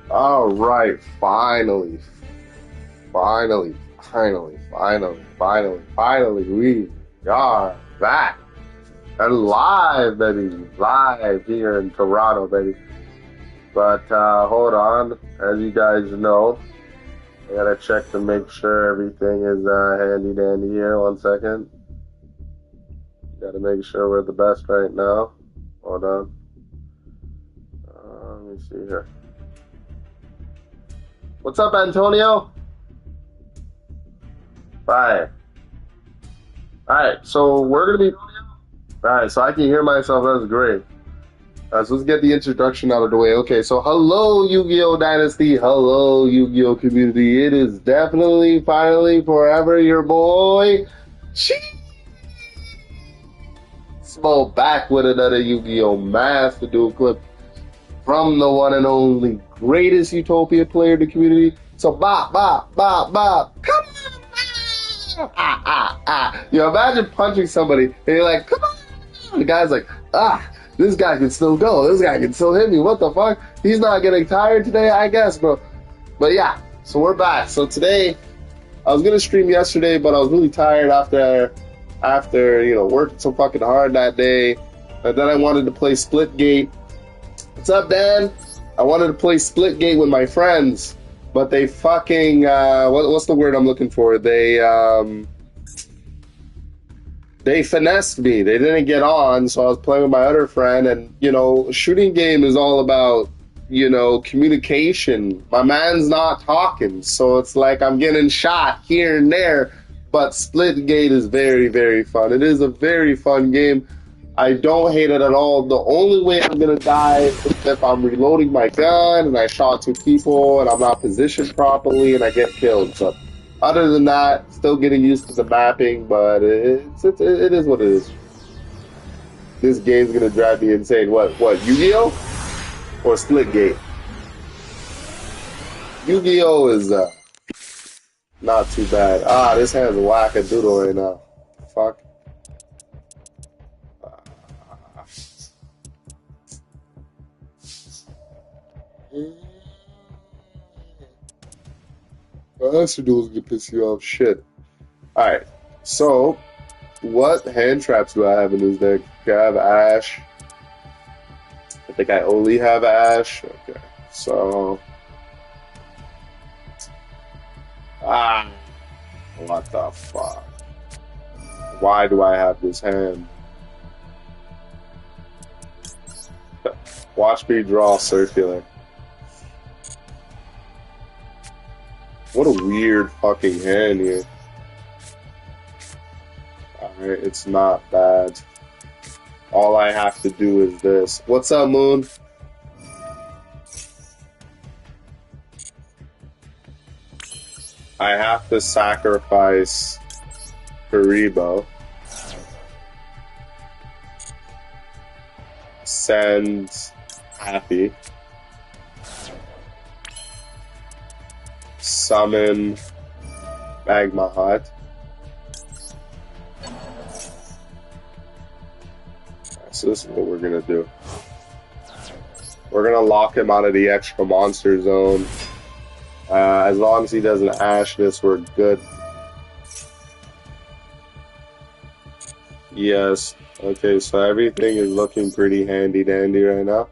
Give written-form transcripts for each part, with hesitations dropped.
All right, finally, finally, finally, finally, finally, finally, we are back and live, baby, live here in Toronto, baby. But hold on, as you guys know, I gotta check to make sure everything is handy dandy here. 1 second, gotta make sure we're the best right now. Hold on, let me see here. What's up, Antonio? Bye. All right, so we're gonna be. All right, so I can hear myself. That's great. So let's get the introduction out of the way. Okay, so hello, Yu-Gi-Oh! Dynasty. Hello, Yu-Gi-Oh! Community. It is definitely, finally, forever your boy, Cheesemo, back with another Yu-Gi-Oh! Master Duel clip from the one and only greatest Utopia player in the community. So, bop, bop, bop, bop. Come on. You imagine punching somebody and you're like, come on. The guy's like, this guy can still go. This guy can still hit me. What the fuck? He's not getting tired today, I guess, bro. But yeah, so we're back. So today, I was gonna stream yesterday, but I was really tired after working so fucking hard that day. And then I wanted to play Splitgate. What's up, Dan? I wanted to play Splitgate with my friends, but they fucking what's the word I'm looking for? They finessed me. They didn't get on, so I was playing with my other friend, and a shooting game is all about communication. My man's not talking, so it's like I'm getting shot here and there. But Splitgate is very, very fun. It is a very fun game. I don't hate it at all. The only way I'm gonna die is if I'm reloading my gun and I shot two people and I'm not positioned properly and I get killed. So other than that, still getting used to the mapping, but it is what it is. This game's gonna drive me insane. What? Yu-Gi-Oh or Splitgate? Yu-Gi-Oh is not too bad. This hand's whack-a-doodle right now. Fuck. Master Duel's gonna piss you off. Shit. Alright, so what hand traps do I have in this deck? I have Ash. I think I only have Ash. Okay, so. What the fuck? Why do I have this hand? Watch me draw circular. What a weird fucking hand here. Alright, it's not bad. All I have to do is this. What's up, Moon? I have to sacrifice Karibo. Send Happy. Summon Magma Hut. So this is what we're gonna do. We're gonna lock him out of the extra monster zone. As long as he doesn't ash this, we're good. Yes. Okay, so everything is looking pretty handy dandy right now.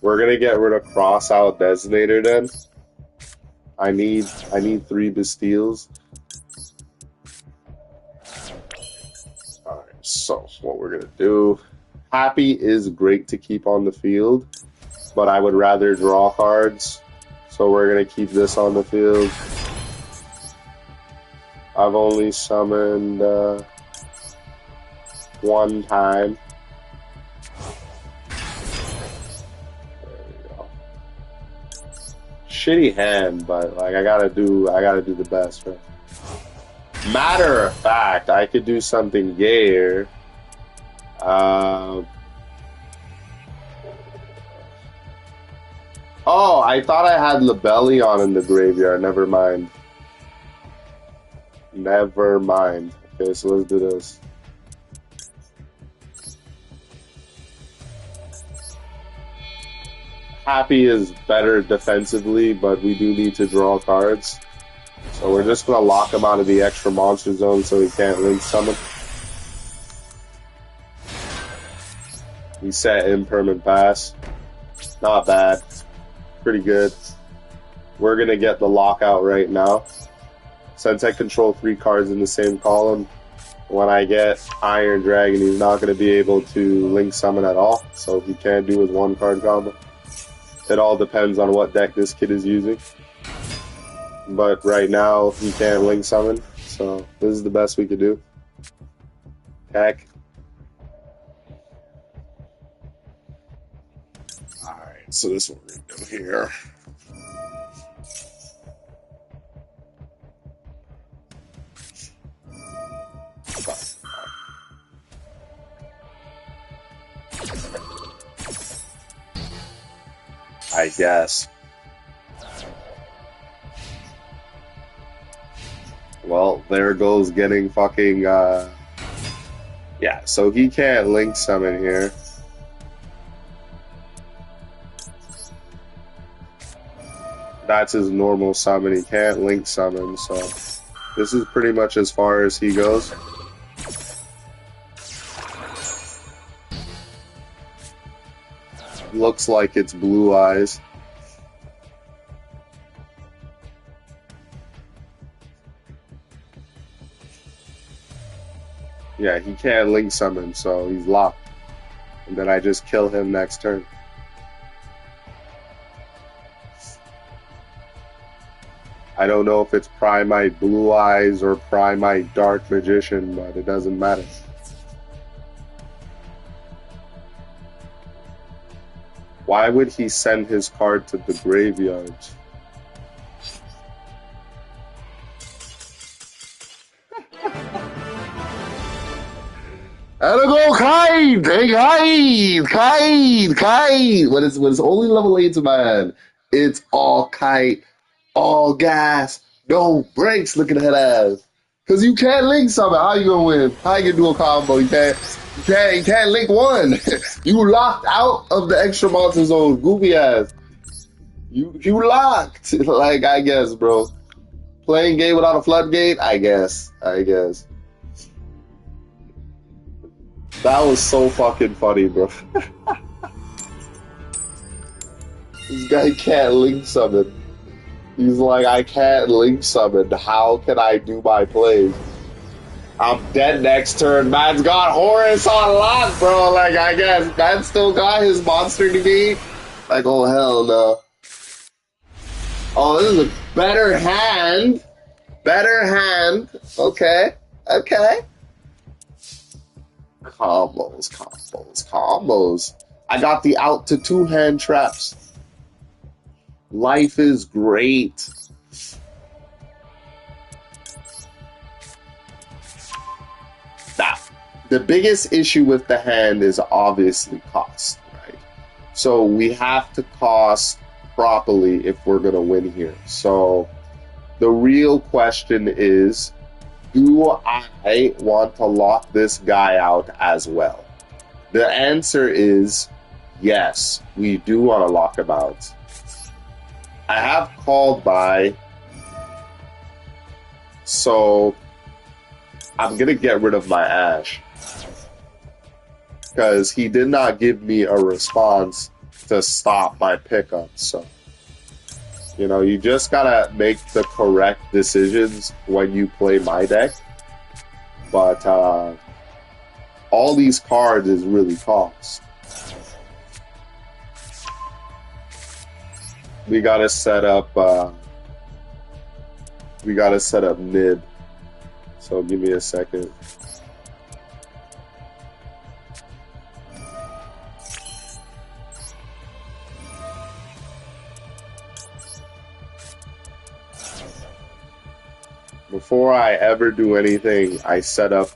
We're gonna get rid of Crossout Designator then. I need 3 Bastilles. Alright, so what we're gonna do. Happy is great to keep on the field, but I would rather draw cards. So we're gonna keep this on the field. I've only summoned 1 time. Shitty hand, but like I gotta do the best, right? Matter of fact, I could do something gayer. Oh, I thought I had Lebellion in the graveyard. Never mind. Never mind. Okay, so let's do this. Happy is better defensively, but we do need to draw cards. So we're just going to lock him out of the extra monster zone so he can't link summon. We set impermanent pass. Not bad. Pretty good. We're going to get the lockout right now. Since I control 3 cards in the same column, when I get Iron Dragon, he's not going to be able to link summon at all. So he can't do his 1-card combo. It all depends on what deck this kid is using. But right now, he can't link summon. So this is the best we could do. Heck. Alright, so this is what we're going to do here. I guess. Well, there goes getting fucking, yeah, so he can't link summon here. That's his normal summon. He can't link summon, so this is pretty much as far as he goes. Looks like it's Blue Eyes. Yeah, he can't link summon, so he's locked. And then I just kill him next turn. I don't know if it's Primite Blue Eyes or Primite Dark Magician, but it doesn't matter. Why would he send his card to the graveyard? I don't go kite! Hey, kite! When it's only level 8, man, it's all kite, all gas, no brakes looking at that ass. Cause you can't link summon. How you gonna win? How you gonna do a combo? You can't link one. You locked out of the extra monster zone, goofy ass. You locked. Like, I guess, bro. Playing game without a floodgate? I guess. That was so fucking funny, bro. This guy can't link summon. He's like, I can't link summon. How can I do my plays? I'm dead next turn. Man's got Horus on lock, bro. Like, I guess man still got his monster negate. Like, oh, hell no. Oh, this is a better hand. Better hand. Okay. Combos. I got the out to 2-hand traps. Life is great. Now, the biggest issue with the hand is obviously cost, right? So we have to cost properly if we're going to win here. So the real question is, do I want to lock this guy out as well? The answer is yes, we do want to lock him out. I have called by, so I'm going to get rid of my Ash. Because he did not give me a response to stop my pickup. So, you know, you just got to make the correct decisions when you play my deck. But all these cards is really cost. We gotta set up Nib. So give me a second. Before I ever do anything, I set up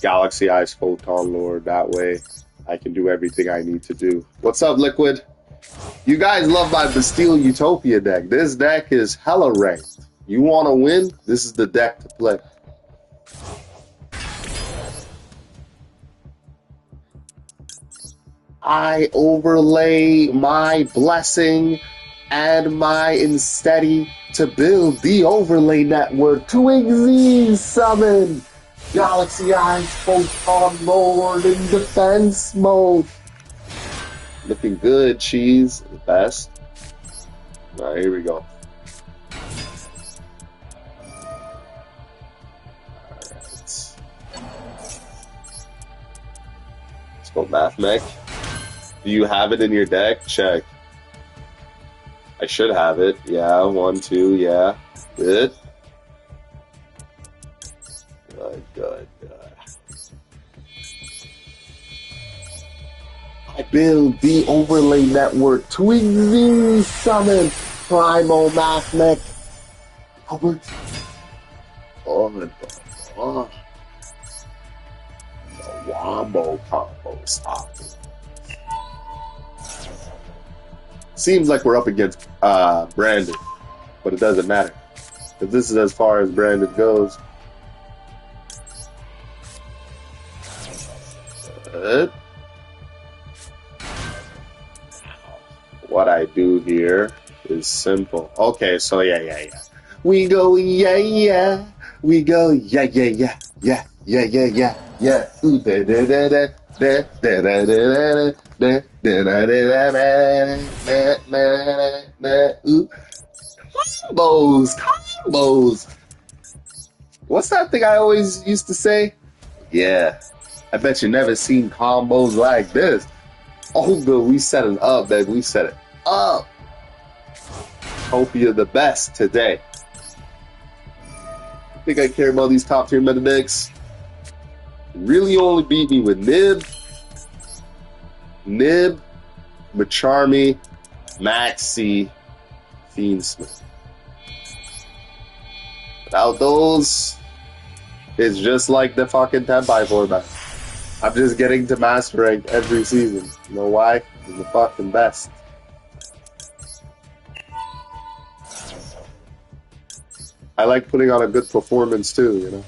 Galaxy Eyes Photon Lord. That way I can do everything I need to do. What's up, Liquid? You guys love my Bastille Utopia deck. This deck is hella ranked. You want to win? This is the deck to play. I overlay my blessing and my insteady to build the overlay network to exceed summon Galaxy Eyes Photon Lord in defense mode. Looking good, Cheese. The best. Alright, here we go. Alright. Let's go Math Mech. Do you have it in your deck? Check. I should have it. Yeah, 1, 2, yeah. Good. Good. I build the overlay network to exceed summon Primal Math Mech. The Wombo combo stop. Seems like we're up against Branded, but it doesn't matter. Because this is as far as Branded goes. Good. What I do here is simple. Okay, so yeah. We go yeah. We go yeah. Ooh, Ooh. Combos. What's that thing I always used to say? Yeah. I bet you never seen combos like this. Oh, good. We set it up, baby. We set it up. Utopia the best today. I think I care about these top tier meta decks. Really only beat me with Nib, Macharmy, Maxi, Fiendsmith. Without those, it's just like the fucking 10x format. I'm just getting to master rank every season. You know why? I'm the fucking best. I like putting on a good performance too, you know.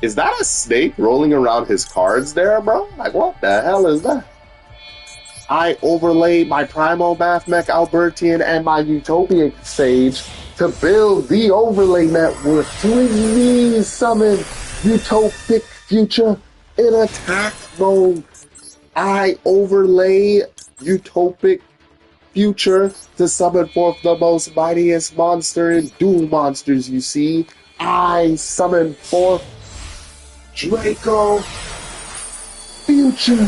Is that a snake rolling around his cards there, bro? Like, what the hell is that? I overlay my Primal Math Mech Albertian and my Utopia Sage to build the overlay network to exceed summon Utopic Future in attack mode. I overlay Utopic Future to summon forth the most mightiest monster in Duel Monsters, you see. I summon forth Draco Future.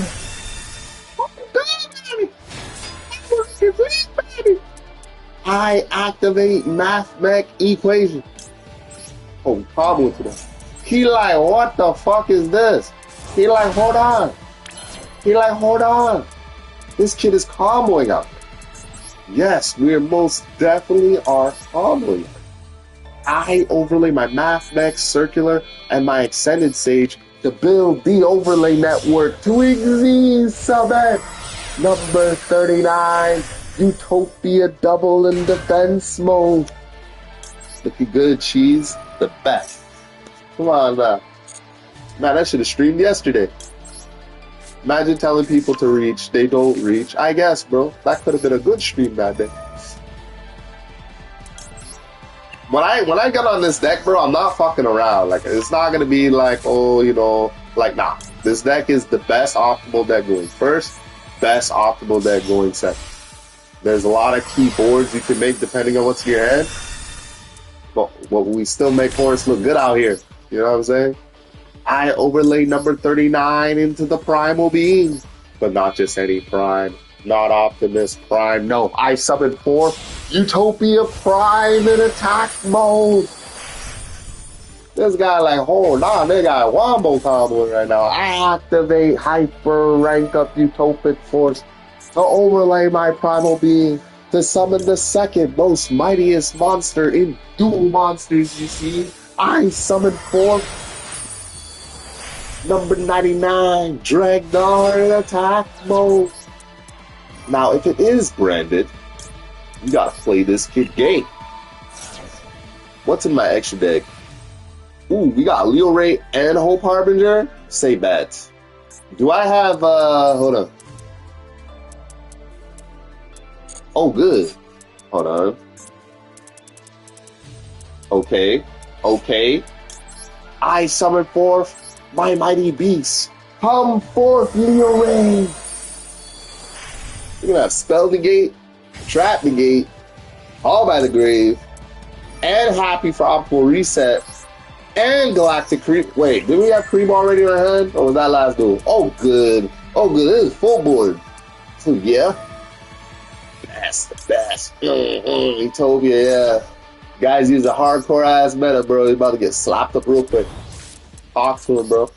I activate Math Mech Equation. Oh, problem with that. He like, what the fuck is this? He like, hold on. This kid is comboing out. Yes, we most definitely are comboing. I overlay my Math Mech Circular and my Extended Sage to build the overlay network to exceed summon number 39, Utopia double in defense mode. Looking good, Cheese. The best. Come on now. Man, I should have streamed yesterday. Imagine telling people to reach, they don't reach. I guess, bro. That could have been a good stream that day. When I get on this deck, bro, I'm not fucking around. Like, it's not gonna be like, oh, you know, like, nah. This deck is the best optimal deck going first, best optimal deck going second. There's a lot of key boards you can make depending on what's in your hand. But we still make Forest look good out here. You know what I'm saying? I overlay number 39 into the Primal Being. But not just any Prime. Not Optimus Prime. No, I summon 4 Utopia Prime in attack mode. This guy like, hold on, they got Wombo combo right now. I activate Hyper Rank Up Utopic Force to overlay my Primal Being to summon the second most mightiest monster in Duel Monsters, you see. I summon 4 number 99 Dragnar in attack mode. Now, if it is branded, you gotta play this kid game. What's in my extra deck? Ooh, we got Leo Ray and Hope Harbinger. Say bets. Do I have, hold on. Oh, good. Hold on. Okay. Okay. I summon forth my mighty beast. Come forth, Leo Ray. You're gonna have Spell Negate, Trap Negate, All by the Grave, and Happy for Optimal Reset, and Galactic Creep. Wait, did we have Creep already in our hand? Or was that last duel? Oh, good. Oh, good. This is full board. So, yeah. That's the best. Utopia, yeah. Guys use a hardcore ass meta, bro. He's about to get slapped up real quick. Talk to him, bro.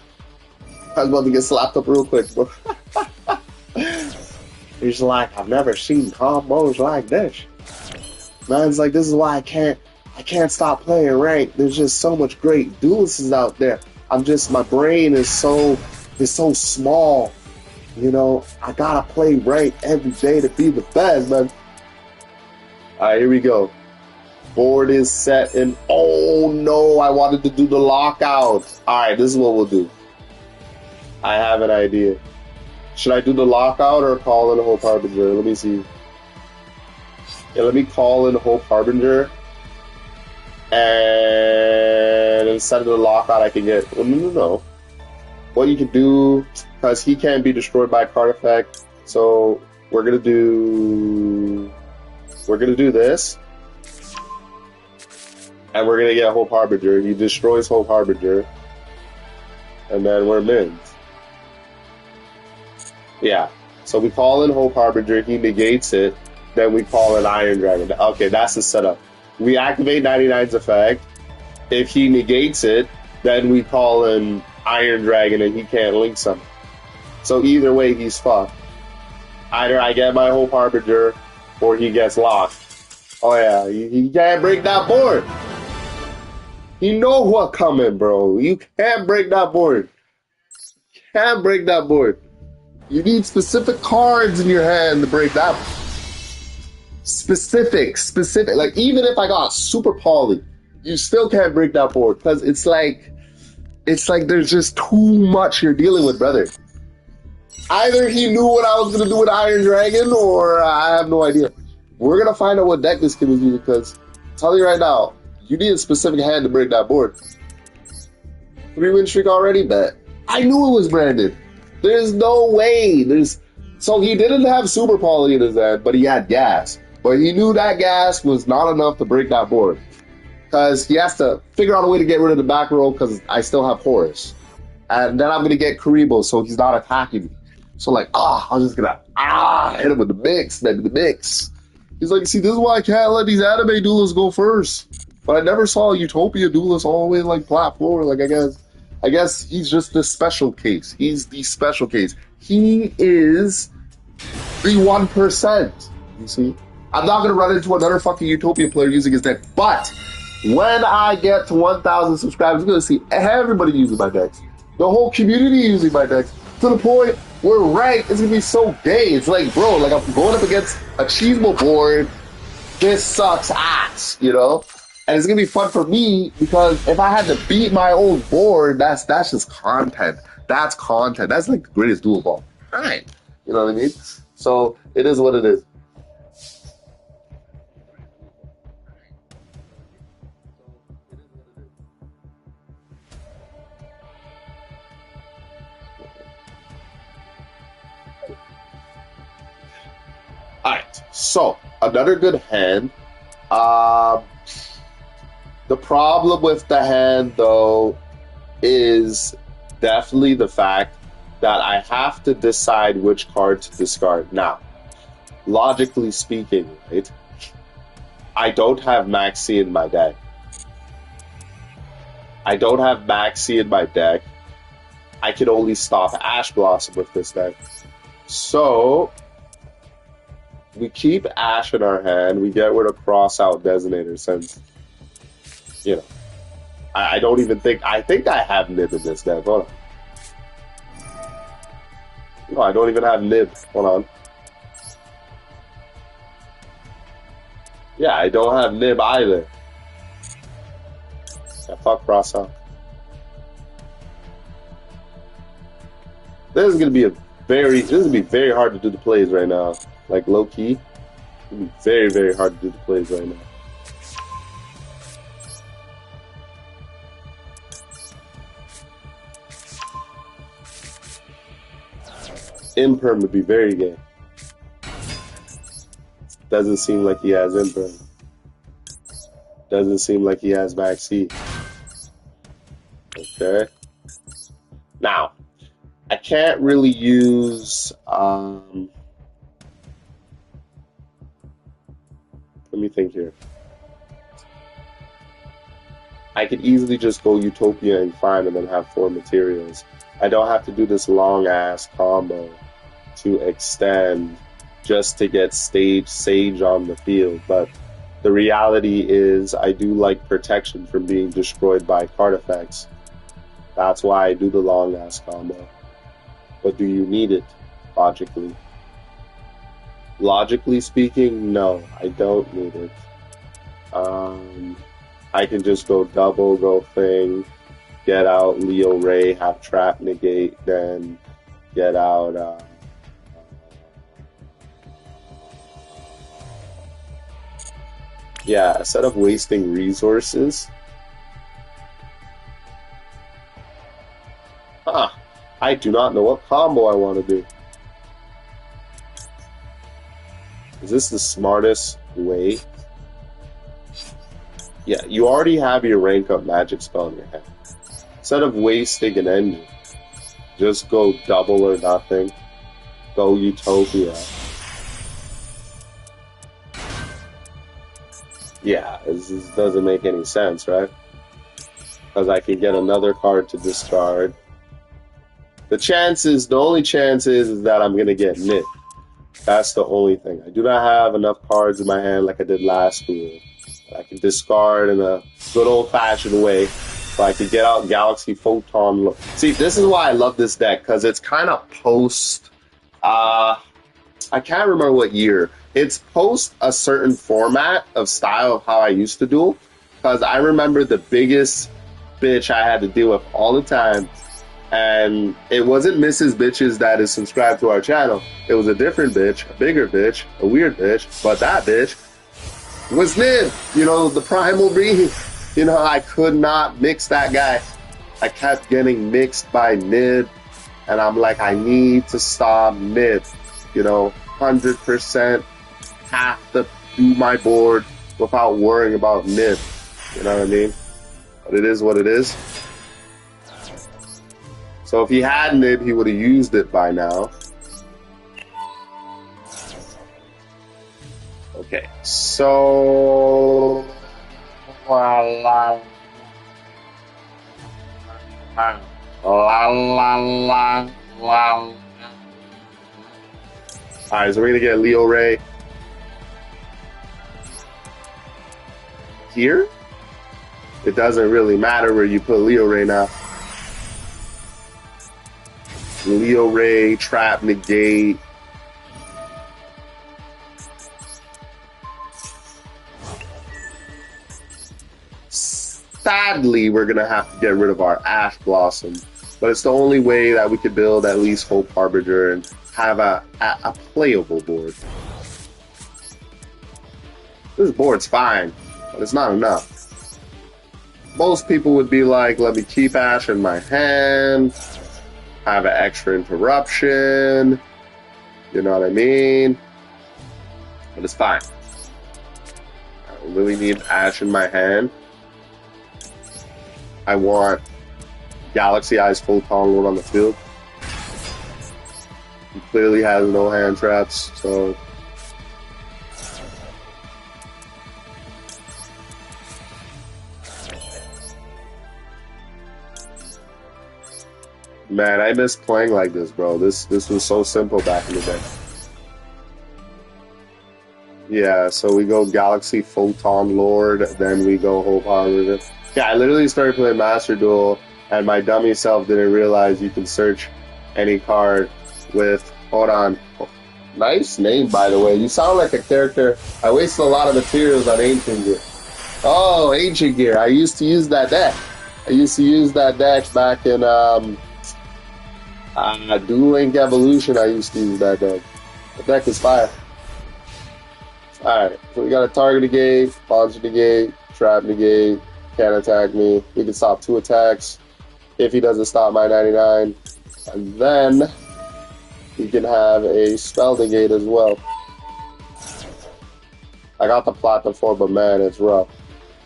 I was about to get slapped up real quick, bro. He's like, I've never seen combos like this. Man's like, this is why I can't stop playing ranked. There's just so much great duelists out there. My brain is so small. You know, I gotta play ranked every day to be the best, man. Alright, here we go. Board is set and oh no, I wanted to do the lockout. Alright, this is what we'll do. I have an idea. Should I do the lockout or call in a Hope Harbinger? Let me see. Yeah, let me call in Hope Harbinger. And instead of the lockout, I can get... Oh, no. What you can do, because he can't be destroyed by a card effect, so we're going to do this. And we're going to get Hope Harbinger. He destroys Hope Harbinger. And then we're mins. Yeah. So we call in Hope Harbinger. He negates it. Then we call in Iron Dragon. Okay, that's the setup. We activate 99's effect. If he negates it, then we call in Iron Dragon and he can't link summon. So either way, he's fucked. Either I get my Hope Harbinger or he gets locked. Oh yeah, he can't break that board. You know what coming, bro. You can't break that board. Can't break that board. You need specific cards in your hand to break that. Specific. Like, even if I got Super Poly, you still can't break that board because it's like there's just too much you're dealing with, brother. Either he knew what I was gonna do with Iron Dragon, or I have no idea. We're gonna find out what deck this kid was using because, I'll tell you right now, you need a specific hand to break that board. 3-win streak already, bet. I knew it was branded. There's no way. So he didn't have Super Poly in his hand, but he had gas. But he knew that gas was not enough to break that board. Because he has to figure out a way to get rid of the back row because I still have Horus. And then I'm going to get Karibo so he's not attacking me. So like, I'm just going to hit him with the mix, maybe the mix. He's like, see, this is why I can't let these anime duelists go first. But I never saw a Utopia duelist all the way like flat floor. Like, I guess he's just the special case. He's the special case. He is the 1%. You see? I'm not going to run into another fucking Utopia player using his deck. But when I get to 1,000 subscribers, you're going to see everybody using my decks. The whole community using my decks. To the point where ranked is going to be so gay. It's like, bro, like I'm going up against a Cheesemo board. This sucks ass, you know? And it's going to be fun for me because if I had to beat my own board, that's just content. That's content. That's like the greatest duel ball. Right. You know what I mean? So it is what it is. Alright, so another good hand. The problem with the hand, though, is definitely the fact that I have to decide which card to discard. Now, logically speaking, right, I don't have Maxi in my deck. I can only stop Ash Blossom with this deck. So, we keep Ash in our hand. We get rid of Cross-Out Designator since... You know, I don't even think... I think I have Nib in this deck. Hold on. No, I don't even have Nib. Hold on. Yeah, I don't have Nib either. Yeah, fuck Cross Out. This is gonna be very hard to do the plays right now. Like low key, it's gonna be very, very hard to do the plays right now. Imperm would be very gay. Doesn't seem like he has imperm. Doesn't seem like he has backseat. Okay. Now, I can't really use. Let me think here. I could easily just go Utopia and Climb and then have 4 materials. I don't have to do this long ass combo to extend just to get Sage on the field. But the reality is I do like protection from being destroyed by card effects. That's why I do the long ass combo. But do you need it logically? Logically speaking, no, I don't need it. I can just go double, go thing, get out Leo Ray, have trap negate, then get out yeah, instead of wasting resources. I do not know what combo I want to do. Is this the smartest way? Yeah, you already have your rank up magic spell in your hand. Instead of wasting an engine, just go double or nothing. Go Utopia. Yeah, this doesn't make any sense, right? Because I can get another card to discard. The only chance is that I'm going to get nipped. That's the only thing. I do not have enough cards in my hand like I did last duel. I can discard in a good old-fashioned way. So I could get out Galaxy Photon. See, this is why I love this deck, because it's kind of post... I can't remember what year. It's post a certain format of style of how I used to duel. Because I remember the biggest bitch I had to deal with all the time. And it wasn't Mrs. Bitches that is subscribed to our channel. It was a different bitch, a bigger bitch, a weird bitch. But that bitch was Nib. You know, the primal being. You know, I could not mix that guy. I kept getting mixed by Nib. And I'm like, I need to stop Nib. You know, 100% have to do my board without worrying about Nib. You know what I mean? But it is what it is. So if he had Nib, he would have used it by now. Okay, so... Alright, so we're gonna get Leo Ray here. It doesn't really matter where you put Leo Ray now. Leo Ray, trap, negate. Sadly, we're gonna have to get rid of our Ash Blossom, but it's the only way that we could build at least Hope Harbinger and have a playable board. This board's fine, but it's not enough. Most people would be like, let me keep Ash in my hand, have an extra interruption, you know what I mean? But it's fine. I don't really need Ash in my hand. I want Galaxy Eyes Photon Lord on the field. He clearly has no hand traps, so... Man, I miss playing like this, bro. This was so simple back in the day. Yeah, so we go Galaxy Photon Lord, then we go Hope Harbinger. Yeah, I literally started playing Master Duel, and my dummy self didn't realize you can search any card with... Hold on. Nice name, by the way. You sound like a character. I wasted a lot of materials on Ancient Gear. Oh, Ancient Gear. I used to use that deck. I used to use that deck back in... Dual Link Evolution, I used to use that deck. The deck is fire. Alright, so we got a target negate, monster negate, trap negate, can't attack me. We can stop 2 attacks if he doesn't stop my 99. And then he can have a spell negate as well. I got the platinum 4, but man, it's rough.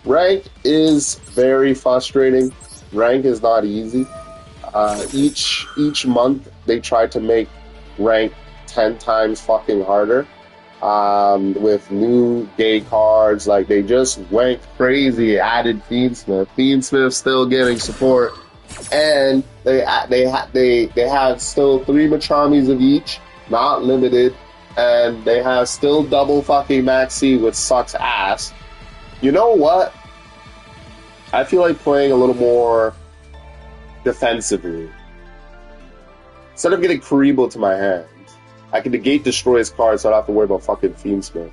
Rank is very frustrating. Rank is not easy. Each month they try to make rank 10 times fucking harder. With new gay cards, like they just went crazy, added Fiendsmith. Fiendsmith's still getting support, and they have still 3 Machamis of each, not limited, and they have still double fucking Maxi, which sucks ass. You know what? I feel like playing a little more defensively. Instead of getting Karibo to my hand, I can negate destroy his card so I don't have to worry about fucking Fiendsmith.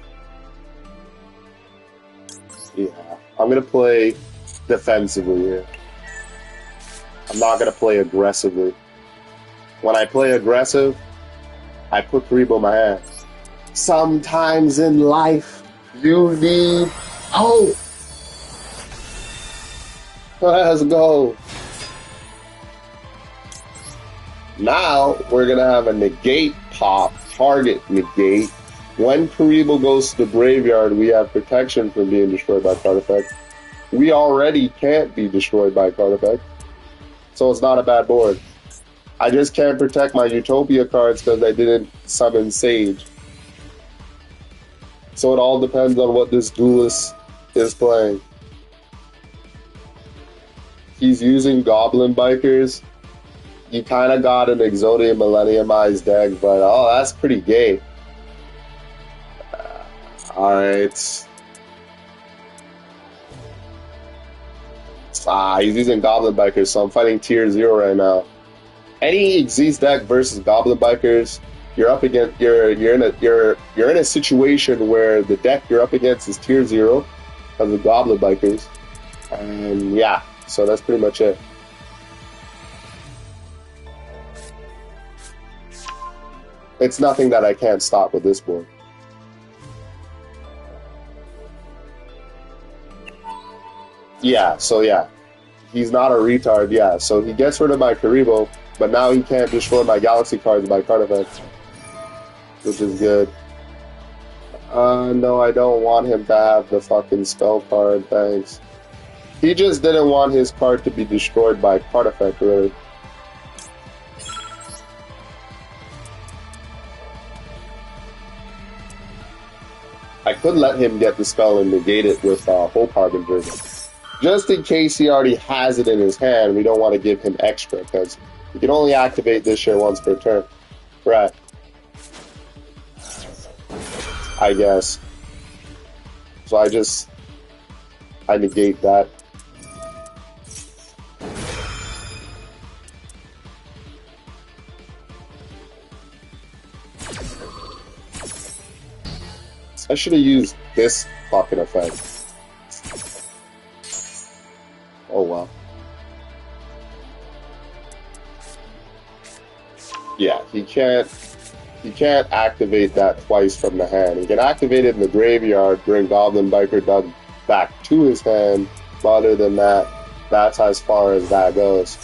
Yeah, I'm gonna play defensively here. I'm not gonna play aggressively. When I play aggressive, I put Karibo in my hand. Sometimes in life, you need hope. Let's go. Now we're gonna have a negate pop, target negate. When Karibo goes to the graveyard, we have protection from being destroyed by card effect. We already can't be destroyed by card effect, so it's not a bad board. I just can't protect my Utopia cards because I didn't summon Sage. So it all depends on what this duelist is playing. He's using Goblin Bikers. You kind of got an Exodia Millenniumized deck, but oh, that's pretty gay. Alright. He's using Goblin Bikers, so I'm fighting tier 0 right now. Any Xyz deck versus Goblin Bikers, you're up against you're in a situation where the deck you're up against is tier 0 because of Goblin Bikers. And yeah, so that's pretty much it. It's nothing that I can't stop with this board. Yeah, so yeah. He's not a retard, yeah. So he gets rid of my Karibo, but now he can't destroy my Galaxy cards by card effect, which is good. No, I don't want him to have the fucking spell card, thanks. He just didn't want his card to be destroyed by card effect, really. I could let him get the spell and negate it with Hope Harbinger. Just in case he already has it in his hand, we don't want to give him extra, because he can only activate this shit once per turn. Right. I guess. So I negate that. I should have used this fucking effect. Oh well. Yeah, he can't activate that twice from the hand. He can activate it in the graveyard, bring Goblin Biker Doug back to his hand, but other than that, that's as far as that goes.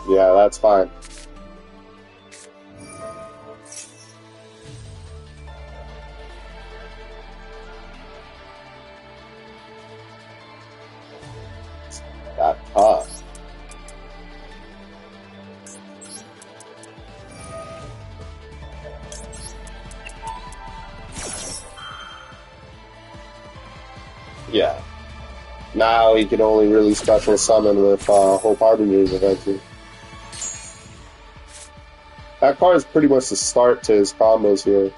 Yeah, that's fine. That tough. Yeah. Now he can only really special summon with Hope Harbingers eventually. That card is pretty much the start to his combos here.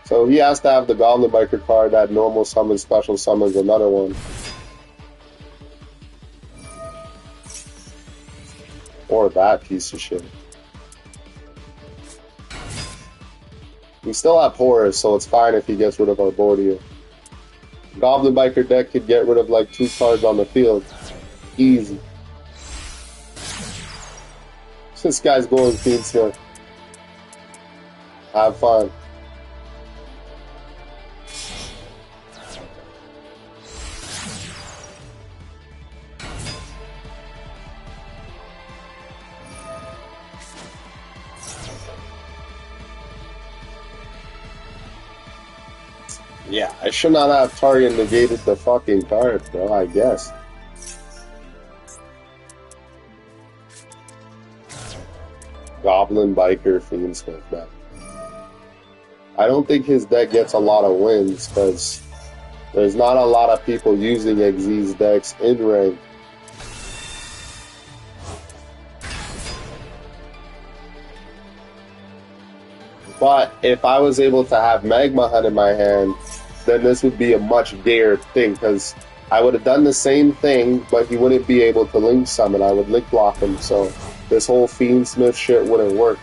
So he has to have the Goblin Biker card that normal summon special summons another one. Or that piece of shit. We still have Horus, so it's fine if he gets rid of our board here. Goblin Biker deck could get rid of like 2 cards on the field. Easy. This guy's going Fiendsmith. Have fun. Yeah, I should not have target negated the fucking card, bro, I guess. Goblin Biker Fiendsmith, man. I don't think his deck gets a lot of wins, because there's not a lot of people using Xyz decks in rank. But if I was able to have Magma Hunt in my hand, then this would be a much gayer thing, because I would have done the same thing, but he wouldn't be able to link summon. I would link block him, so this whole Fiendsmith shit wouldn't work.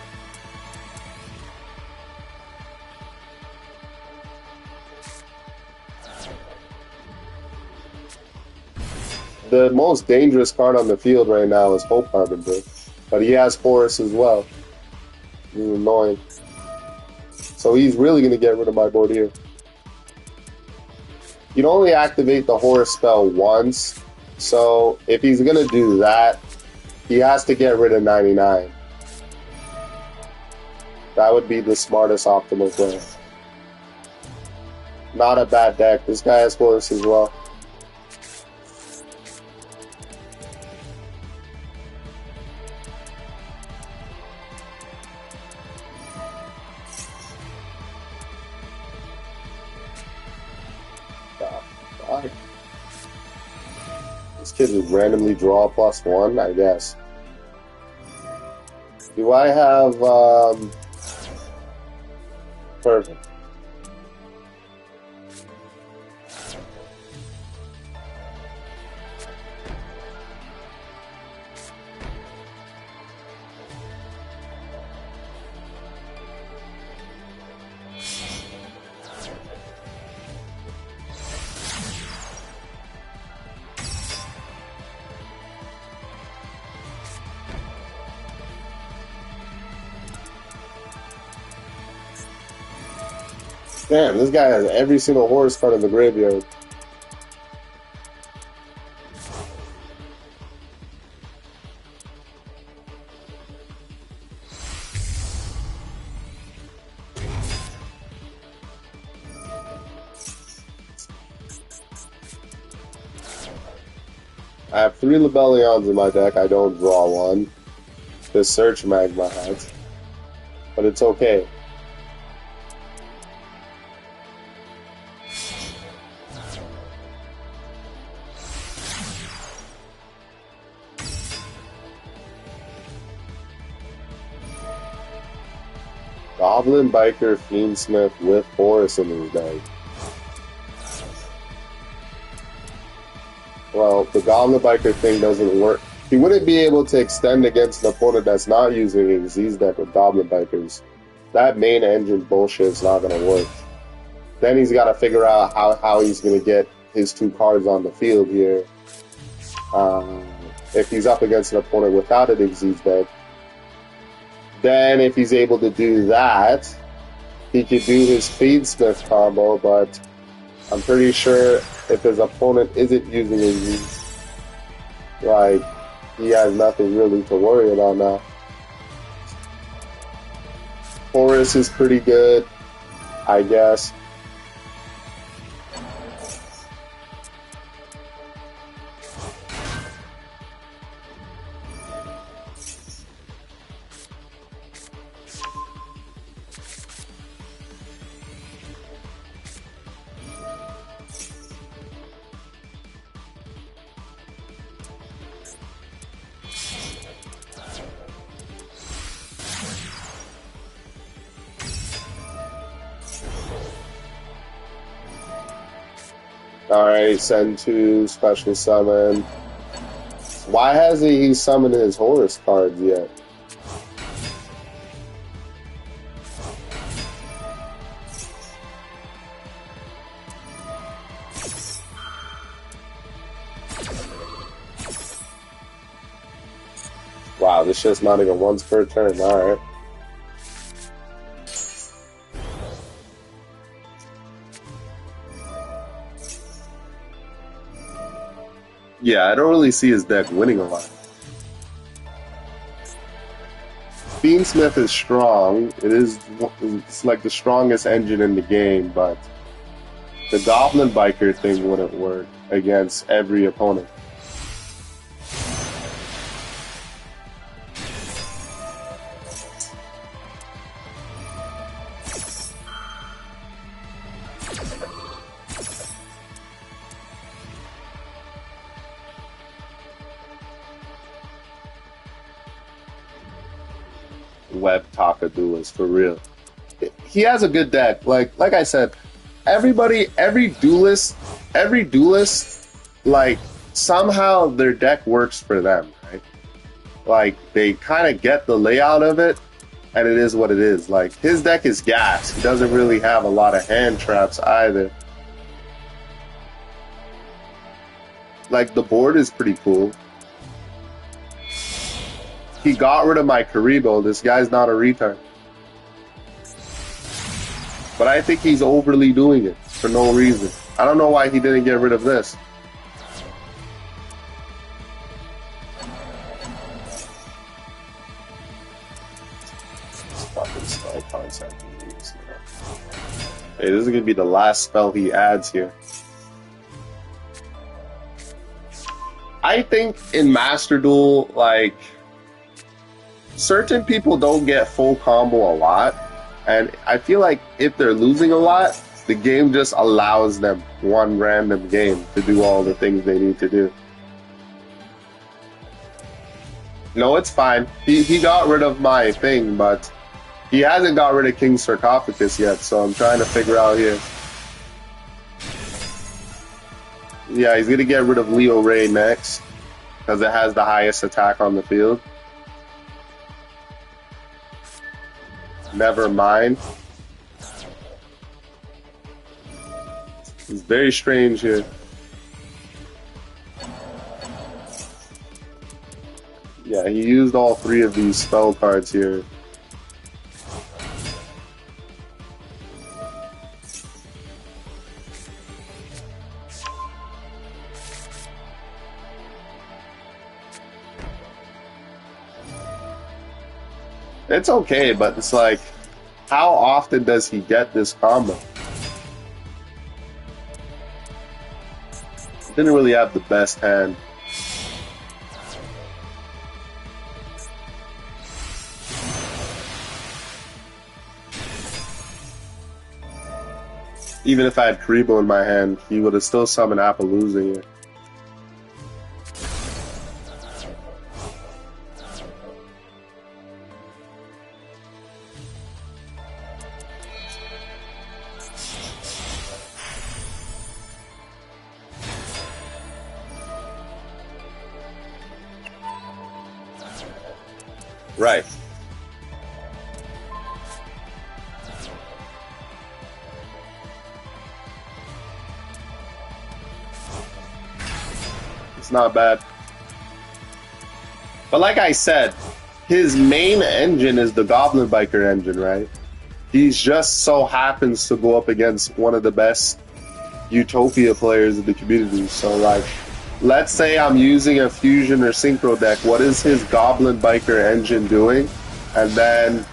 The most dangerous card on the field right now is Hope Harbinger, but he has Horus as well. This is annoying. So he's really going to get rid of my board here. You can only activate the Horus spell once, so if he's going to do that, he has to get rid of 99. That would be the smartest optimal play. Not a bad deck. This guy has Horus as well. This kid would randomly draw +1, I guess. Do I have, perfect. Damn, this guy has every single Horus card in the graveyard. I have 3 Libellions in my deck. I don't draw one. This Search Magma has. But it's okay. Goblin Biker Fiendsmith with Horus in his deck. Well, the Goblin Biker thing doesn't work. He wouldn't be able to extend against an opponent that's not using a Z's deck with Goblin Bikers. That main engine bullshit is not going to work. Then he's got to figure out how he's going to get his 2 cards on the field here. If he's up against an opponent without an Z's deck. Then if he's able to do that, he could do his Fiendsmith combo, but I'm pretty sure if his opponent isn't using his, like, he has nothing really to worry about now. Horus is pretty good, I guess. Alright, send 2, special summon. Why hasn't he summoned his Horus cards yet? Wow, this shit's not even once per turn. Alright. Yeah, I don't really see his deck winning a lot. Beansmith is strong. It's like the strongest engine in the game, but the Goblin Biker thing wouldn't work against every opponent. Web Taka Duelist for real. He has a good deck. Like I said, every duelist, like somehow their deck works for them, right? Like they kind of get the layout of it, and it is what it is. Like his deck is gas. He doesn't really have a lot of hand traps either. Like the board is pretty cool. He got rid of my Karibo. This guy's not a retard. But I think he's overly doing it for no reason. I don't know why he didn't get rid of this. Fucking spell concept. Hey, this is gonna be the last spell he adds here. I think in Master Duel, like, certain people don't get full combo a lot, and I feel like if they're losing a lot, the game just allows them one random game to do all the things they need to do. No, it's fine. He got rid of my thing, but he hasn't got rid of King's Sarcophagus yet, so I'm trying to figure out here. Yeah, he's gonna get rid of Leo Ray next, because it has the highest attack on the field. Never mind. It's very strange here. Yeah, he used all three of these spell cards here. It's okay, but it's like, how often does he get this combo? Didn't really have the best hand. Even if I had Karibo in my hand, he would have still summoned Appaloosa here. Right. It's not bad. But like I said, his main engine is the Goblin Biker engine, right? He just so happens to go up against one of the best Utopia players in the community. So like, let's say I'm using a Fusion or Synchro deck. What is his Goblin Biker engine doing? And then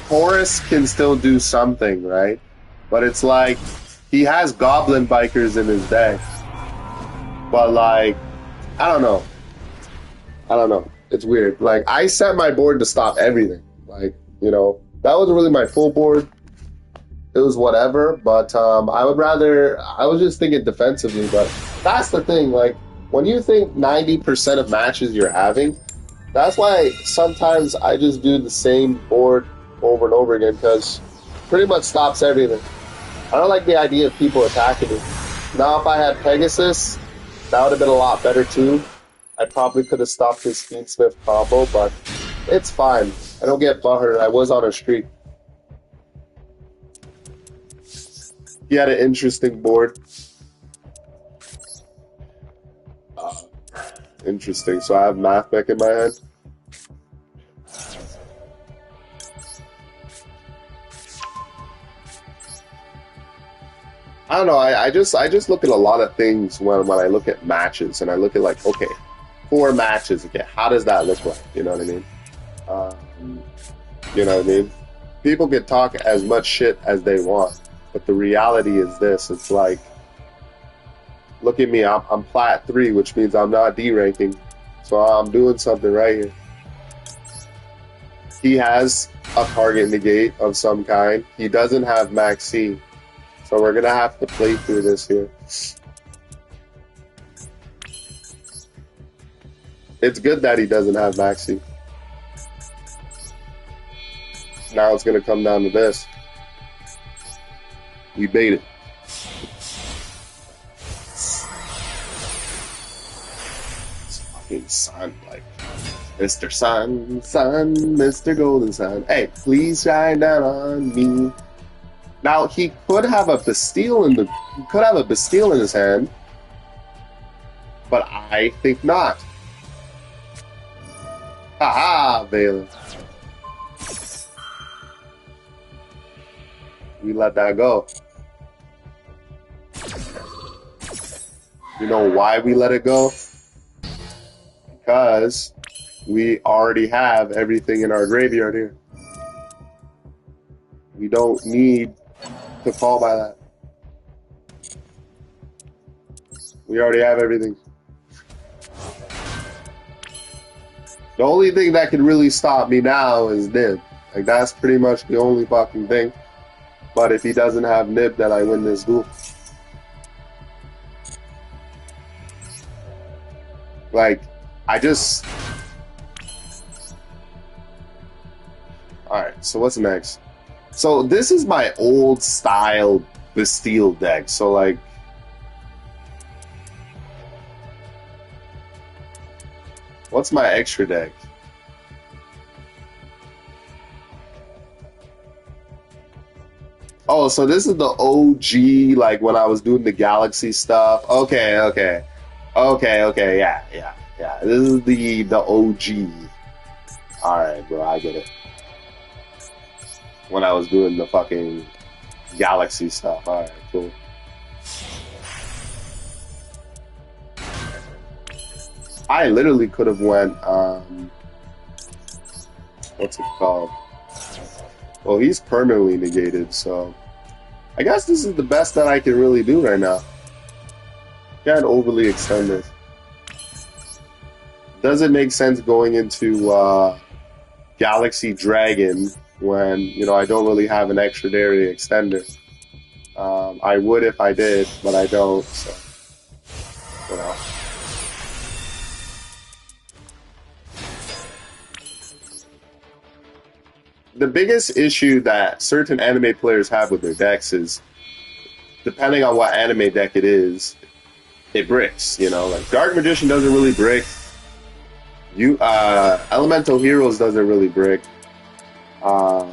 Horus can still do something, right? But it's like, he has Goblin Bikers in his deck. But like, I don't know. It's weird. Like, I set my board to stop everything. Like, you know, that wasn't really my full board. It was whatever, but I was just thinking defensively, but that's the thing, like, when you think 90% of matches you're having, that's why sometimes I just do the same board over and over again, because pretty much stops everything. I don't like the idea of people attacking me. Now, if I had Pegasus, that would have been a lot better too. I probably could have stopped his Speedsmith combo, but it's fine. I don't get butthurt. I was on a streak. He had an interesting board. Interesting. So I have Math Mech in my hand. I don't know. I just look at a lot of things when I look at matches, and I look at like, okay, 4 matches. Okay, how does that look like? You know what I mean? Um, you know what I mean? People can talk as much shit as they want, but the reality is this: it's like, look at me. I'm plat 3, which means I'm not D ranking, so I'm doing something right here. He has a target negate of some kind. He doesn't have max C. So we're going to have to play through this here. It's good that he doesn't have max C. Now it's going to come down to this. We bait it. It's fucking sun, like, Mr. Sun, Sun, Mr. Golden Sun. Hey, please shine down on me. Now he could have a Bastille in his hand, but I think not. Haha, Valen. We let that go. You know why we let it go? Because we already have everything in our graveyard here. We don't need to fall by that. We already have everything. The only thing that can really stop me now is Nib. Like, that's pretty much the only fucking thing. But if he doesn't have Nib, then I win this duel. Like, I just... Alright, so what's next? So this is my old style Bastille deck. So like, what's my extra deck? Oh, so this is the OG, like when I was doing the Galaxy stuff. Okay, yeah. This is the OG. All right, bro, I get it. When I was doing the fucking Galaxy stuff. All right, cool. I literally could have went, what's it called? Well, he's permanently negated, so I guess this is the best that I can really do right now. Can't overly extend this. Does it make sense going into Galaxy Dragon when, you know, I don't really have an extraordinary extender? I would if I did, but I don't, so, you know. The biggest issue that certain anime players have with their decks is, depending on what anime deck it is, it bricks, you know? Like, Dark Magician doesn't really brick. Elemental Heroes doesn't really brick. But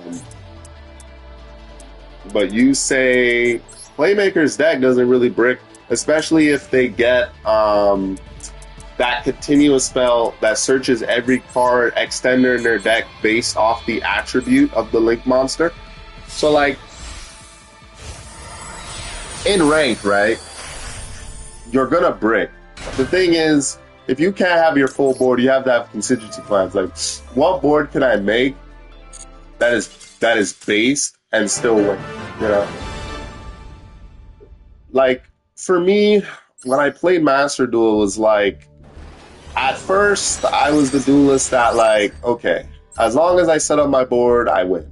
you say Playmaker's deck doesn't really brick, especially if they get that continuous spell that searches every card extender in their deck based off the attribute of the Link monster. So like, in ranked, right, you're gonna brick. The thing is, if you can't have your full board, you have to have contingency plans. Like, what board can I make that is based and still win, you know? Like, for me, when I played Master Duel, it was like, at first, I was the duelist that, like, okay, as long as I set up my board, I win.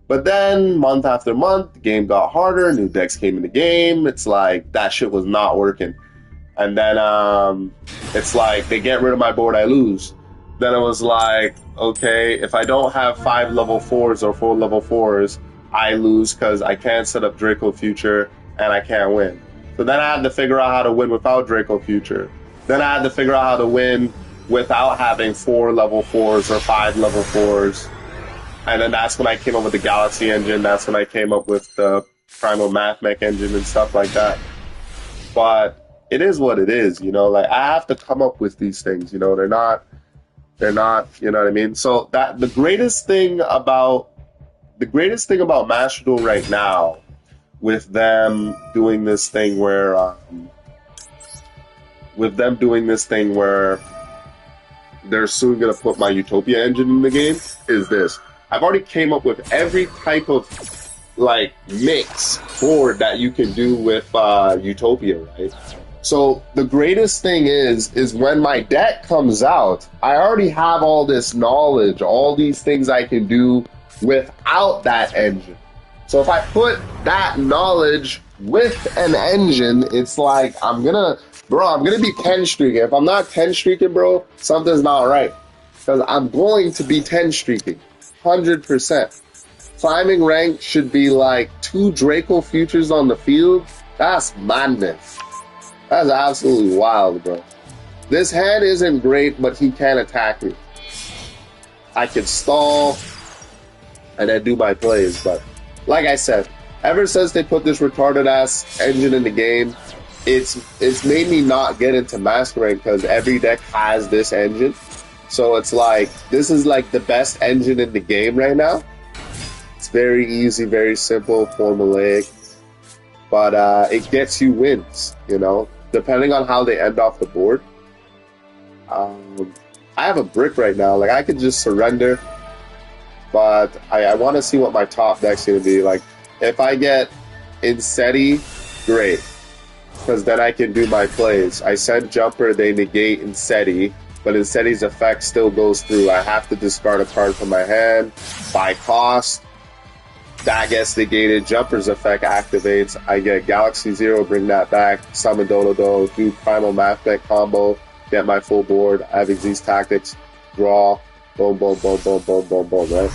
But then, month after month, the game got harder, new decks came in the game, it's like, that shit was not working. And then, it's like, they get rid of my board, I lose. Then it was like, okay, if I don't have 5 level 4s or 4 level 4s, I lose because I can't set up Draco Future, and I can't win. So then I had to figure out how to win without Draco Future. Then I had to figure out how to win without having 4 level 4s or 5 level 4s. And then that's when I came up with the Galaxy engine. That's when I came up with the Primal Math Mech engine and stuff like that. But it is what it is, you know? Like, I have to come up with these things, you know? They're not, you know what I mean? So that the greatest thing about Master Duel right now with them doing this thing where they're soon gonna put my Utopia engine in the game is this. I've already came up with every type of like mix board that you can do with Utopia, right? So the greatest thing is when my deck comes out, I already have all this knowledge, all these things I can do without that engine. So if I put that knowledge with an engine, it's like I'm gonna be 10 streaking. If I'm not 10 streaking, bro, something's not right. Because I'm going to be 10 streaking, 100%. Climbing rank should be like 2 Draco futures on the field. That's madness. That's absolutely wild, bro. This hand isn't great, but he can attack me. I can stall and then do my plays, but like I said, ever since they put this retarded ass engine in the game, it's made me not get into master rank because every deck has this engine. So it's like this is like the best engine in the game right now. It's very easy, very simple, formulaic, but it gets you wins, you know, depending on how they end off the board. I have a brick right now, like I could just surrender, but I want to see what my top deck's going to be. Like, if I get Insetti, great, because then I can do my plays. I send Jumper, they negate Insetti, but Insetti's effect still goes through. I have to discard a card from my hand by cost. That gets negated. Jumper's effect activates. I get Galaxy Zero, bring that back. Summon Dodo, do Primal Math Deck combo, get my full board. I have Xyz Tactics, draw. Boom, boom, boom, boom, boom, boom, boom, right?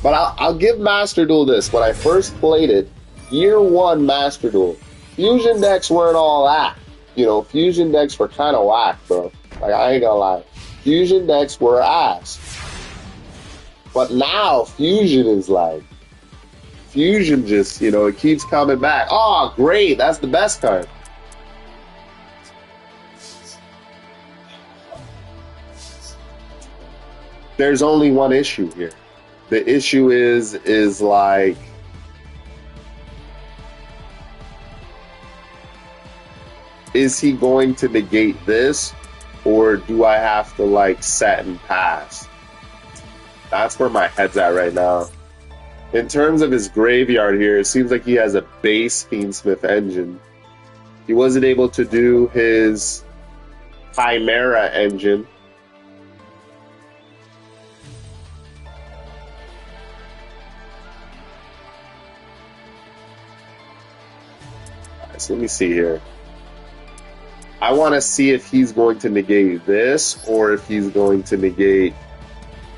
But I'll give Master Duel this. When I first played it, year 1 Master Duel, fusion decks weren't all that. You know, fusion decks were kind of whack, bro. Like, I ain't gonna lie. Fusion decks were ass. But now, fusion is like... Fusion just, you know, it keeps coming back. Oh, great, that's the best card. There's only one issue here. The issue is like, is he going to negate this, or do I have to like set and pass? That's where my head's at right now. In terms of his graveyard here, it seems like he has a base Fiendsmith engine. He wasn't able to do his Chimera engine. So let me see here. I want to see if he's going to negate this, or if he's going to negate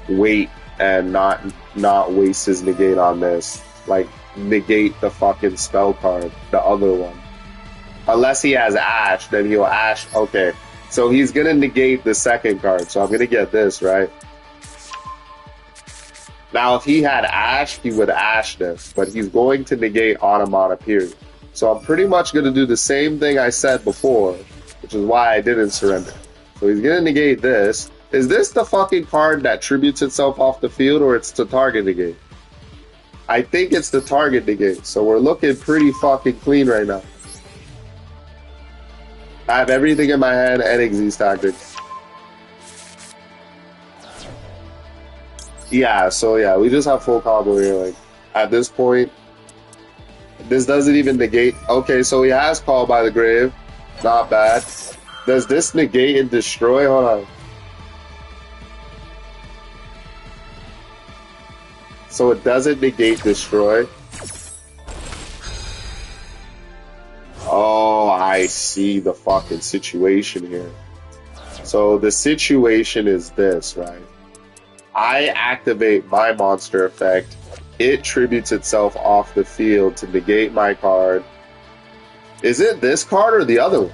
wait and not waste his negate on this. Like, negate the fucking spell card, the other one. Unless he has Ash, then he'll Ash. Okay, so he's going to negate the second card, so I'm going to get this, right? Now, if he had Ash, he would Ash this, but he's going to negate Automata, period. So I'm pretty much going to do the same thing I said before, which is why I didn't surrender. So he's going to negate this. Is this the fucking card that tributes itself off the field, or it's the target negate? I think it's the target negate, so we're looking pretty fucking clean right now. I have everything in my hand and Xyz Tactics. Yeah, so yeah, we just have full combo here. Like, at this point, this doesn't even negate. Okay, so he has Call by the Grave. Not bad. Does this negate and destroy? Hold on. So it doesn't negate destroy. Oh, I see the fucking situation here. So the situation is this, right? I activate my monster effect. It tributes itself off the field to negate my card. Is it this card or the other one?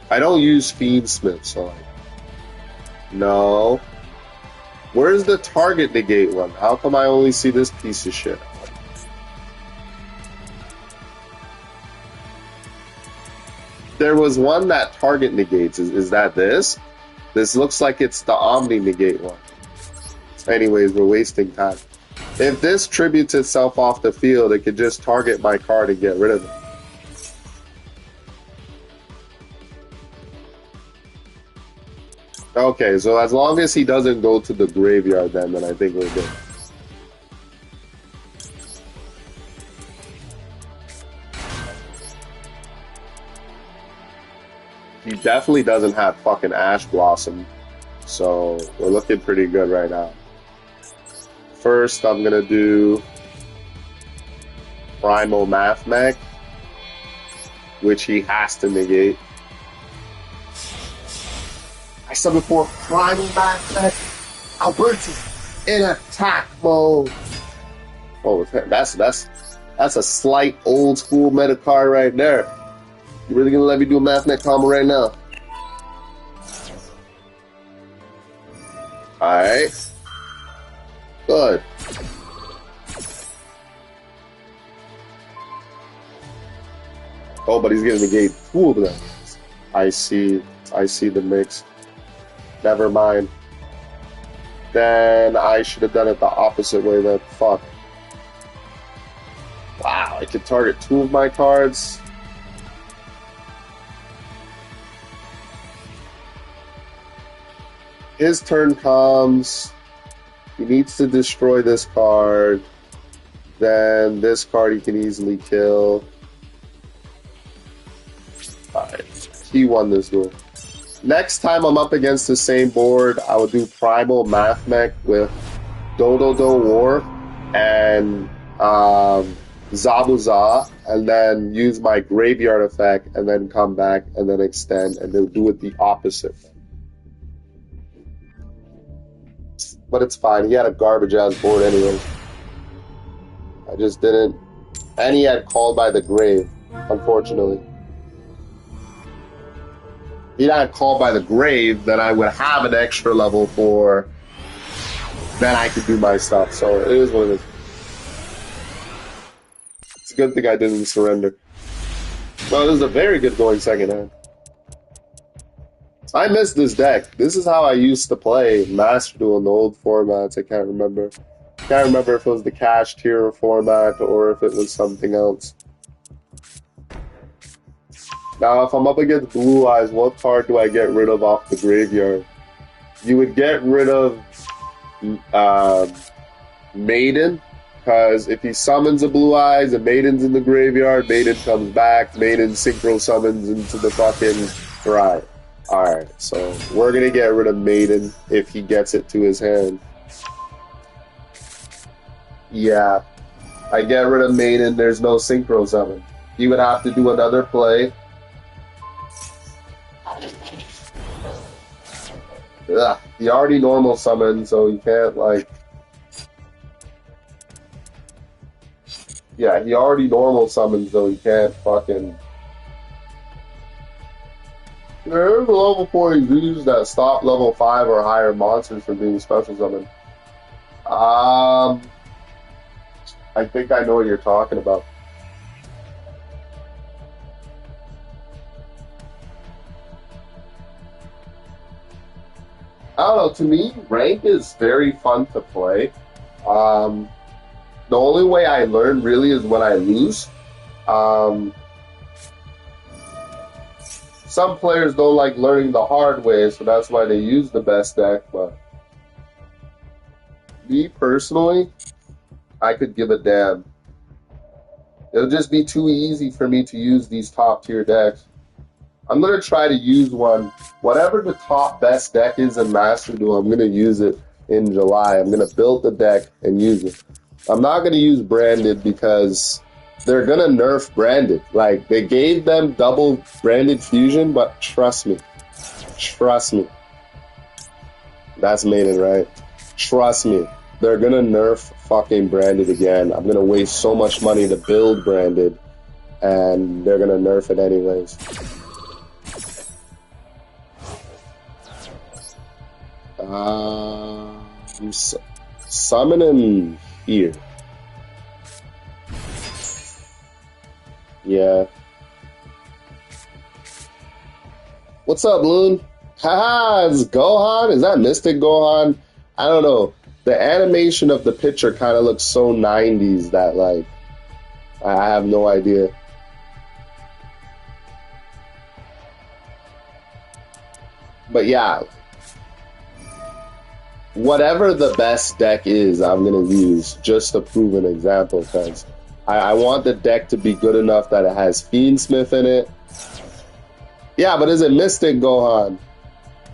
I don't use Fiendsmith, so like, no. Where's the target negate one? How come I only see this piece of shit? There was one that target negates. Is that this? This looks like it's the Omni negate one. Anyways, we're wasting time. If this tributes itself off the field, it could just target my card and get rid of it. Okay, so as long as he doesn't go to the graveyard, then I think we're good. He definitely doesn't have fucking Ash Blossom, so we're looking pretty good right now. First, I'm gonna do Primal Math Mech, which he has to negate. I summon for Primal Math Mech, Alberti, in attack mode. Oh, that's a slight old school meta card right there. You really gonna let me do a Math Mech combo right now? Alright. Good. Oh, but he's gonna negate 2 of them. I see the mix. Never mind. Then I should have done it the opposite way then. Fuck. Wow, I could target 2 of my cards. His turn comes. He needs to destroy this card. Then this card he can easily kill. Alright, he won this duel. Next time I'm up against the same board, I will do Primal Math Mech with Dodo War and Zabuza, and then use my graveyard effect, and then come back and then extend, and then do it the opposite. But it's fine. He had a garbage ass board anyway. I just didn't. And he had Called by the Grave, unfortunately. If he had Called by the Grave, then I would have an extra level for. Then I could do my stuff. So it is what it is. It's a good thing I didn't surrender. Well, this is a very good going second hand. I miss this deck. This is how I used to play Master Duel in the old formats. I can't remember. Can't remember if it was the cash tier format or if it was something else. Now, if I'm up against Blue Eyes, what card do I get rid of off the graveyard? You would get rid of Maiden, because if he summons a Blue Eyes and Maiden's in the graveyard, Maiden comes back, Maiden synchro summons into the fucking Right. Alright, so we're gonna get rid of Maiden if he gets it to his hand. Yeah. I get rid of Maiden, there's no synchro summon. He would have to do another play. Ugh, he already normal summoned, so he can't, like... Yeah, he already normal summons, so he can't fucking... There's a level 4 Yugiohs that stop level 5 or higher monsters from being special summoned. I think I know what you're talking about. I don't know, to me, rank is very fun to play. The only way I learn really is when I lose. Some players don't like learning the hard way, so that's why they use the best deck, but me personally, I could give a damn. It'll just be too easy for me to use these top tier decks. I'm going to try to use one. Whatever the top best deck is in Master Duel, I'm going to use it in July. I'm going to build the deck and use it. I'm not going to use Branded because they're going to nerf Branded. Like, they gave them double Branded Fusion, but trust me. Trust me. That's Maiden, right? Trust me. They're going to nerf fucking Branded again. I'm going to waste so much money to build Branded, and they're going to nerf it anyways. I'm summoning here. Yeah. What's up, Loon? Haha, it's Gohan? Is that Mystic Gohan? I don't know. The animation of the picture kind of looks so 90s that, like, I have no idea. But yeah, whatever the best deck is, I'm going to use just to prove an example, because I want the deck to be good enough that it has Fiendsmith in it. Yeah, but is it Mystic Gohan?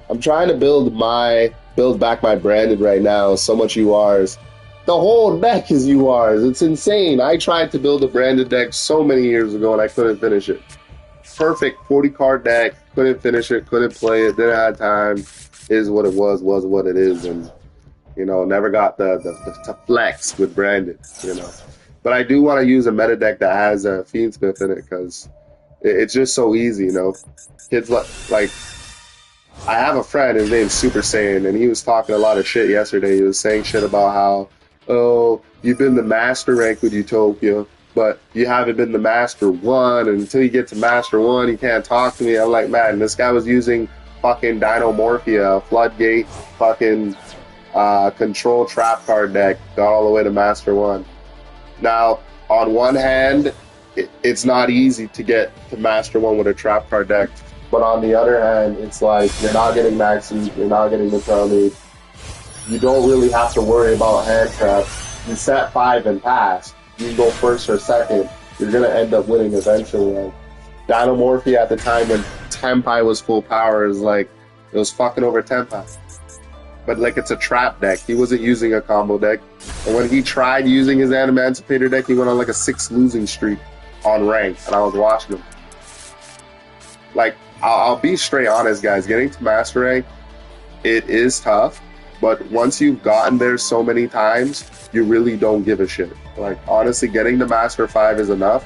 I'm trying to build back my branded right now. So much URs. The whole deck is URs. It's insane. I tried to build a branded deck so many years ago and I couldn't finish it. Perfect 40 card deck. Couldn't finish it. Couldn't play it. Didn't have time. Is what it was what it is. And, you know, never got the to flex with branded, you know. But I do want to use a meta deck that has a Fiendsmith in it because it's just so easy, you know. Kids like I have a friend, his name's Super Saiyan, and he was talking a lot of shit yesterday. He was saying shit about how, oh, you've been the master rank with Utopia, but you haven't been the master 1, and until you get to master 1, you can't talk to me. I'm like, man, this guy was using fucking Dinomorphia, Floodgate, fucking control trap card deck, got all the way to master 1. Now, on one hand, it's not easy to get to master 1 with a trap card deck. But on the other hand, it's like you're not getting maxi, you're not getting the Crowley. You don't really have to worry about hand traps. You set 5 and pass. You go first or second. You're gonna end up winning eventually. Like, Dinomorphia at the time when Tenpai was full power is like it was fucking over Tenpai. But like it's a trap deck. He wasn't using a combo deck. And when he tried using his Animancipator deck, he went on like a 6 losing streak on rank, and I was watching him. Like, I'll be straight honest, guys. Getting to master rank, it is tough, but once you've gotten there so many times, you really don't give a shit. Like, honestly, getting to master 5 is enough.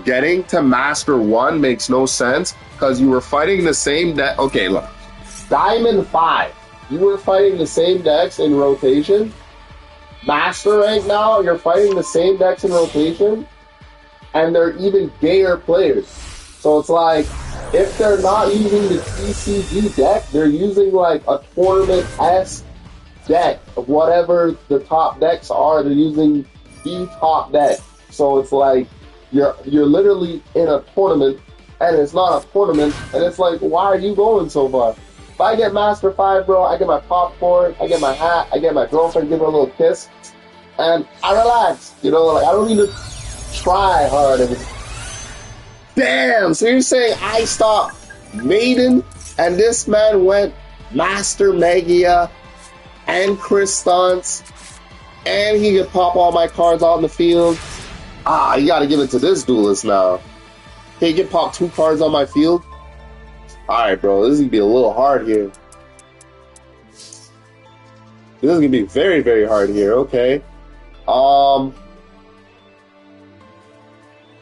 Getting to master 1 makes no sense because you were fighting the same deck. Okay, look, Diamond 5, you were fighting the same decks in rotation. Master rank now, you're fighting the same decks in rotation, and they're even gayer players. So it's like, if they're not using the TCG deck, they're using like a tournament-esque deck of whatever the top decks are. They're using the top deck. So it's like you're literally in a tournament, and it's not a tournament, and it's like, why are you going so far? If I get Master 5, bro, I get my popcorn, I get my hat, I get my girlfriend, give her a little kiss, and I relax. You know, like I don't need to try hard. And damn, so you're saying I stopped Maiden and this man went Master Megia and Crystance and he could pop all my cards out in the field? Ah, you gotta give it to this duelist now. He can pop 2 cards on my field? Alright, bro, this is gonna be a little hard here. This is gonna be very, very hard here, okay.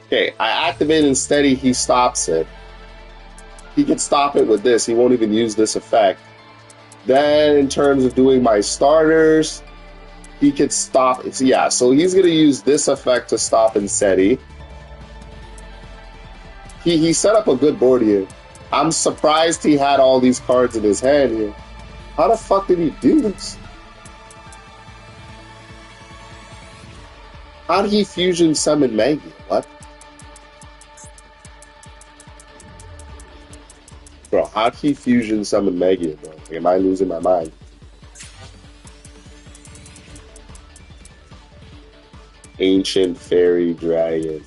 Okay, I activate and steady, he stops it. He can stop it with this, he won't even use this effect. Then in terms of doing my starters, he could stop it. Yeah, so he's gonna use this effect to stop and steady. He set up a good board here. I'm surprised he had all these cards in his hand here. How the fuck did he do this? How did he fusion summon Maggie? What? Bro, how'd he fusion summon Maggie, bro? Like, am I losing my mind? Ancient Fairy Dragon.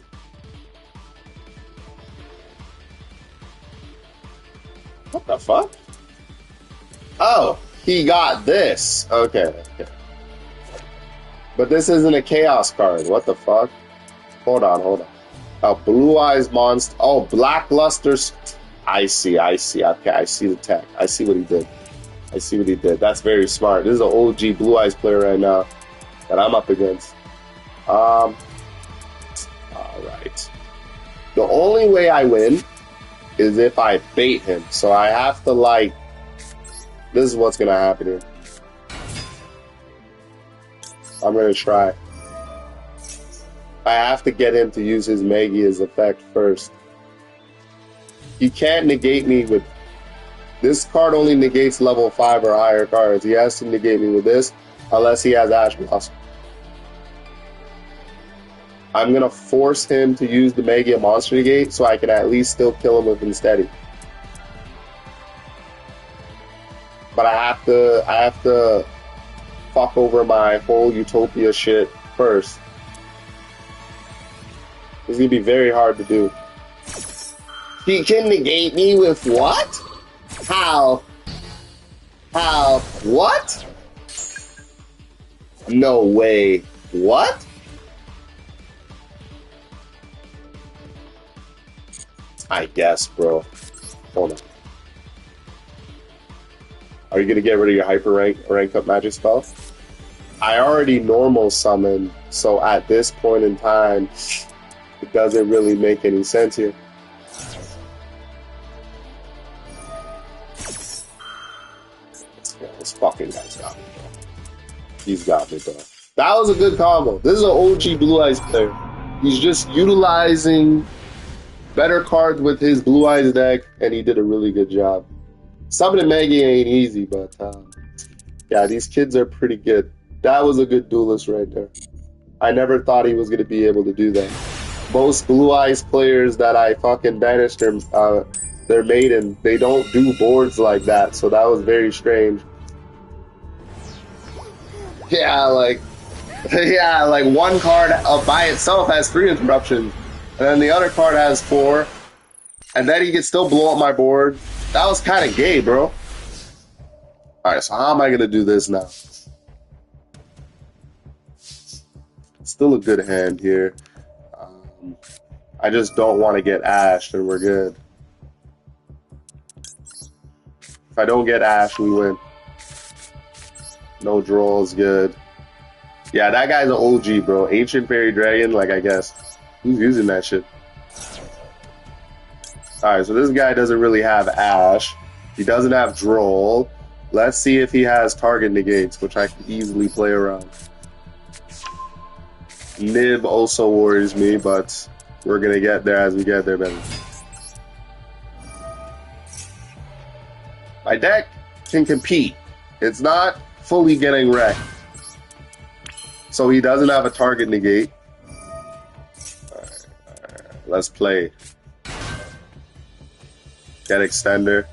What the fuck? Oh, he got this. Okay. But this isn't a Chaos card. What the fuck? Hold on. Oh, Blue Eyes Monster. Oh, Blackluster. I see. Okay, I see the tech. I see what he did. That's very smart. This is an OG Blue Eyes player right now that I'm up against. Alright. The only way I win is if I bait him. So I have to, like... This is what's gonna happen here. I'm gonna try. I have to get him to use his Magia's effect first. He can't negate me with... This card only negates level 5 or higher cards. He has to negate me with this. Unless he has Ash Blossom. I'm going to force him to use the Mega Monster Negate so I can at least still kill him with Unsteady. But I have to fuck over my whole Utopia shit first. It's going to be very hard to do. He can negate me with what? How? How? What? No way. What? I guess, bro. Hold on. Are you gonna get rid of your hyper rank up magic spell? I already normal summon, so at this point in time, it doesn't really make any sense here. Yeah, this fucking guy's got me, bro. He's got me, bro. That was a good combo. This is an OG Blue Eyes player. He's just utilizing better cards with his Blue Eyes deck, and he did a really good job. Summoning Maggie ain't easy, but yeah, these kids are pretty good. That was a good duelist right there. I never thought he was going to be able to do that. Most Blue Eyes players that I fucking banished their maiden, they don't do boards like that, so that was very strange. Yeah, like one card by itself has 3 interruptions, and then the other card has 4, and then he can still blow up my board. That was kind of gay, bro. Alright, so how am I going to do this now? Still a good hand here. I just don't want to get Ashed, and we're good. If I don't get Ashed, we win. No draw is good. Yeah, that guy's an OG, bro. Ancient Fairy Dragon, like, I guess. Who's using that shit? Alright, so this guy doesn't really have Ash. He doesn't have Droll. Let's see if he has target negates, which I can easily play around. Nib also worries me, but we're going to get there as we get there, baby. My deck can compete. It's not fully getting wrecked. So he doesn't have a target negate. Alright, let's play. Get extender.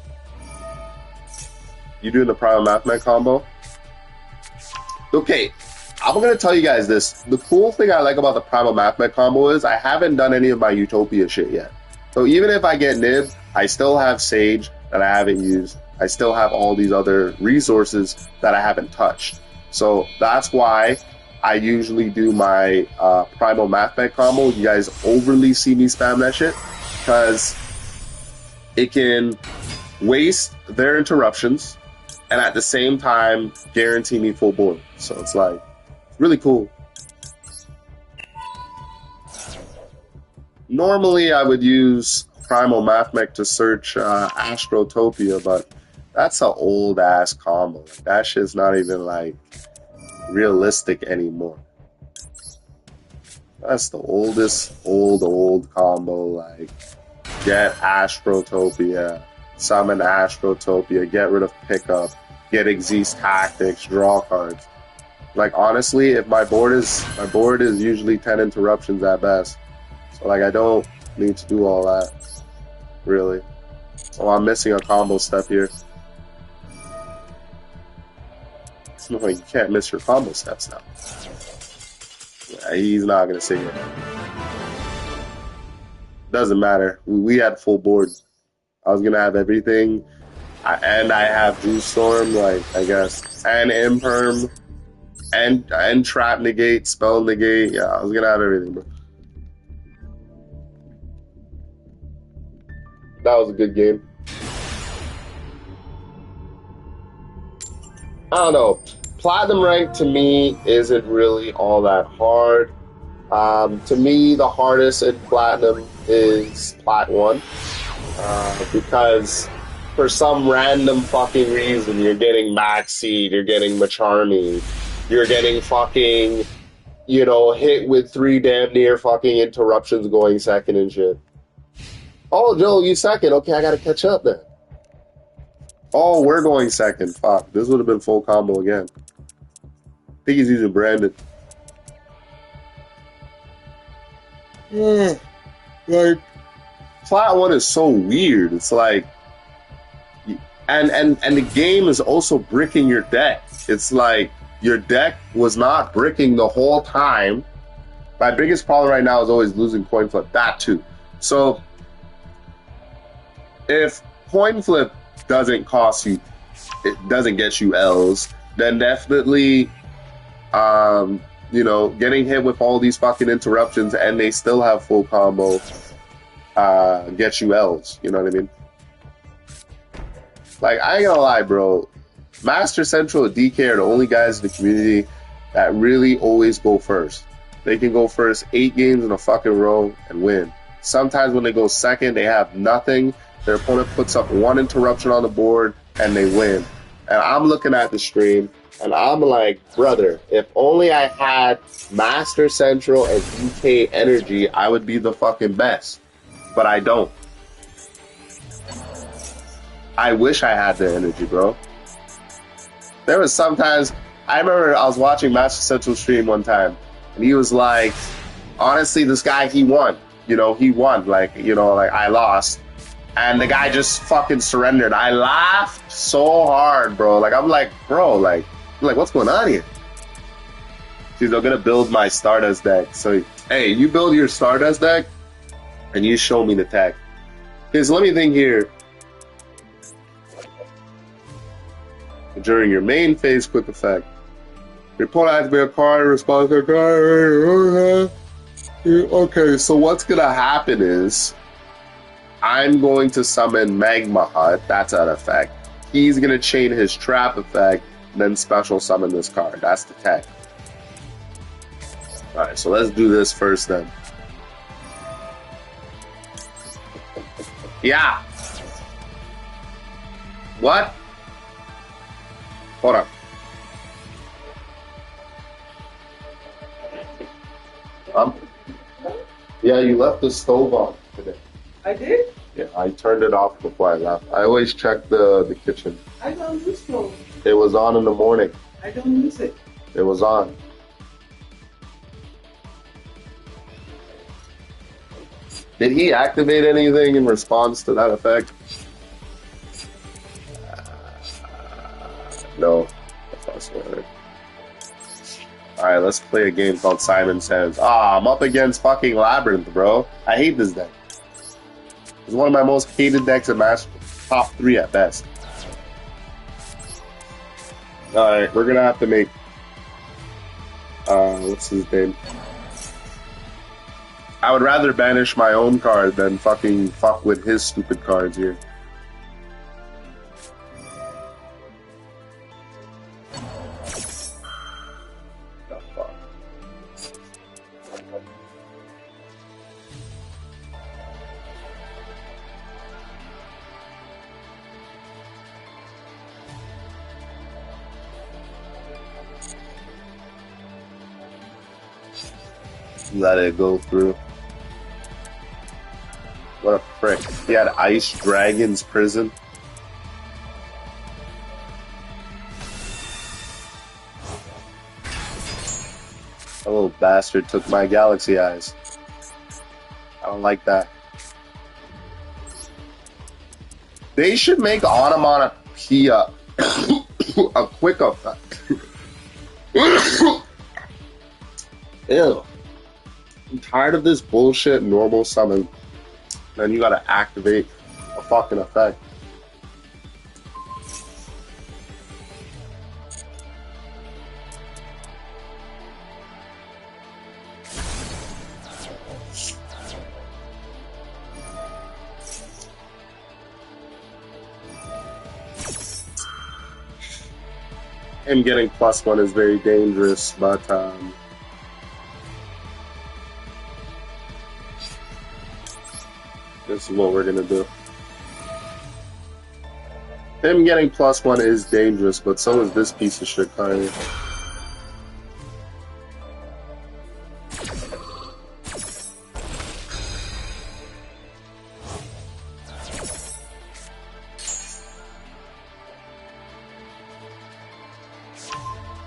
You doing the Primal Mathman combo? Okay, I'm going to tell you guys this. The cool thing I like about the Primal Mathman combo is I haven't done any of my Utopia shit yet. So even if I get Nib, I still have Sage that I haven't used. I still have all these other resources that I haven't touched. So that's why I usually do my Primal Mathman combo. You guys overly see me spam that shit because it can waste their interruptions and at the same time guarantee me full board. So it's like really cool. Normally I would use Primal Mathmech to search Astrotopia, but that's an old ass combo. That shit's not even like realistic anymore. That's the oldest old combo. Like, get Astrotopia, summon Astrotopia, get rid of pickup, get Xyz Tactics, draw cards. Like, honestly, if my board is usually 10 interruptions at best. So like I don't need to do all that. Really. Oh, I'm missing a combo step here. No, you can't miss your combo steps now. Yeah, he's not gonna say it. Doesn't matter. We had full board. I was gonna have everything, and I have Juice Storm, like I guess, and Imperm, and Trap Negate, Spell Negate. Yeah, I was gonna have everything, bro. That was a good game. I don't know. Platinum rank to me isn't really all that hard. To me, the hardest in Platinum is Plat 1. Because for some random fucking reason, you're getting Max Seed, you're getting Macharmy, you're getting fucking, you know, hit with 3 damn near fucking interruptions going second and shit. Oh, Joe, you second. Okay, I gotta catch up then. Oh, we're going second. Fuck, this would have been full combo again. think he's using Brandon. Yeah. Like, Plat 1 is so weird. It's like, and the game is also bricking your deck. It's like your deck was not bricking the whole time. My biggest problem right now is always losing coin flip. That too. So if coin flip doesn't cost you, it doesn't get you L's, then definitely, you know, getting hit with all these fucking interruptions and they still have full combo, gets you L's. You know what I mean? Like, I ain't gonna lie, bro. Master Central and DK are the only guys in the community that really always go first. They can go first 8 games in a fucking row and win. Sometimes when they go second, they have nothing. Their opponent puts up 1 interruption on the board and they win. And I'm looking at the stream and I'm like, brother, if only I had Master Central and DK energy, I would be the fucking best. But I don't. I wish I had the energy, bro. There was sometimes, I remember I was watching Master Central stream one time, and he was like, honestly, this guy, he won. You know, he won. Like, you know, like, I lost. And the guy just fucking surrendered. I laughed so hard, bro. Like, I'm like, bro, like what's going on here? He's I'm gonna build my Stardust deck. So, hey, you build your Stardust deck, and you show me the tech. Because let me think here. During your main phase, quick effect. Your opponent activate a card, response to a card. Okay, so what's gonna happen is I'm going to summon Magma Hut. That's an effect. He's gonna chain his trap effect, then special summon this card. That's the tech. Alright, so let's do this first then. Yeah. What? Hold on. Yeah, you left the stove on today. I did? Yeah, I turned it off before I left. I always check the kitchen. I don't use stove. It was on in the morning. I don't use it. It was on. Did he activate anything in response to that effect? No. Alright, let's play a game called Simon Says. I'm up against fucking Labyrinth, bro. I hate this deck. It's one of my most hated decks in Master. Top 3 at best. Alright, we're gonna have to make... what's his name? I would rather banish my own card than fucking fuck with his stupid cards here. Let it go through. What a prick. He had Ice Dragon's Prison. That little bastard took my Galaxy Eyes. I don't like that. They should make Onomatopoeia a quick effect. Ew. I'm tired of this bullshit normal summon. Then you gotta activate a fucking effect. Him getting +1 is very dangerous, but this is what we're gonna do. Him getting +1 is dangerous, but so is this piece of shit card.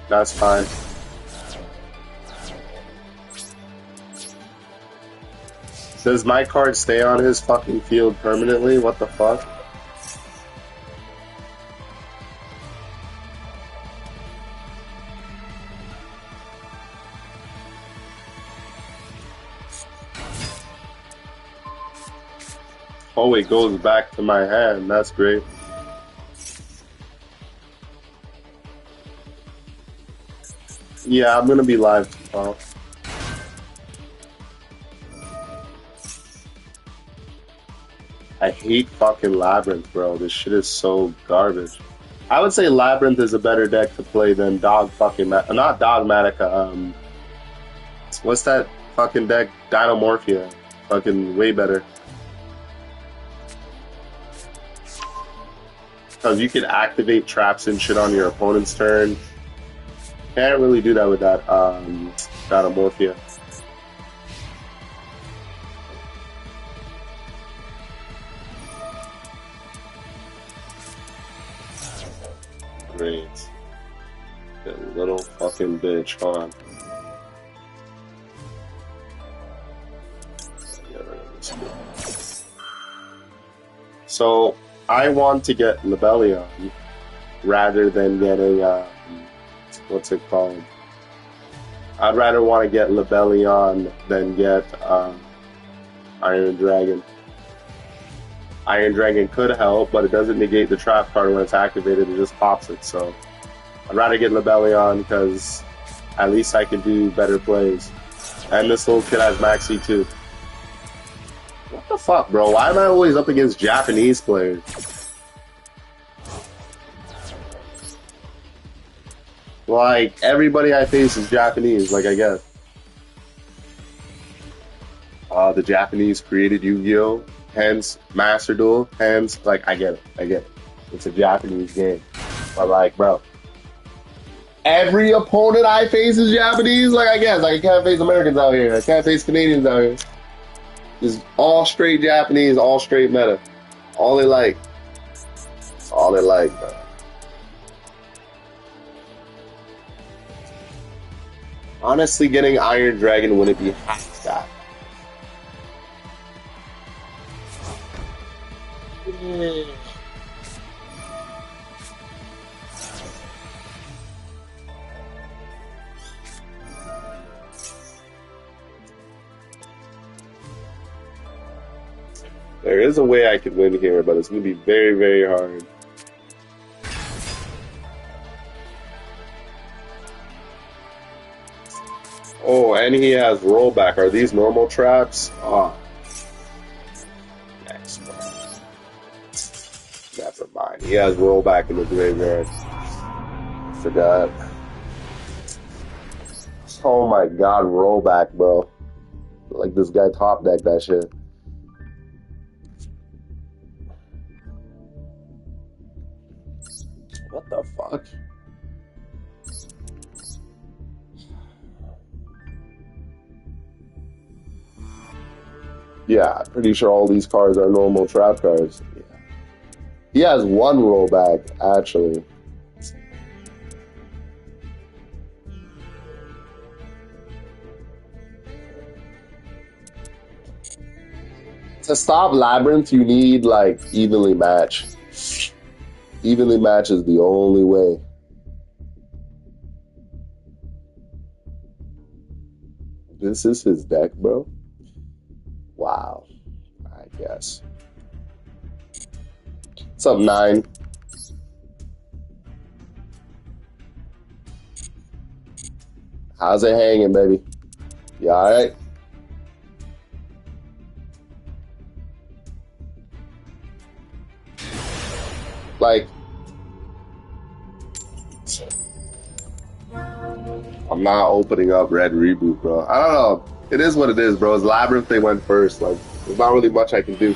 That's fine. Does my card stay on his fucking field permanently? What the fuck? Oh, it goes back to my hand. That's great. Yeah, I'm gonna be live tomorrow. I hate fucking Labyrinth, bro. This shit is so garbage. I would say Labyrinth is a better deck to play than not Dogmatica. What's that fucking deck? Dinomorphia. Fucking way better. Because you can activate traps and shit on your opponent's turn. Can't really do that with that Dinomorphia. Great. That little fucking bitch. Hold on. So, I want to get Lebellion rather than getting, what's it called? I'd rather want to get Lebellion than get Iron Dragon. Iron Dragon could help, but it doesn't negate the trap card when it's activated, it just pops it. So I'd rather get Lebellion because at least I can do better plays. And this little kid has Maxi too. What the fuck, bro? Why am I always up against Japanese players? Like, everybody I face is Japanese, like, I guess. The Japanese created Yu-Gi-Oh! Hence, Master Duel, hence, like, I get it. It's a Japanese game. But, like, bro, every opponent I face is Japanese? Like, I guess. Like, I can't face Americans out here. I can't face Canadians out here. Just all straight Japanese, all straight meta. All they like. That's all they like, bro. Honestly, getting Iron Dragon wouldn't be half that. There is a way I could win here, but it's going to be very, very hard. Oh, and he has rollback. Are these normal traps? Oh. Nice. Never mind. He has rollback in the graveyard. Forgot. Oh my god, rollback, bro. Like this guy top deck that shit. What the fuck? Yeah, I'm pretty sure all these cards are normal trap cards. Yeah. He has one rollback, actually. To stop Labyrinth, you need, like, evenly match. Evenly match is the only way. This is his deck, bro. Wow. I guess. What's up, 9? How's it hanging, baby? You alright? Like, I'm not opening up Red Reboot, bro. I don't know. It is what it is, bro. It's Labyrinth, they went first. Like, there's not really much I can do.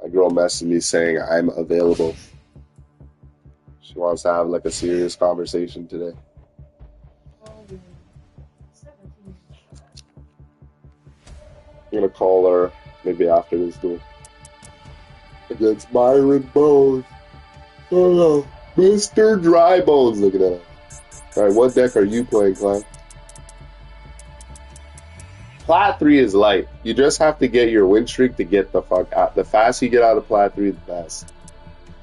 My girl messaged me saying I'm available. She wants to have like a serious conversation today. I'm gonna call her maybe after this duel. against Myron Bones. Oh no. Mr. Dry Bones looking at it. Alright, what deck are you playing, Clan? Plat 3 is light. You just have to get your win streak to get the fuck out. The faster you get out of Plat 3, the best.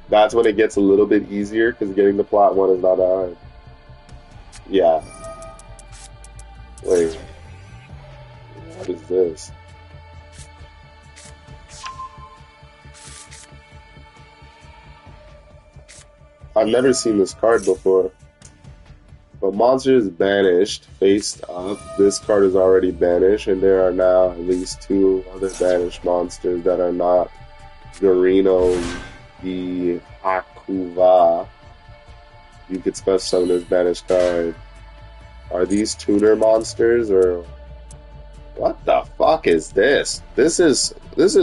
That's when it gets a little bit easier, because getting the Plat 1 is not that hard. Yeah. Wait. What is this? I've never seen this card before. But monster is banished, faced up. This card is already banished, and there are now at least 2 other banished monsters that are not Garino the Hakuva. You could special summon this banished card. Are these tuner monsters, or what the fuck is this? This is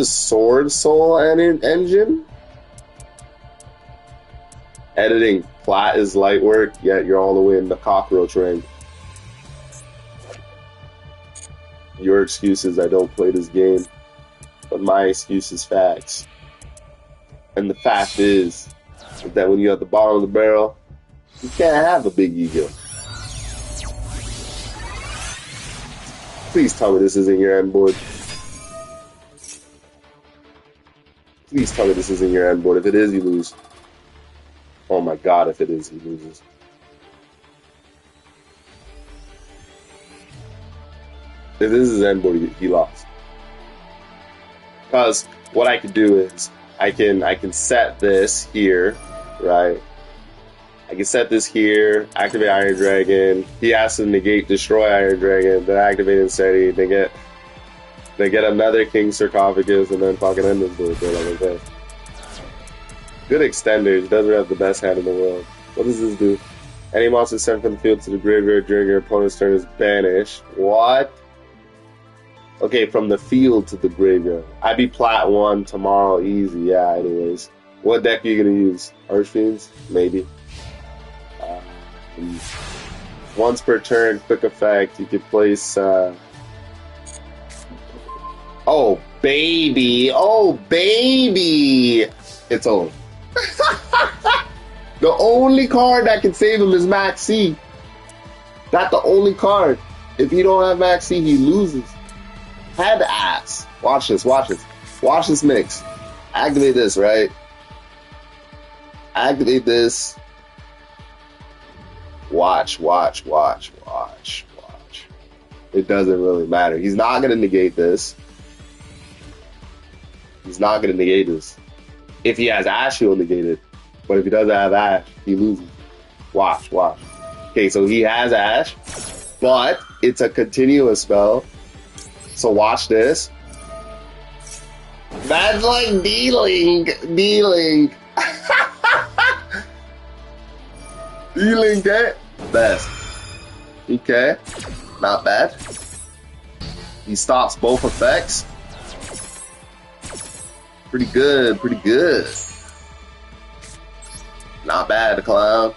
Sword Soul Engine? Editing Plat is light work, yet you're all the way in the cockroach ring. Your excuse is I don't play this game, but my excuse is facts. And the fact is that when you're at the bottom of the barrel, you can't have a big ego. Please tell me this isn't your end board. Please tell me this isn't your end board. If it is, you lose. Oh my god, if it is, he loses. If this is his end board, he lost. Because what I could do is I can set this here, right? I can set this here, activate Iron Dragon. He has to negate, destroy Iron Dragon, then activate Insanity. They get another King Sarcophagus, and then fucking end this board like this. Good extenders. Doesn't have the best hand in the world. What does this do? Any monster sent from the field to the graveyard during your opponent's turn is banished. What? Okay, from the field to the graveyard. I'd be Plat 1 tomorrow, easy. Yeah, anyways. What deck are you going to use? Archfiends? Maybe. Once per turn, quick effect. You could place... Oh, baby! Oh, baby! It's over. The only card that can save him is Max C. That's the only card. If you don't have Max C, he loses. Had to ask. Watch this, watch this. Watch this mix. Activate this, right? Activate this. Watch. It doesn't really matter. He's not going to negate this. He's not going to negate this. If he has Ash, he'll negate it. But if he doesn't have Ash, he loses. Watch. Okay, so he has Ash, but it's a continuous spell. So watch this. That's like dealing. Dealing it. Best. Okay. Not bad. He stops both effects. Pretty good. Not bad, Clown.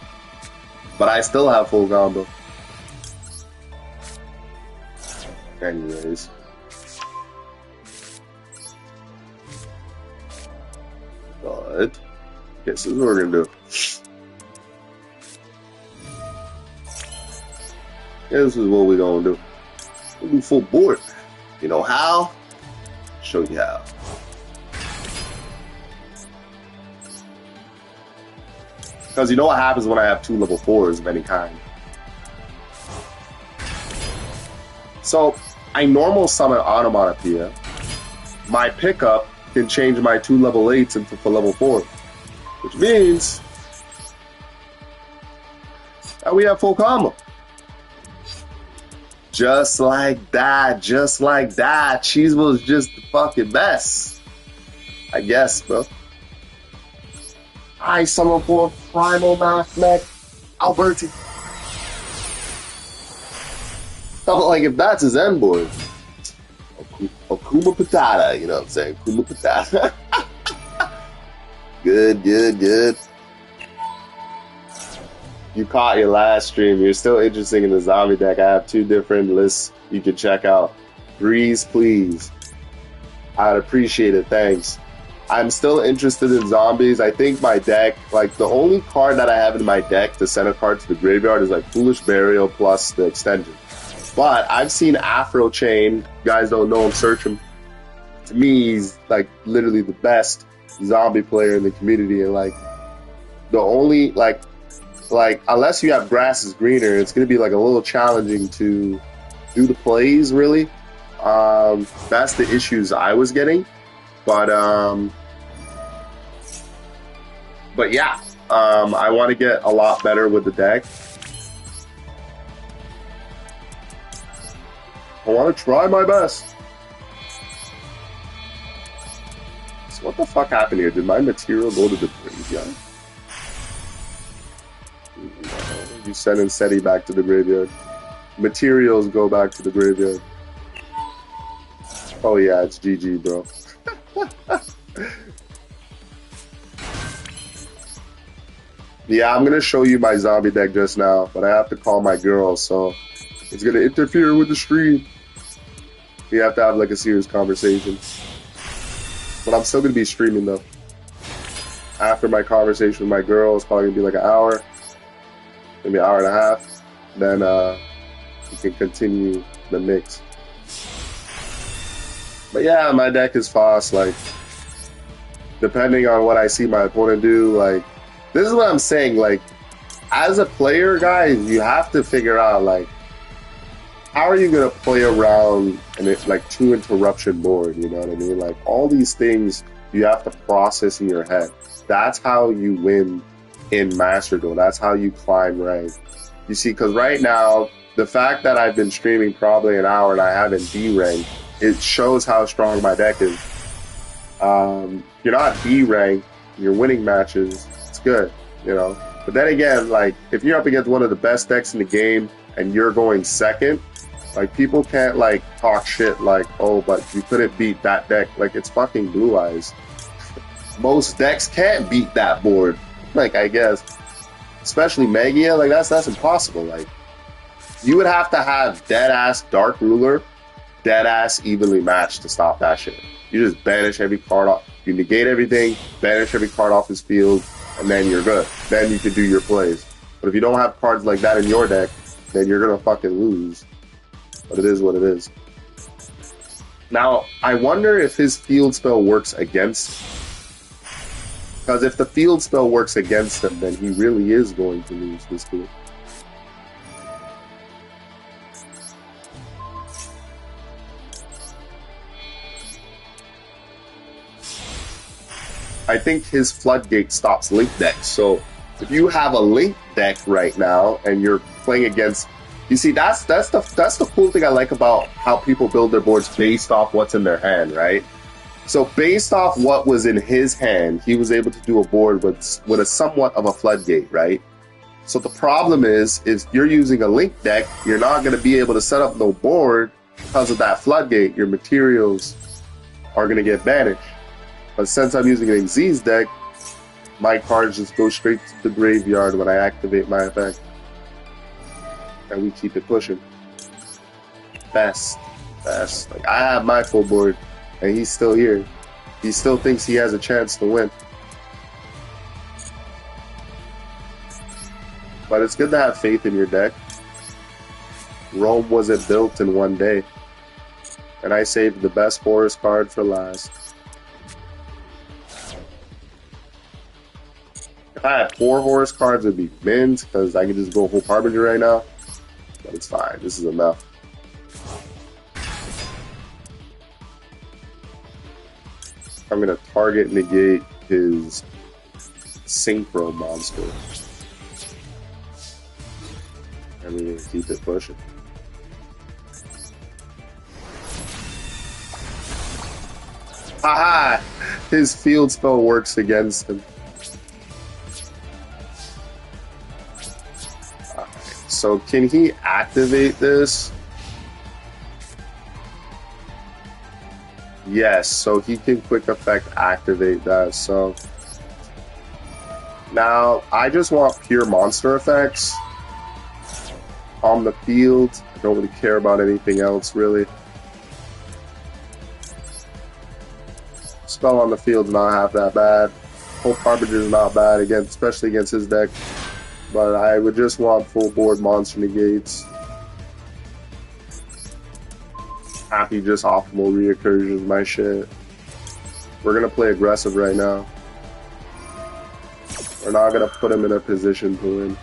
But I still have full combo. Anyways. But guess this is what we're gonna do. This is what we're gonna do. We'll do full board. You know how? Show you how. Because you know what happens when I have 2 level 4s of any kind. So, I normal summon Onomatopoeia. My pickup can change my 2 level 8s into for level 4. Which means that we have full combo. Just like that. Cheesemo is just the fucking best. I guess, bro. I summon for Primal Mathmech Alberti. So, like, if that's his end board, Akuma Patata, you know what I'm saying? Akuma Patata. Good. You caught your last stream. You're still interested in the zombie deck. I have 2 different lists you can check out. Breeze, please. I'd appreciate it. Thanks. I'm still interested in zombies. I think my deck, like the only card that I have in my deck to send a card to the graveyard is like Foolish Burial plus the extension. But I've seen Afro Chain. You guys don't know him, search him. To me, he's like literally the best zombie player in the community, and like the only like unless you have grass is greener, it's gonna be like a little challenging to do the plays really. That's the issues I was getting, but yeah, I want to get a lot better with the deck. I want to try my best. So what the fuck happened here? Did my material go to the graveyard? No, you sending SETI back to the graveyard. Materials go back to the graveyard. Oh yeah, it's GG, bro. Yeah, I'm gonna show you my zombie deck just now, but I have to call my girl, so it's gonna interfere with the stream. We have to have like a serious conversation. But I'm still gonna be streaming though. After my conversation with my girl, it's probably gonna be like an hour, maybe an hour and a half. Then we can continue the mix. But yeah, my deck is fast. Like, depending on what I see my opponent do, like, this is what I'm saying. Like, as a player, guys, you have to figure out like, how are you gonna play around and it's like 2 interruption board? You know what I mean? Like all these things you have to process in your head. That's how you win in Master Duel. That's how you climb rank. You see, because right now the fact that I've been streaming probably an hour and I haven't D ranked, it shows how strong my deck is. You're not D ranked, you're winning matches. It's good, you know. But then again, like if you're up against one of the best decks in the game and you're going second, like people can't like talk shit like, oh, but you couldn't beat that deck. Like it's fucking Blue Eyes. Most decks can't beat that board. Like I guess, especially Magia, like that's impossible. Like you would have to have dead ass Dark Ruler, dead ass evenly matched to stop that shit. You just banish every card off. You negate everything, banish every card off his field, and then you're good. Then you can do your plays. But if you don't have cards like that in your deck, then you're gonna fucking lose. But it is what it is. Now, I wonder if his field spell works against him. Because if the field spell works against him, then he really is going to lose this game. I think his floodgate stops link decks. So if you have a link deck right now and you're playing against, you see, that's the cool thing I like about how people build their boards based off what's in their hand, right? So based off what was in his hand, he was able to do a board with a somewhat of a floodgate, right? So the problem is you're using a link deck, you're not going to be able to set up no board because of that floodgate. Your materials are going to get banished. But since I'm using an Xyz deck, my cards just go straight to the graveyard when I activate my effect. And we keep it pushing. Best. Like I have my full board, and he's still here. He still thinks he has a chance to win. But it's good to have faith in your deck. Rome wasn't built in one day. And I saved the best forest card for last. If I had 4 horse cards, it'd be mint, because I could just go Hope Harbinger right now. But it's fine. This is enough. I'm going to target negate his Synchro monster. And we're going to keep it pushing. Haha! His field spell works against him. So can he activate this? Yes, so he can quick effect activate that. So now I just want pure monster effects on the field. I don't really care about anything else really. Spell on the field's not half that bad. Hope Harbinger's not bad, again, especially against his deck. But I would just want full board monster negates. Happy just optimal reoccursions, my shit. We're gonna play aggressive right now. We're not gonna put him in a position to win.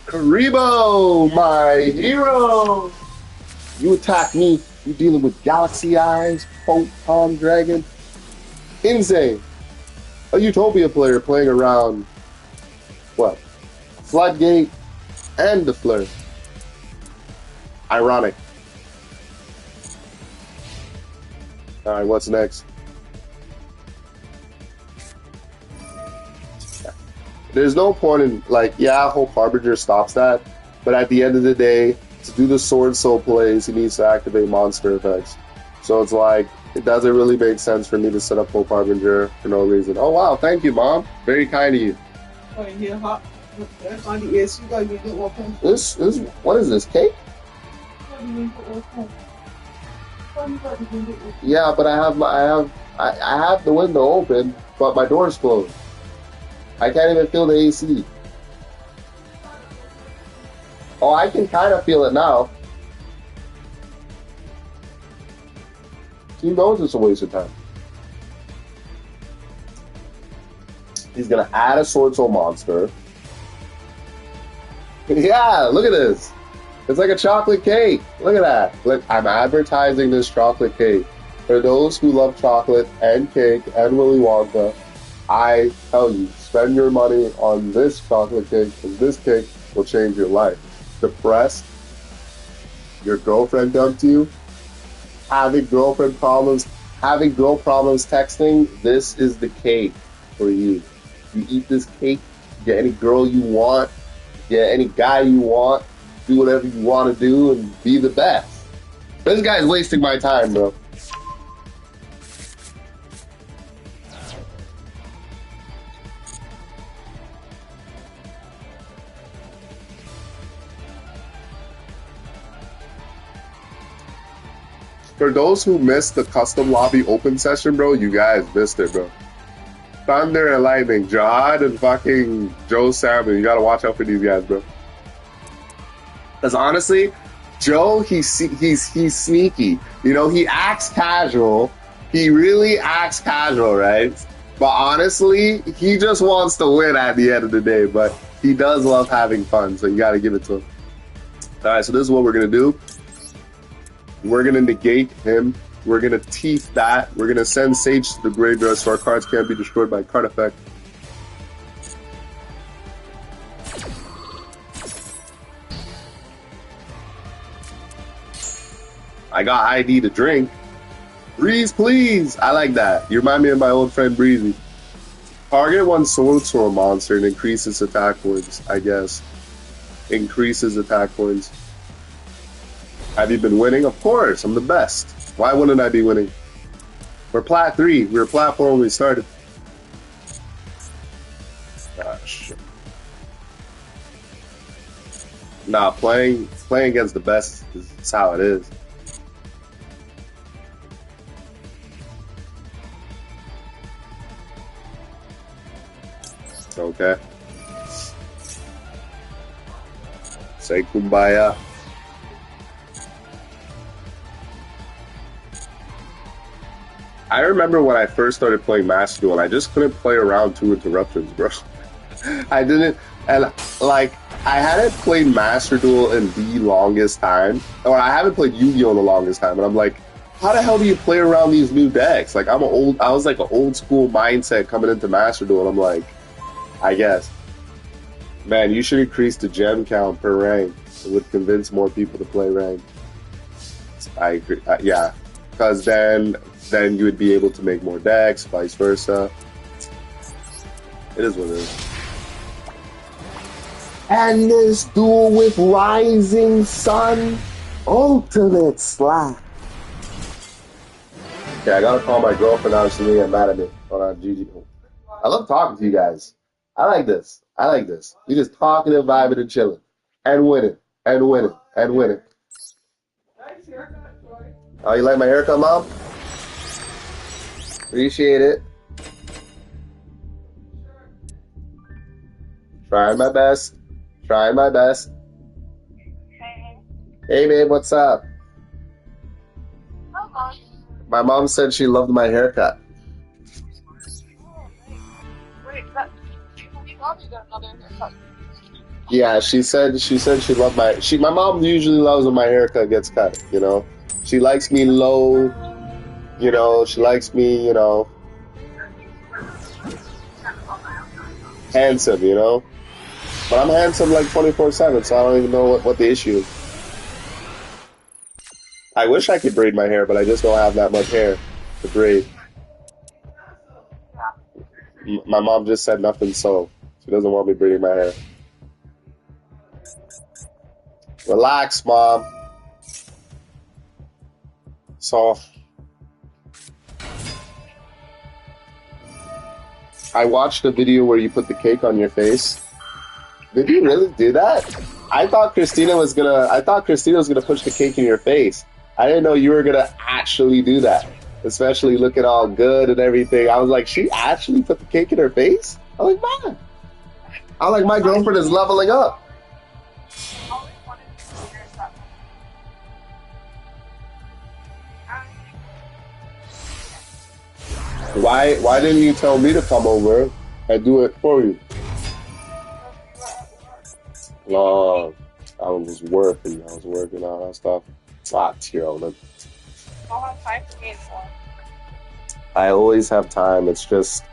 Karibo, my hero! You attack me, you dealing with Galaxy Eyes, Photon Dragon. Insane. A Utopia player playing around, what? Floodgate and the Fleur. Ironic. Alright, what's next? There's no point in, like, yeah, Hope Harbinger stops that, but at the end of the day, to do the Sword Soul plays, he needs to activate monster effects. So it's like, it doesn't really make sense for me to set up Hope Harbinger for no reason. Oh wow, thank you, Mom. Very kind of you. Oh, yeah, hot. That's on the ES. You gotta get good one. This, what is this, cake? Yeah, but I have the window open, but my door's closed. I can't even feel the AC. Oh, I can kind of feel it now. He knows it's a waste of time. He's gonna add a Sword Soul monster. Yeah, look at this. It's like a chocolate cake. Look at that. Look, I'm advertising this chocolate cake. For those who love chocolate and cake and Willy Wonka, I tell you, spend your money on this chocolate cake, because this cake will change your life. Depressed, your girlfriend dumped you, having girl problems texting, this is the cake for you. You eat this cake, get any girl you want, get any guy you want, do whatever you want to do, and be the best. This guy's wasting my time, bro. For those who missed the custom lobby open session, bro, you guys missed it, bro. Thunder and Lightning, Jod and fucking Joe Salmon. You gotta watch out for these guys, bro. Because honestly, Joe, he's sneaky. You know, he acts casual. He really acts casual, right? But honestly, he just wants to win at the end of the day. But he does love having fun, so you gotta give it to him. All right, so this is what we're gonna do. We're going to negate him. We're going to teeth that. We're going to send Sage to the graveyard so our cards can't be destroyed by card effect. I got ID to drink. Breeze, please. I like that. You remind me of my old friend Breezy. Target one Sword Soul monster and increases attack points, I guess. Increases attack points. Have you been winning? Of course, I'm the best. Why wouldn't I be winning? We're Plat 3. We were Plat 4 when we started. Ah, shit. Nah, playing against the best is how it is. Okay. Say kumbaya. I remember when I first started playing Master Duel, I just couldn't play around 2 interruptions, bro. I didn't, and like, I hadn't played Master Duel in the longest time, or I haven't played Yu-Gi-Oh! In the longest time, and I'm like, how the hell do you play around these new decks? Like, I was like an old school mindset coming into Master Duel, and I'm like, I guess. Man, you should increase the gem count per rank. It would convince more people to play rank. I agree, yeah, because then you would be able to make more decks, vice versa. It is what it is. And this duel with Rising Sun, ultimate slap. Okay, I gotta call my girlfriend out. She's gonna get mad at me. Hold on, GG. I love talking to you guys. I like this. I like this. We just talking and vibing and chilling and winning And winning. And winning. Nice haircut, Troy. Oh, you like my haircut, Mom? Appreciate it. Trying my best. Trying my best. Hey, babe, what's up? My mom said she loved my haircut. Wait, that you got another haircut. Yeah, she said she loved my mom usually loves when my haircut gets cut, you know. She likes me low, you know, she likes me, you know, handsome, you know. But I'm handsome like 24/7, so I don't even know what the issue is. I wish I could braid my hair, but I just don't have that much hair to braid. My mom just said nothing, so she doesn't want me braiding my hair. Relax, Mom. So, I watched a video where you put the cake on your face. Did you really do that? I thought Christina was gonna push the cake in your face. I didn't know you were gonna actually do that. Especially looking all good and everything. I was like, she actually put the cake in her face? I was like, man. I was like, my girlfriend is leveling up. Why didn't you tell me to come over and do it for you? No, I was working all that stuff. I'll have time for me anymore. I always have time. It's just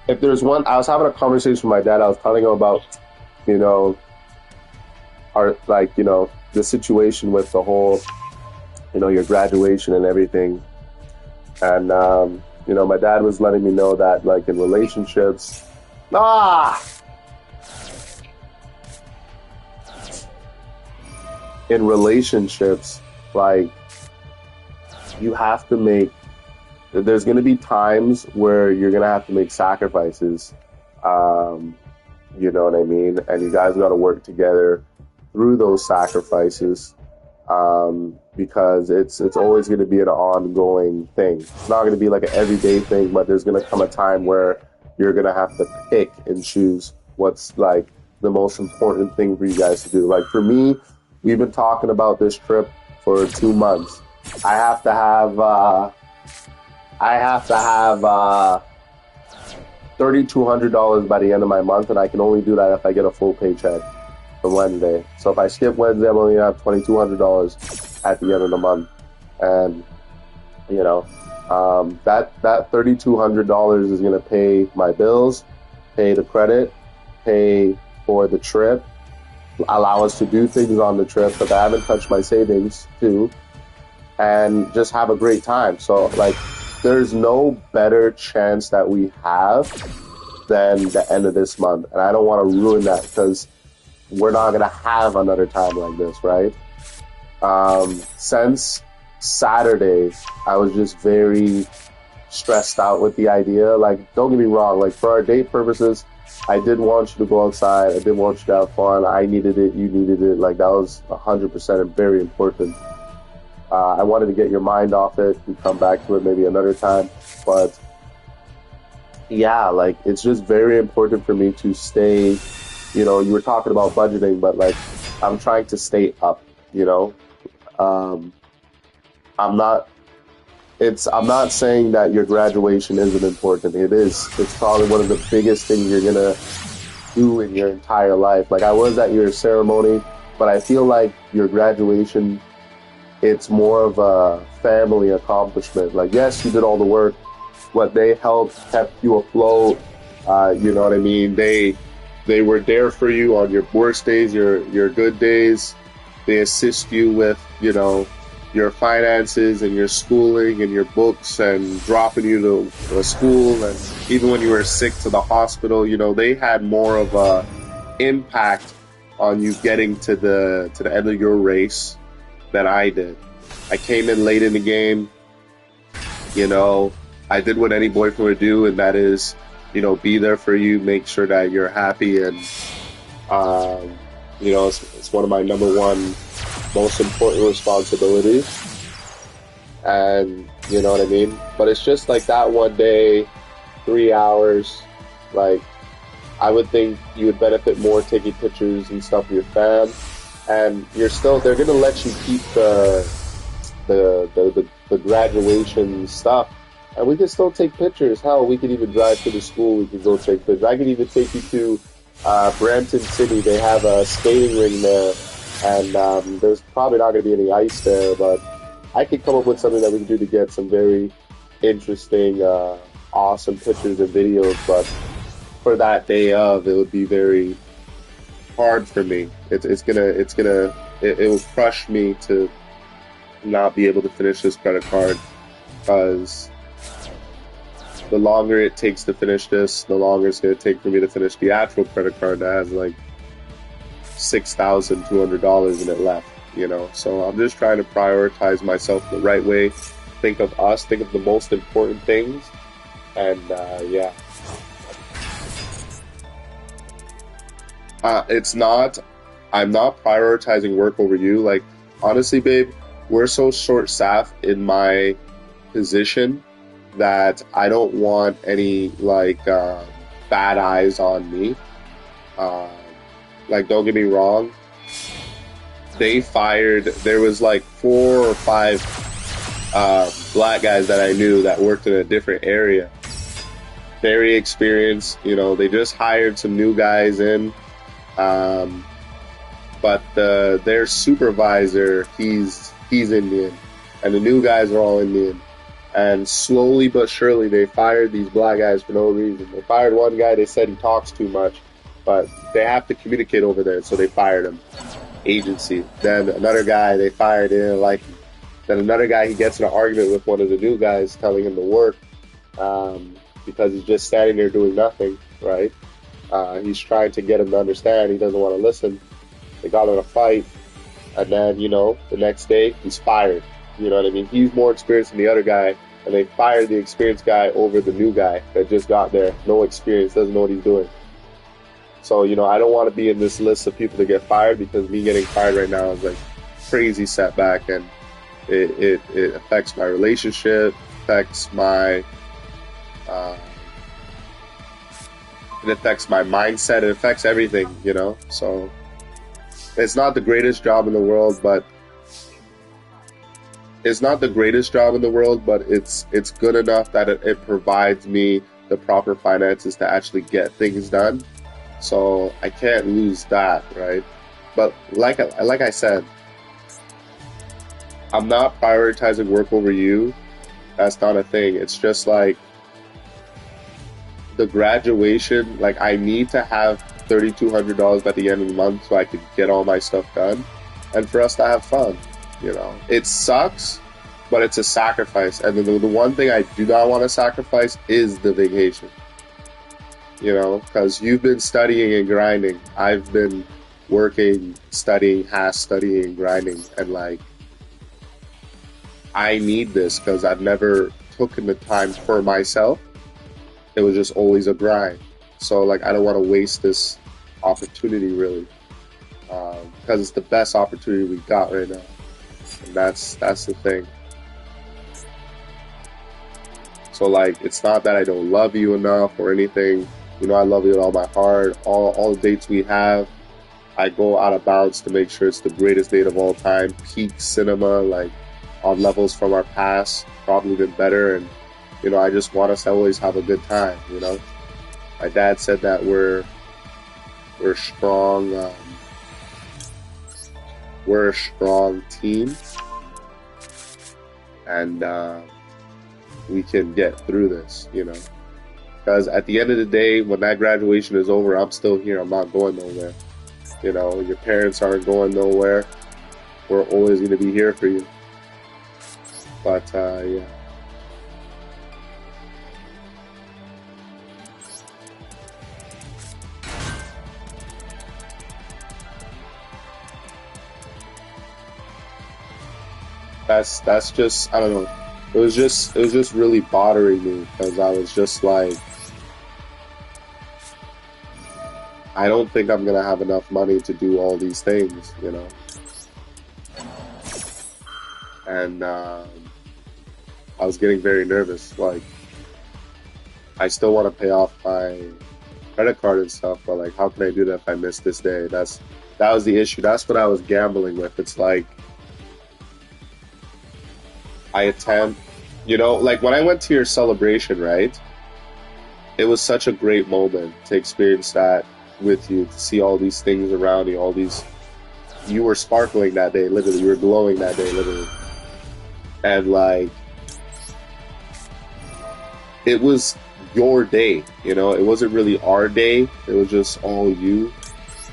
if there's one. I was having a conversation with my dad. I was telling him about, you know, the situation with the whole, you know, your graduation and everything. And you know, my dad was letting me know that like in relationships, like you have to make. There's going to be times where you're going to have to make sacrifices. You know what I mean? And you guys got to work together through those sacrifices. Because it's always going to be an ongoing thing. It's not going to be like an everyday thing, but there's going to come a time where you're going to have to pick and choose what's like the most important thing for you guys to do. Like for me, we've been talking about this trip for 2 months. I have to have $3,200 by the end of my month, and I can only do that if I get a full paycheck from Wednesday. So if I skip Wednesday, I'm only gonna have $2,200 at the end of the month, and you know, that $3,200 is gonna pay my bills, pay the credit, pay for the trip, allow us to do things on the trip, but I haven't touched my savings too, and just have a great time. So like, there's no better chance that we have than the end of this month, and I don't want to ruin that because we're not going to have another time like this, right? Since Saturday, I was just very stressed out with the idea. Like, don't get me wrong, like for our date purposes, I did want you to go outside. I did want you to have fun. I needed it. You needed it. Like, that was 100% and very important. I wanted to get your mind off it and come back to it maybe another time. But yeah, like, it's just very important for me to stay. You know, you were talking about budgeting, but like, I'm trying to stay up, you know. I'm not saying that your graduation isn't important. It is. It's probably one of the biggest things you're gonna do in your entire life. Like, I was at your ceremony, but I feel like your graduation, it's more of a family accomplishment. Like, yes, you did all the work, but they helped, kept you afloat. You know what I mean? They were there for you on your worst days, your good days. They assist you with, you know, your finances and your schooling and your books and dropping you to school, and even when you were sick to the hospital, you know, they had more of a impact on you getting to the end of your race than I did. I came in late in the game, you know, I did what any boyfriend would do, and that is, you know, be there for you, make sure that you're happy, and You know, it's one of my number one most important responsibilities. And you know what I mean? But it's just like that one day, 3 hours, like I would think you would benefit more taking pictures and stuff with your fam. And they're gonna let you keep the graduation stuff. And we can still take pictures. Hell, we could even drive to the school. We could go take pictures. I could even take you to Brampton City. They have a skating ring there, and there's probably not going to be any ice there, but I could come up with something that we can do to get some very interesting, awesome pictures and videos. But for that day of, it would be very hard for me. It will crush me to not be able to finish this credit card, because the longer it takes to finish this, the longer it's going to take for me to finish the actual credit card that has like $6,200 in it left, you know? So I'm just trying to prioritize myself the right way, think of us, think of the most important things, and yeah. I'm not prioritizing work over you. Like, honestly, babe, we're so short-staffed in my position that I don't want any like bad eyes on me. Like, don't get me wrong, there was like 4 or 5 black guys that I knew that worked in a different area, very experienced, you know. They just hired some new guys in, but their supervisor, he's Indian, and the new guys are all Indian. And slowly but surely, they fired these black guys for no reason. They fired one guy, they said he talks too much, but they have to communicate over there, so they fired him. Agency. Then another guy, they fired, they didn't like him. Then another guy, he gets in an argument with one of the new guys, telling him to work, because he's just standing there doing nothing, right? He's trying to get him to understand, he doesn't want to listen. They got in a fight, and then, you know, the next day, he's fired. You know what I mean? He's more experienced than the other guy, and they fired the experienced guy over the new guy that just got there. No experience, doesn't know what he's doing. So, you know, I don't want to be in this list of people to get fired, because me getting fired right now is like crazy setback, and it affects my relationship, affects my it affects my mindset, it affects everything, you know. So it's not the greatest job in the world, but it's good enough that it provides me the proper finances to actually get things done. So I can't lose that, right? But like I said, I'm not prioritizing work over you. That's not a thing. It's just like the graduation, like I need to have $3,200 at the end of the month so I could get all my stuff done, and for us to have fun. You know, it sucks, but it's a sacrifice. And the one thing I do not want to sacrifice is the vacation. You know, because you've been studying and grinding. I've been working, studying, studying, grinding. And like, I need this because I've never taken the time for myself. It was just always a grind. So like, I don't want to waste this opportunity really, because it's the best opportunity we got right now. And that's the thing. So like, it's not that I don't love you enough or anything. You know, I love you with all my heart. All the dates we have, I go out of bounds to make sure it's the greatest date of all time. Peak cinema, like on levels from our past, probably been better. And you know, I just want us to always have a good time. You know, my dad said that we're strong. We're a strong team, and we can get through this, you know. Because at the end of the day, when that graduation is over, I'm still here. I'm not going nowhere. You know, your parents aren't going nowhere. We're always going to be here for you. But, yeah. That's just, I don't know. It was just really bothering me, because I was just like, I don't think I'm gonna have enough money to do all these things, you know. And I was getting very nervous. Like, I still want to pay off my credit card and stuff, but like, how can I do that if I miss this day? That was the issue. That's what I was gambling with. It's like I attempt, you know, like when I went to your celebration, right? It was such a great moment to experience that with you, to see all these things around you, all these. You were sparkling that day, literally. You were glowing that day, literally. And like, it was your day, you know. It wasn't really our day. It was just all you.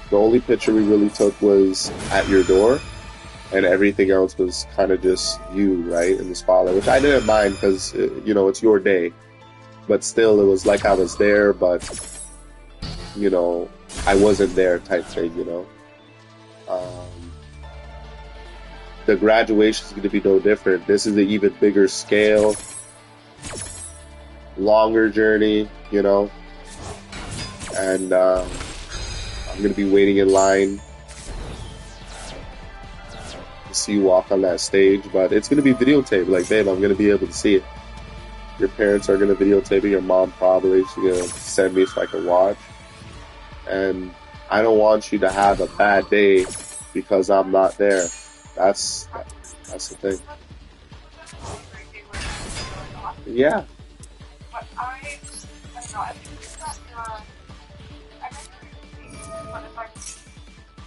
The only picture we really took was at your door, and everything else was kind of just you, right, in the spotlight, which I didn't mind because, you know, it's your day. But still, it was like I was there, but, you know, I wasn't there type thing, you know. The graduation is going to be no different. This is an even bigger scale, longer journey, you know. And I'm going to be waiting in line to see you walk on that stage. But it's going to be videotaped. Like, babe, I'm going to be able to see it. Your parents are going to videotape it. Your mom probably. She's going to send me so I can watch. And I don't want you to have a bad day because I'm not there. That's the thing. Yeah. But I don't know, I think it's that, I never really think, but it's like,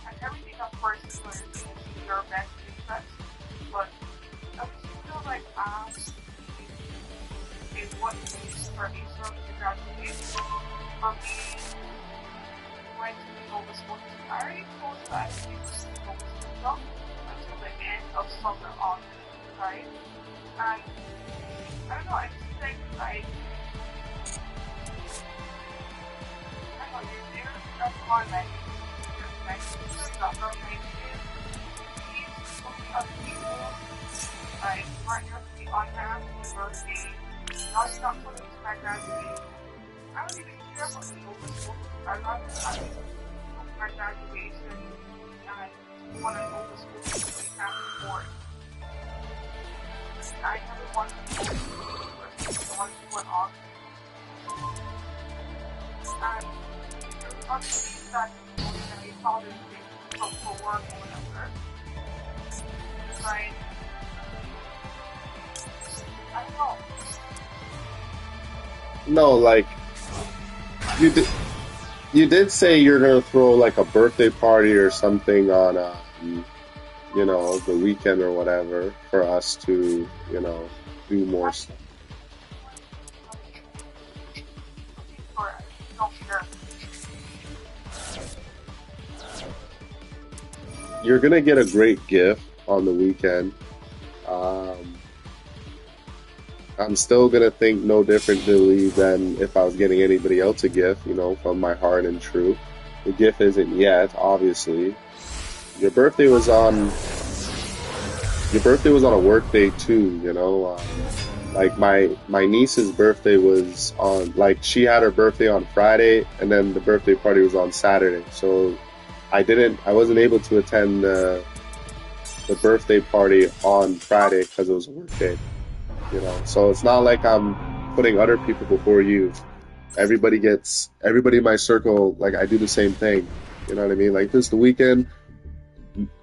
and everything, of course, is going to be your best interest, but I would still like ask, okay, what is for me from the graduation? For me, when Nova School is married, so that I think Nova School until the end of summer on, right? And I don't know, I just think like, I don't know, you're there, that's one, like, you're next to the other, like, you so many other people, like, right now to be on hand for your birthday, now you're not going to my graduation. I don't even care about the Nova School, I'd rather have my graduation and want to Nova School to be happy for it. I never wanted to go to university, so I just went on. And there was obviously that you called it for work or whatever. Like, I don't know. No, like, you did say you're gonna throw like a birthday party or something on you know, the weekend or whatever for us to, you know, do more stuff. You're gonna get a great gift on the weekend. I'm still gonna think no differently than if I was getting anybody else a gift, you know, from my heart and true. The gift isn't yet, obviously. Your birthday was on a work day too, you know. Like my niece's birthday was on, like, she had her birthday on Friday, and then the birthday party was on Saturday. So I wasn't able to attend the birthday party on Friday because it was a work day, you know. So it's not like I'm putting other people before you. Everybody in my circle, like, I do the same thing. You know what I mean? Like, this the weekend,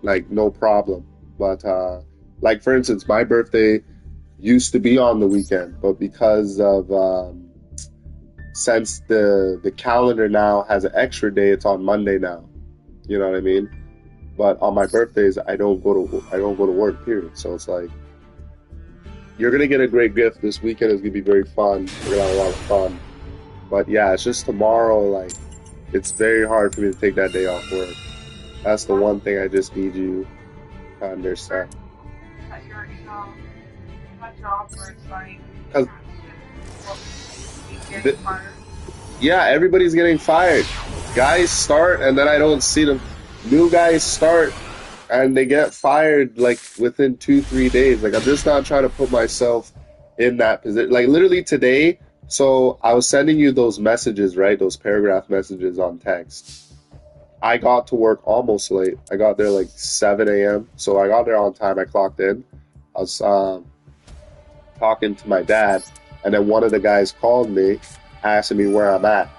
like, no problem. But like, for instance, my birthday used to be on the weekend, but because of since the calendar now has an extra day, it's on Monday now. You know what I mean? But on my birthdays, I don't go to work, period. So it's like, you're gonna get a great gift. This weekend is gonna be very fun. We're gonna have a lot of fun. But yeah, it's just tomorrow, like, it's very hard for me to take that day off work. That's the one thing I just need you to understand. That you're in a job where it's like, yeah, everybody's getting fired. Guys start, and then I don't see them. New guys start, and they get fired like within 2-3 days. Like, I'm just not trying to put myself in that position. Like, literally today, so I was sending you those messages, right? Those paragraph messages on text. I got to work almost late. I got there like 7 a.m. So I got there on time. I clocked in. I was talking to my dad, and then one of the guys called me, asking me where I'm at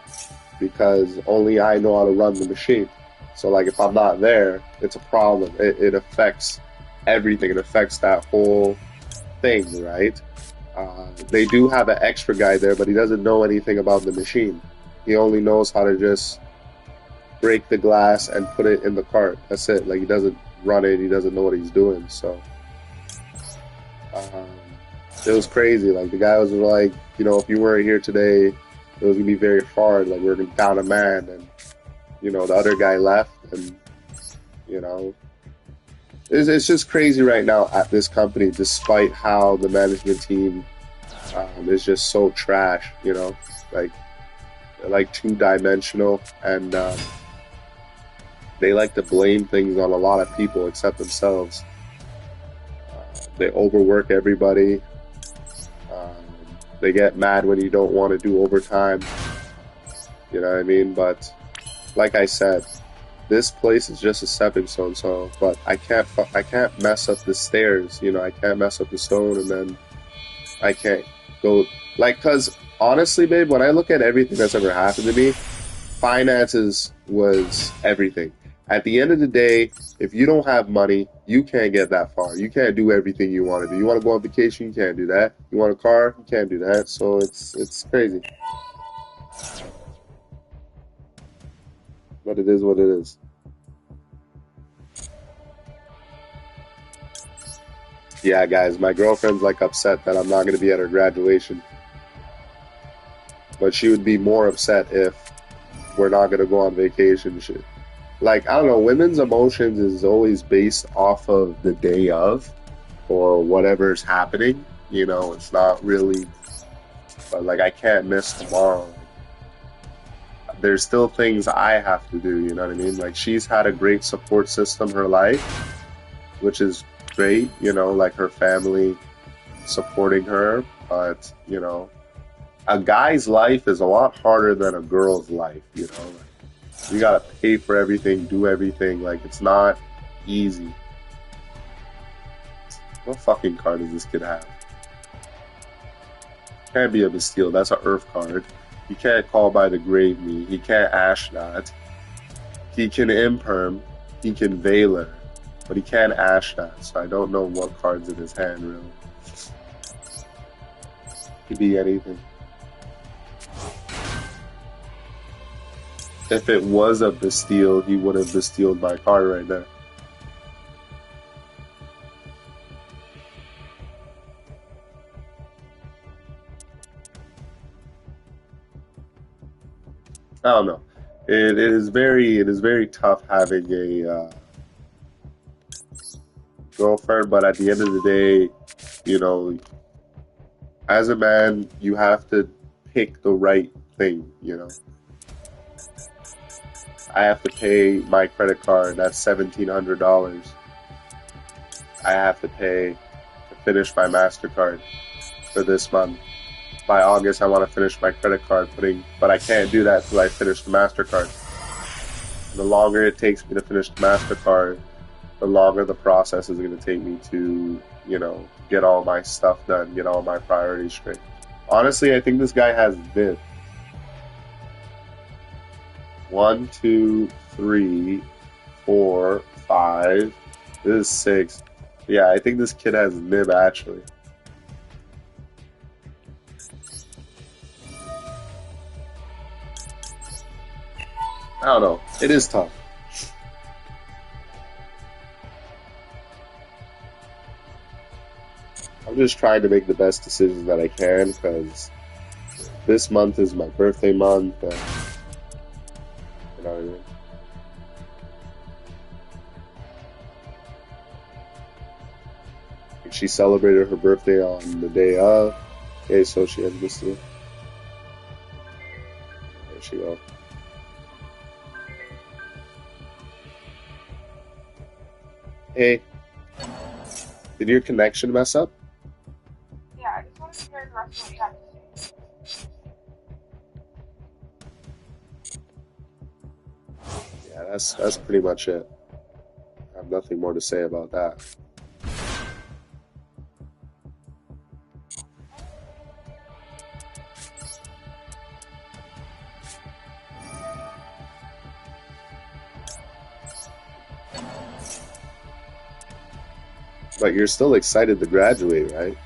because only I know how to run the machine. So like if I'm not there, it's a problem. It affects everything. It affects that whole thing, right? They do have an extra guy there, but he doesn't know anything about the machine. He only knows how to just break the glass and put it in the cart. That's it. Like he doesn't run it. He doesn't know what he's doing. So um, it was crazy. Like the guy was like, you know, if you weren't here today, it was gonna be very hard. Like we're down a man, and you know the other guy left, and you know it's just crazy right now at this company, despite how the management team is just so trash. You know, like they're like two-dimensional, and they like to blame things on a lot of people except themselves. They overwork everybody. They get mad when you don't want to do overtime. You know what I mean? But like I said, this place is just a stepping stone. So, but I can't mess up the stairs. You know, I can't mess up the stone, and then I can't go like. Cause honestly, babe, when I look at everything that's ever happened to me, finances was everything. At the end of the day, if you don't have money, you can't get that far. You can't do everything you want to do. You want to go on vacation, you can't do that. You want a car, you can't do that. So it's crazy. But it is what it is. Yeah, guys, my girlfriend's like upset that I'm not going to be at her graduation. But she would be more upset if we're not going to go on vacation. Like, I don't know, women's emotions is always based off of the day of or whatever's happening. You know, it's not really, but like, I can't miss tomorrow. There's still things I have to do, you know what I mean? Like, she's had a great support system her life, which is great, you know, like her family supporting her. But, you know, a guy's life is a lot harder than a girl's life, you know? Like, you gotta pay for everything, do everything. Like, it's not easy. What fucking card does this kid have? Can't be a Bastille. That's an Earth card. He can't call by the Grave Me. He can't Ash that. He can Imperm. He can Veiler. But he can't Ash that. So I don't know what card's in his hand, really. Could be anything. If it was a Bastille, he would have Bastilled my card right there. I don't know. It is very tough having a girlfriend, but at the end of the day, you know, as a man, you have to pick the right thing. You know, I have to pay my credit card. That's $1,700. I have to pay to finish my MasterCard for this month. By August, I want to finish my credit card but I can't do that until I finish the MasterCard. The longer it takes me to finish the MasterCard, the longer the process is going to take me to, you know, get all my stuff done, get all my priorities straight. Honestly, I think this guy has bid. 1, 2, 3, 4, 5. This is 6. Yeah, I think this kid has nib actually. I don't know. It is tough. I'm just trying to make the best decisions that I can because this month is my birthday month. And, you know what I mean? She celebrated her birthday on the day of. Okay, so she has this too. There she goes. Hey, did your connection mess up? Yeah, I just wanted to hear the rest of what you have to say. Yeah, that's pretty much it. I have nothing more to say about that. But you're still excited to graduate, right?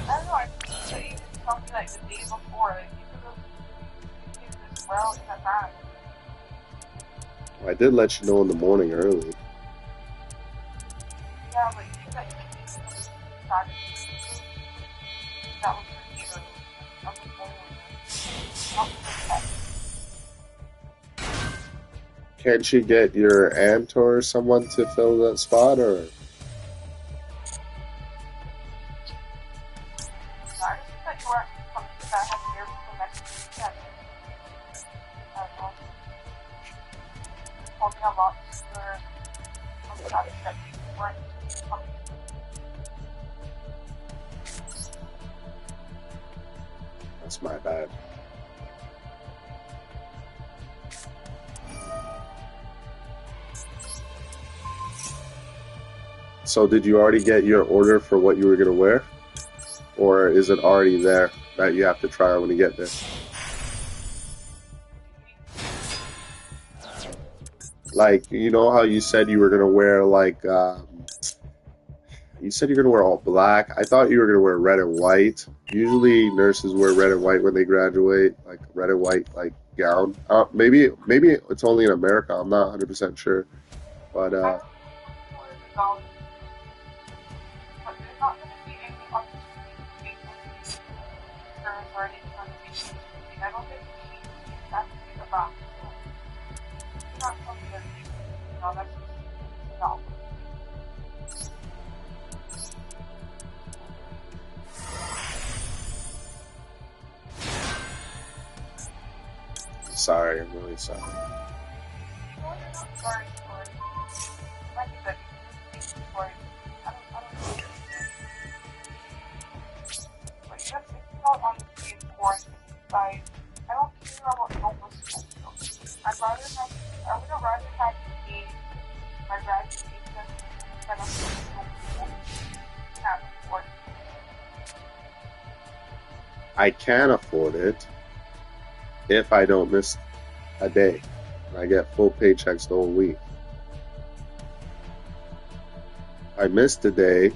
I don't know, I think that even something like the day before, like you could have did this well in advance. I did let you know in the morning early. Yeah, but you said that you started that was the date of the phone, not the text. Can't you get your aunt or someone to fill that spot, or? I just think that you weren't coming to that head here for next weekend. I don't know. You told me a lot sooner on the fact that you weren't coming. That's my bad. So did you already get your order for what you were going to wear? Or is it already there that you have to try when you get there? Like, you know how you said you were going to wear, like, you said you're going to wear all black. I thought you were going to wear red and white. Usually nurses wear red and white when they graduate, like red and white, like, gown. Maybe it's only in America. I'm not 100% sure. But, I don't know where the dollars, but there's not going to be any opportunity to get insurance or anything on the vacation. I don't think she has to take a bath. So it's not something that you know, that's just no. sorry, I'm really sorry. No, you're not sorry for it. Like I said, you can just speak for it. I don't know. But just it's not honestly important. Like, I don't care about local school. I would have rather have paid my graduation than a local school. Can't afford it. I can afford it if I don't miss a day. I get full paychecks the whole week. I missed a day.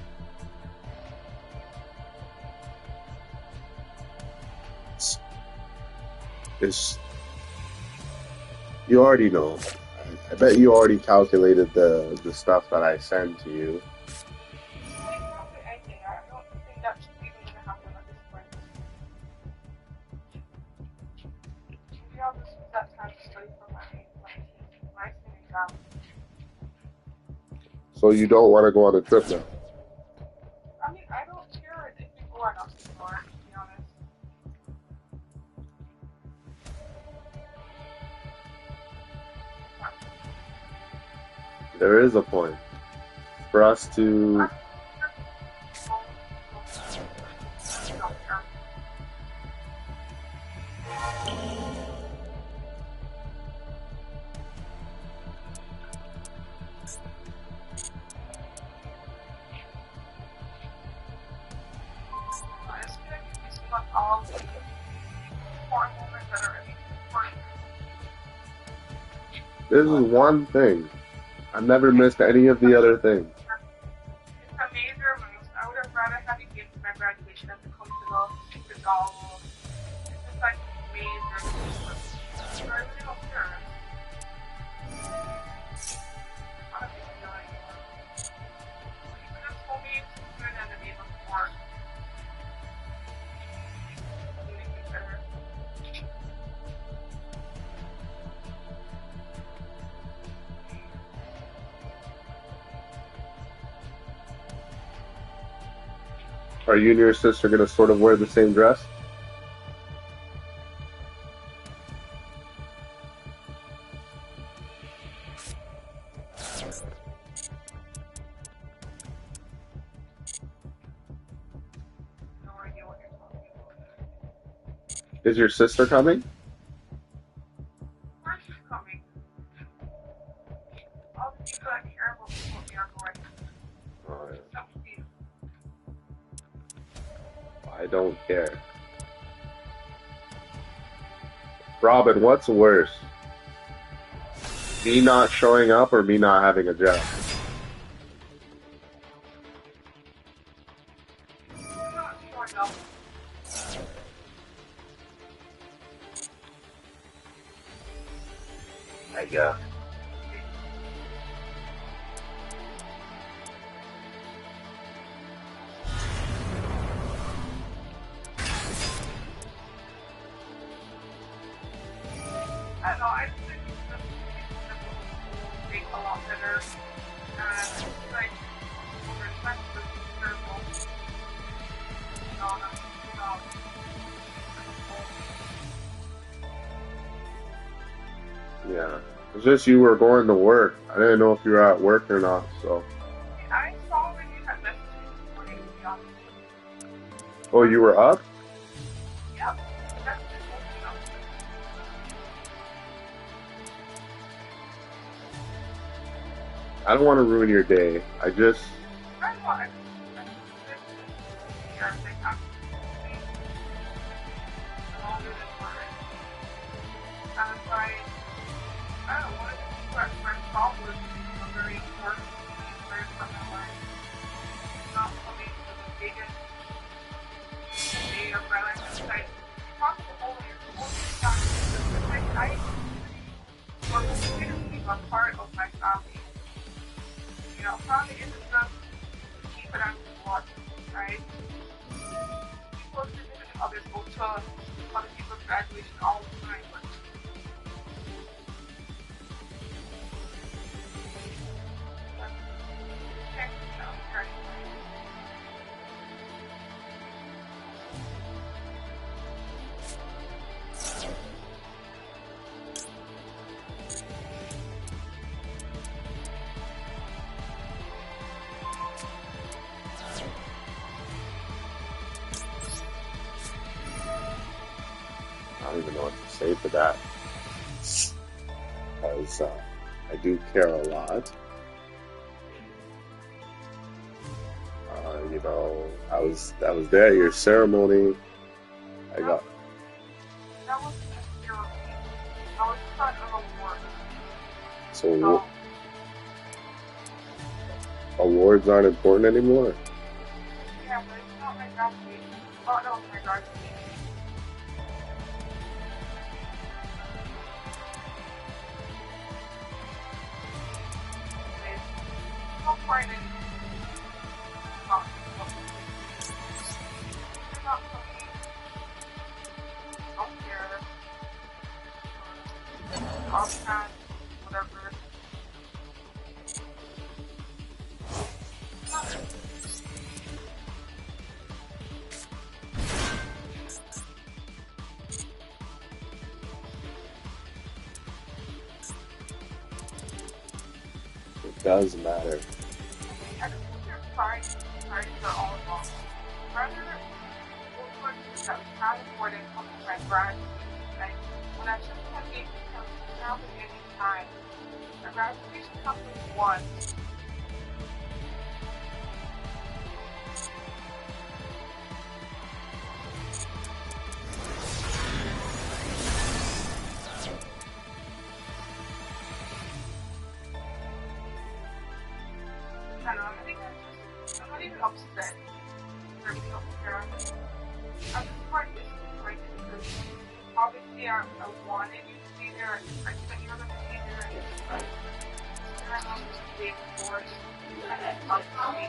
It's, you already know. I bet you already calculated the stuff that I send to you. I don't think that should be even happen at this point. Maybe I'll just use that time to study for my exam. So you don't want to go on a trip now? I mean, I don't care if you go or not anymore, to be honest. There is a point for us to. This is one thing. I've never missed any of the other things. It's a major move. I would have rather had it given my graduation than to come to the Gall. It's just like major moves. I really don't care. Honestly, like, you could have told me sooner than the day before. It would make it better. Are you and your sister going to sort of wear the same dress? No idea what you're talking about. Is your sister coming? You don't care what we are going. Oh, yeah. It's up to you. I don't care. Robin, what's worse? Me not showing up or me not having a job? You're not showing up. I guess. I don't know, I just think the make a lot better. Like, over time, the circle. Yeah. It's just you were going to work. I didn't know if you were at work or not, so. I saw when you had messaged me this morning, to be honest. Oh, you were up? Yep, that's just what I don't want to ruin your day. I just. I don't know, I think I'm longer than mine. And it's like, I don't want to keep my problems very important to me, very from my life. Not coming to the biggest day of my life. It's like, talk to the whole time. It's like, I consider being a part of my family. You know, family isn't just people that I watch, right? People, significant others go to other people's graduation all the time, but I don't even know what to say to that. Because I do care a lot. You know, I was there at your ceremony. I got. that was just zero. I was part of a war. So awards aren't important anymore. Yeah, but it's not my graduation. Oh, no, it's my graduation. It's no point in talking about it. It's not for me. I don't care. Podcast, whatever. It does matter. I just think your priorities are all wrong. Rather, what questions that we have for them come to my graduation. Like, when I took my game because now the any time. My graduation comes with one. I don't know, I think I'm not even upset. I really don't care. I'm just quite disappointed because obviously I wanted you to be there and I expect you were going to be there and it's like, I don't know, this big force and then come to me.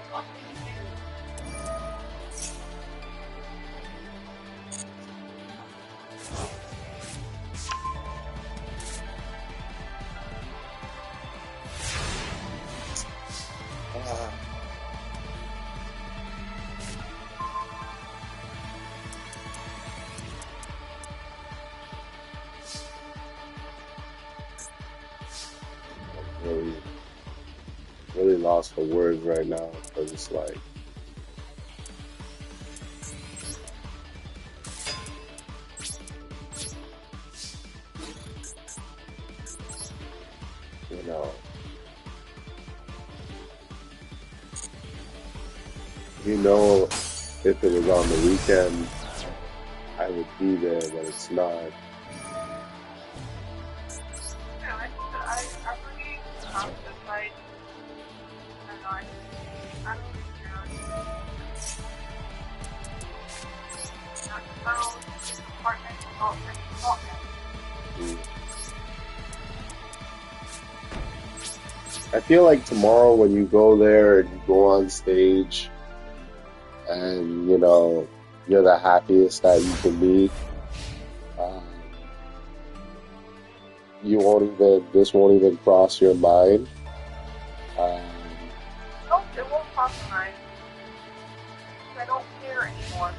Really lost for words right now because it's like, you know, You know, if it was on the weekend, I would be there, but it's not. Yeah, like I said, I really just like, I don't know, I don't really care. Not so, apartment, all Mm. I feel like tomorrow when you go there and you go on stage and, you know, you're the happiest that you can be, um, this won't even cross your mind. Um, No, it won't cross my mind. I don't care anymore.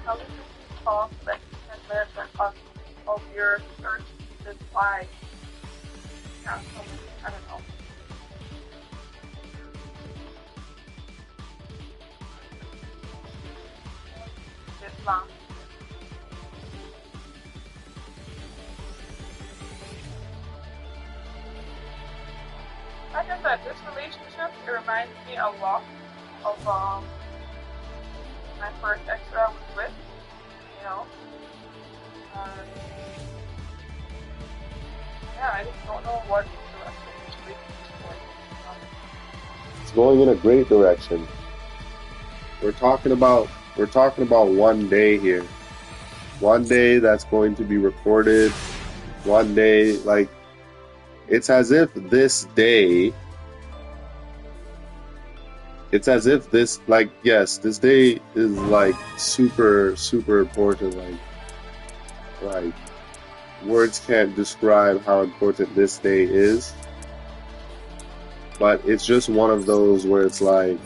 How does this call like 10 minutes of your search this wide? Not so many, I don't know. This long. Like I said, this relationship, it reminds me a lot of my first extra I was with, you know. Yeah, I just don't know what direction this relationship is going. it's going in a great direction. We're talking about one day here. One day that's going to be recorded. One day, like, it's as if this day, yes, this day is like super, super important. Like words can't describe how important this day is. But it's just one of those where it's like,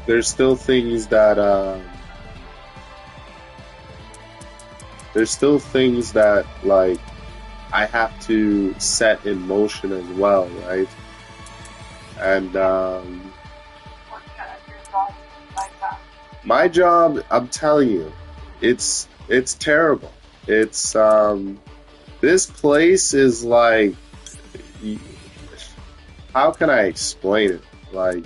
there's still things that, like, I have to set in motion as well, right? And my job, I'm telling you, it's terrible. It's this place is like, how can I explain it? Like,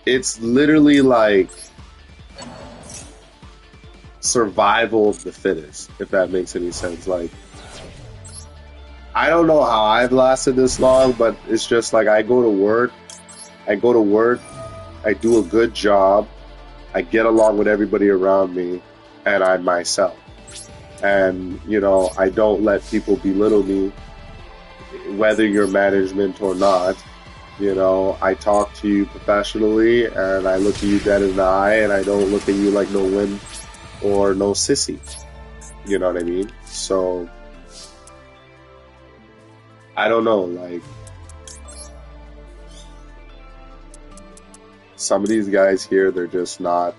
it's literally like survival of the fittest, if that makes any sense. Like, I don't know how I've lasted this long, but it's just like I go to work, I do a good job, I get along with everybody around me, and I'm myself. And, you know, I don't let people belittle me, whether you're management or not. You know, I talk to you professionally, and I look at you dead in the eye, and I don't look at you like no wimp or no sissy. You know what I mean? So, I don't know, like, some of these guys here, they're just not,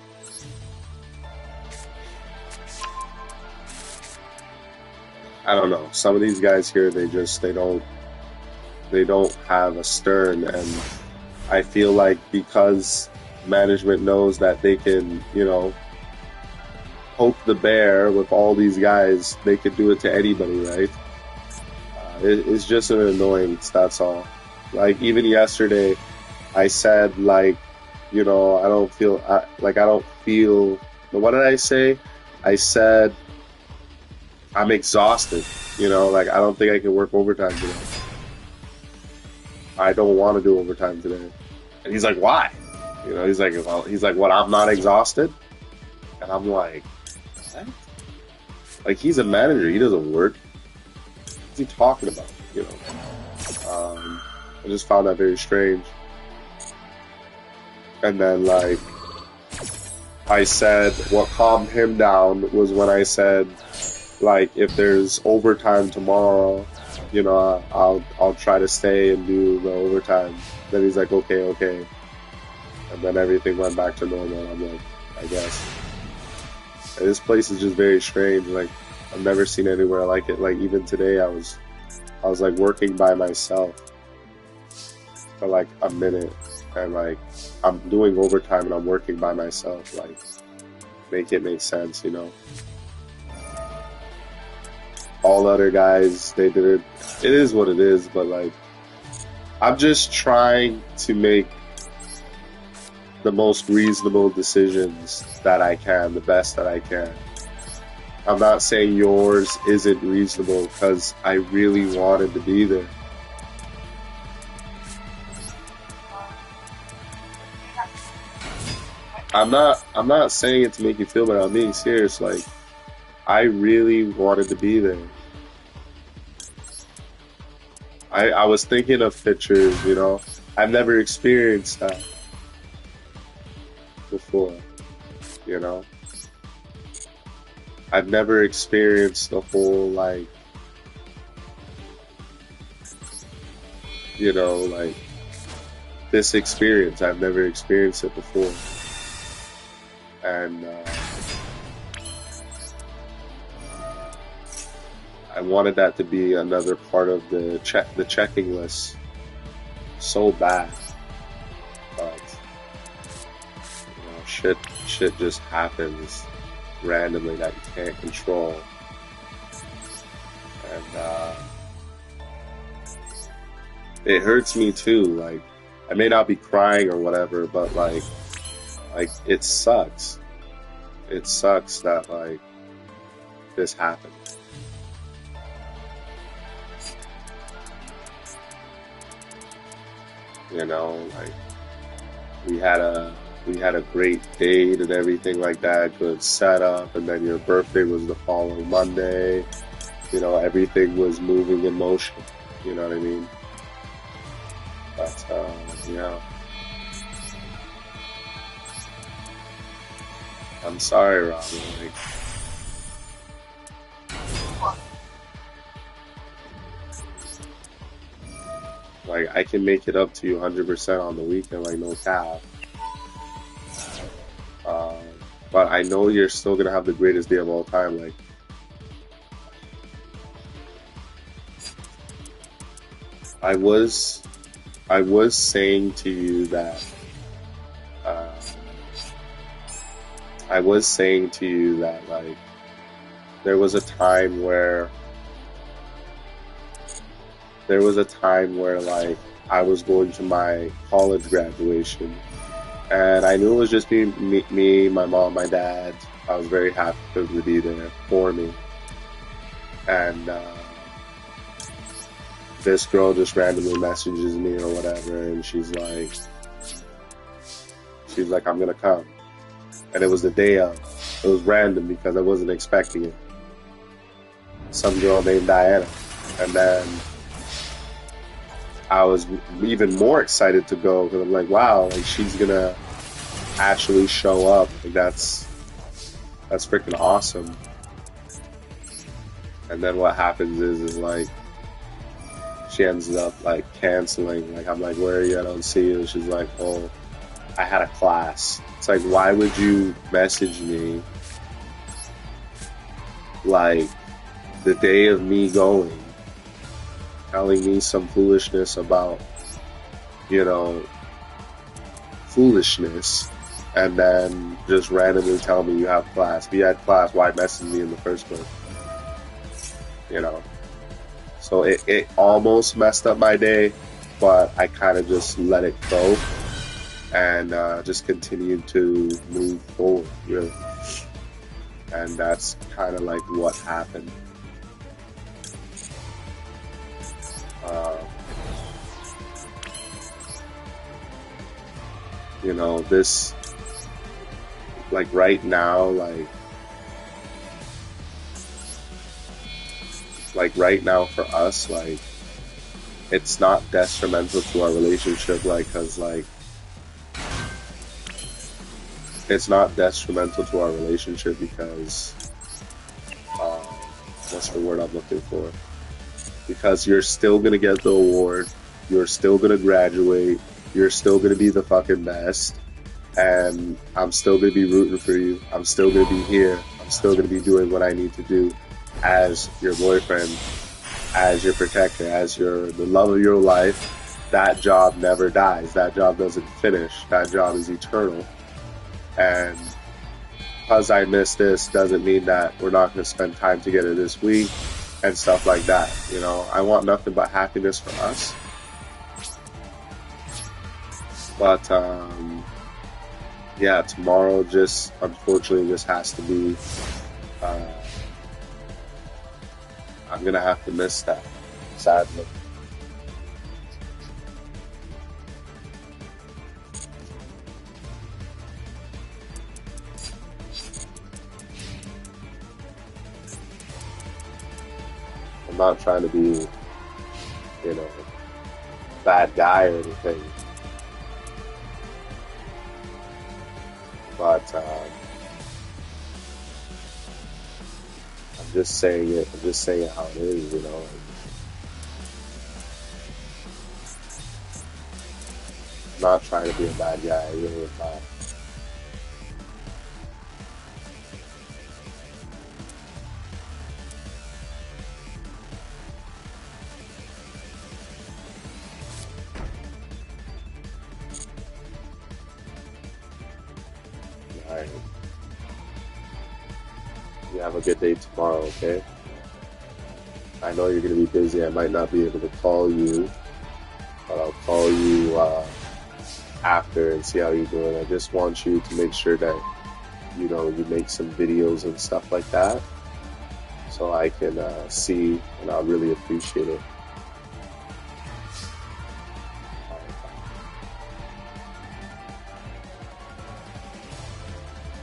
I don't know, some of these guys here, they don't have a stern, and I feel like because management knows that they can, you know, poke the bear with all these guys, they could do it to anybody, right? It's just an annoyance, that's all. Like, even yesterday, I said, like, you know, I don't feel, what did I say? I said, I'm exhausted, you know, like, I don't think I can work overtime today. I don't want to do overtime today. And he's like, why? You know, he's like, what, I'm not exhausted? And I'm like, what? Like, he's a manager, he doesn't work. What's he talking about? You know, I just found that very strange. And then, like, I said, what calmed him down was when I said, like, if there's overtime tomorrow, you know, I'll try to stay and do the overtime. Then he's like, okay. And then everything went back to normal. I'm like, I guess. And this place is just very strange. Like, I've never seen anywhere like it. Like, even today, I was like working by myself for like a minute, and like I'm doing overtime and I'm working by myself. Like, make it make sense, you know? All other guys, they did it. It is what it is, but like, I'm just trying to make the most reasonable decisions that I can, the best that I can. I'm not saying yours isn't reasonable, because I really wanted to be there. I'm not saying it to make you feel better. I'm being serious. Like, I really wanted to be there. I was thinking of pictures, you know. I've never experienced that before, you know. I've never experienced the whole, like, you know, like, this experience. I've never experienced it before. And I wanted that to be another part of the checking list so bad. But, you know, shit just happens randomly that you can't control. And it hurts me too. Like, I may not be crying or whatever, but like it sucks. It sucks that like this happened. You know, like we had a great date and everything like that, good setup, and then your birthday was the following Monday. You know, everything was moving in motion. You know what I mean? But yeah. I'm sorry, Robin. Like, I can make it up to you 100% on the weekend, like, no cap. But I know you're still gonna have the greatest day of all time. Like, I was saying to you that like there was a time where like I was going to my college graduation, and I knew it was just me, my mom, my dad. I was very happy to be there for me, and this girl just randomly messages me or whatever, and she's like, I'm gonna come. And it was the day of. It was random because I wasn't expecting it. Some girl named Diana. And then I was even more excited to go because I'm like, wow, like she's gonna actually show up. Like that's freaking awesome. And then what happens is like she ends up like canceling. Like I'm like, where are you? I don't see you. She's like, oh, I had a class. It's like, why would you message me like the day of me going, telling me some foolishness about, you know, foolishness, and then just randomly tell me you have class? If you had class, why message me in the first place? You know? So it almost messed up my day, but I kind of just let it go. And just continue to move forward, really. And that's kind of like what happened. You know, this, like right now, like right now for us, like it's not detrimental to our relationship, like, cause like it's not detrimental to our relationship because what's the word I'm looking for? Because you're still gonna get the award, you're still gonna graduate, you're still gonna be the fucking best, and I'm still gonna be rooting for you. I'm still gonna be here. I'm still going to be doing what I need to do as your boyfriend, as your protector, as the love of your life. That job never dies. That job doesn't finish. That job is eternal. And because I missed this doesn't mean that we're not going to spend time together this week and stuff like that. You know, I want nothing but happiness for us. But yeah, tomorrow just unfortunately just has to be. I'm gonna have to miss that, sadly. I'm not trying to be, you know, a bad guy or anything, but I'm just saying it. I'm just saying it how it is, you know. I'm not trying to be a bad guy. I really am not. Alright. You have a good day tomorrow, okay? I know you're going to be busy. I might not be able to call you, but I'll call you after and see how you're doing. I just want you to make sure that, you know, you make some videos and stuff like that so I can see, and I'll really appreciate it.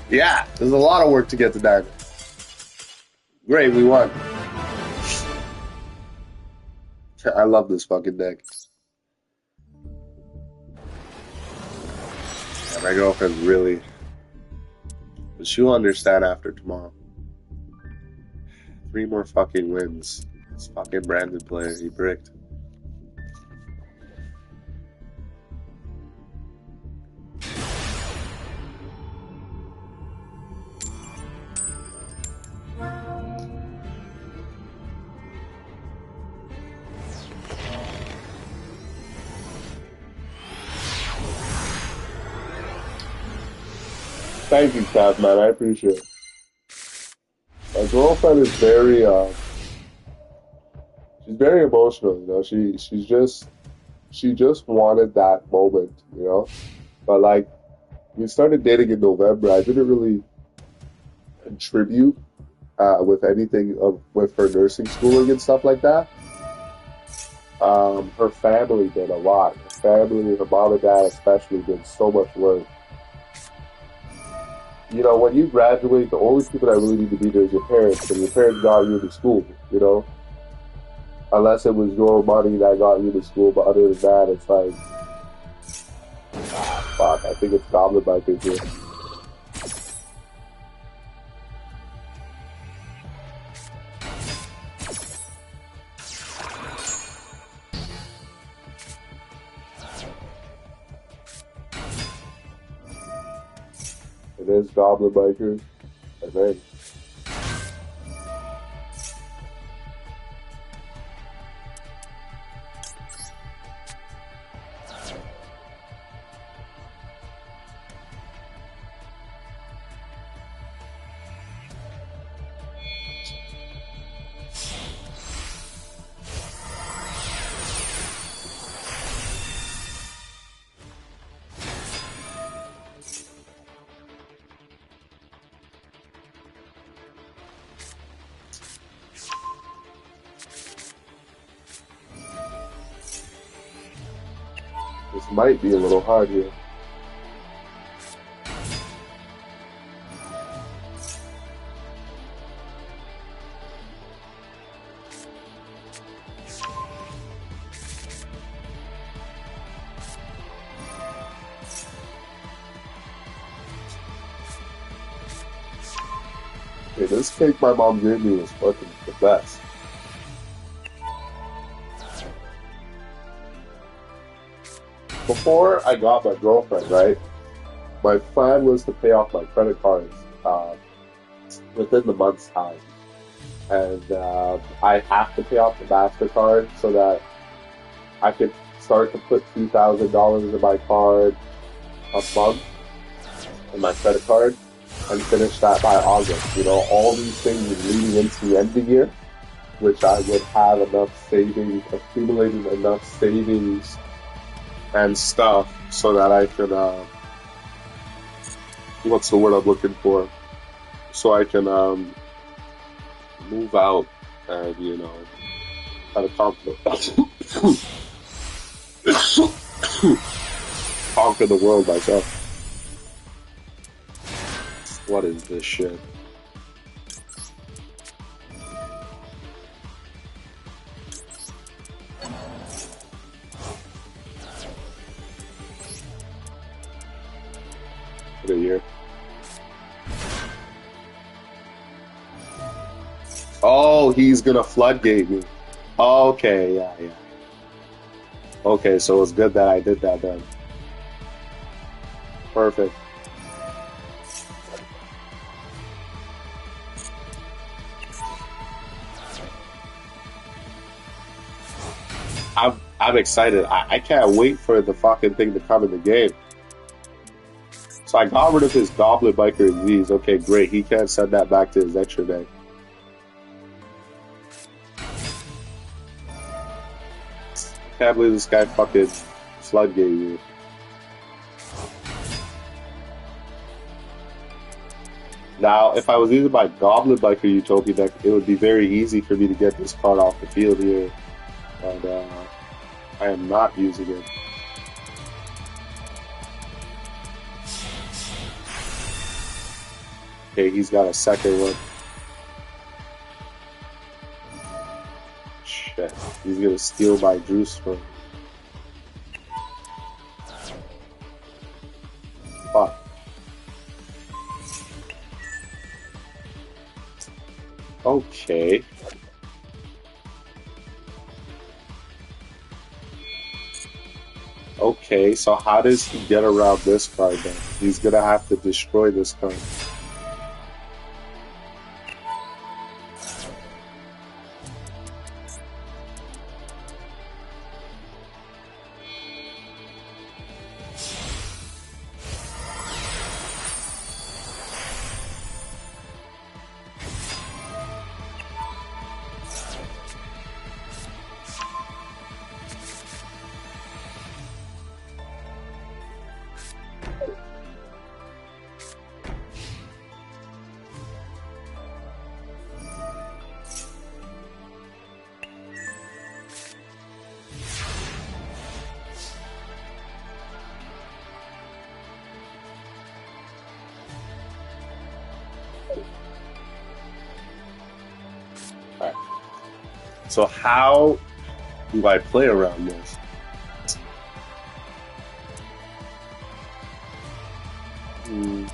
Yeah, there's a lot of work to get to diamond. Great, we won. I love this fucking deck. Yeah, my girlfriend's really... But she'll understand after tomorrow. 3 more fucking wins. This fucking Brandon player, he bricked. Thank you, Cap, man. I appreciate it. My girlfriend is very, she's very emotional. You know, she just wanted that moment. You know, but like we started dating in November. I didn't really contribute with anything with her nursing schooling and stuff like that. Her family did a lot. Her family, her mom and dad especially, did so much work. You know, when you graduate, the only people that really need to be there is your parents, and your parents got you to school, you know? Unless it was your money that got you to school, but other than that, it's like, fuck, I think it's Goblin Bikers here. It is Goblin Bikers, I think. This might be a little hard here. Okay, this cake my mom gave me was fucking the best. Before I got my girlfriend, right, my plan was to pay off my credit cards within the month's time. And I have to pay off the MasterCard so that I can start to put $2,000 in my card a month in my credit card and finish that by August. You know, all these things are leading into the end of the year, which I would have enough savings, accumulated enough savings and stuff so that I can, what's the word I'm looking for? So I can move out and, you know, kind of conquer the world myself. What is this shit? What a year. Oh, he's gonna floodgate me. Okay, yeah. Okay, so it's good that I did that then. Perfect. I'm excited. I can't wait for the fucking thing to come in the game. So I got rid of his Goblin Biker Z's. Okay, great. He can't send that back to his extra deck. Can't believe this guy fucking floodgate you. Now, if I was using my Goblin Biker Utopia deck, it would be very easy for me to get this card off the field here. But I am not using it. Okay, he's got a second one. Shit, he's gonna steal my juice from. Fuck. Okay. Okay, so how does he get around this card then? He's gonna have to destroy this card. So how do I play around this? I'm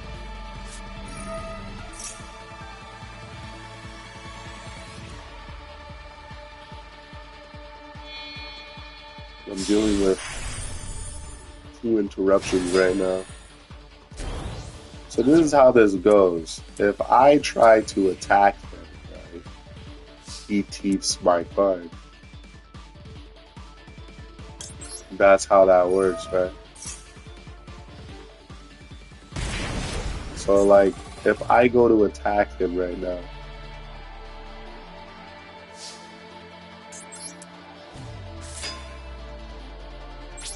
dealing with 2 interruptions right now. So this is how this goes. If I try to attack him, right, he keeps my card. That's how that works, right? So like, if I go to attack him right now,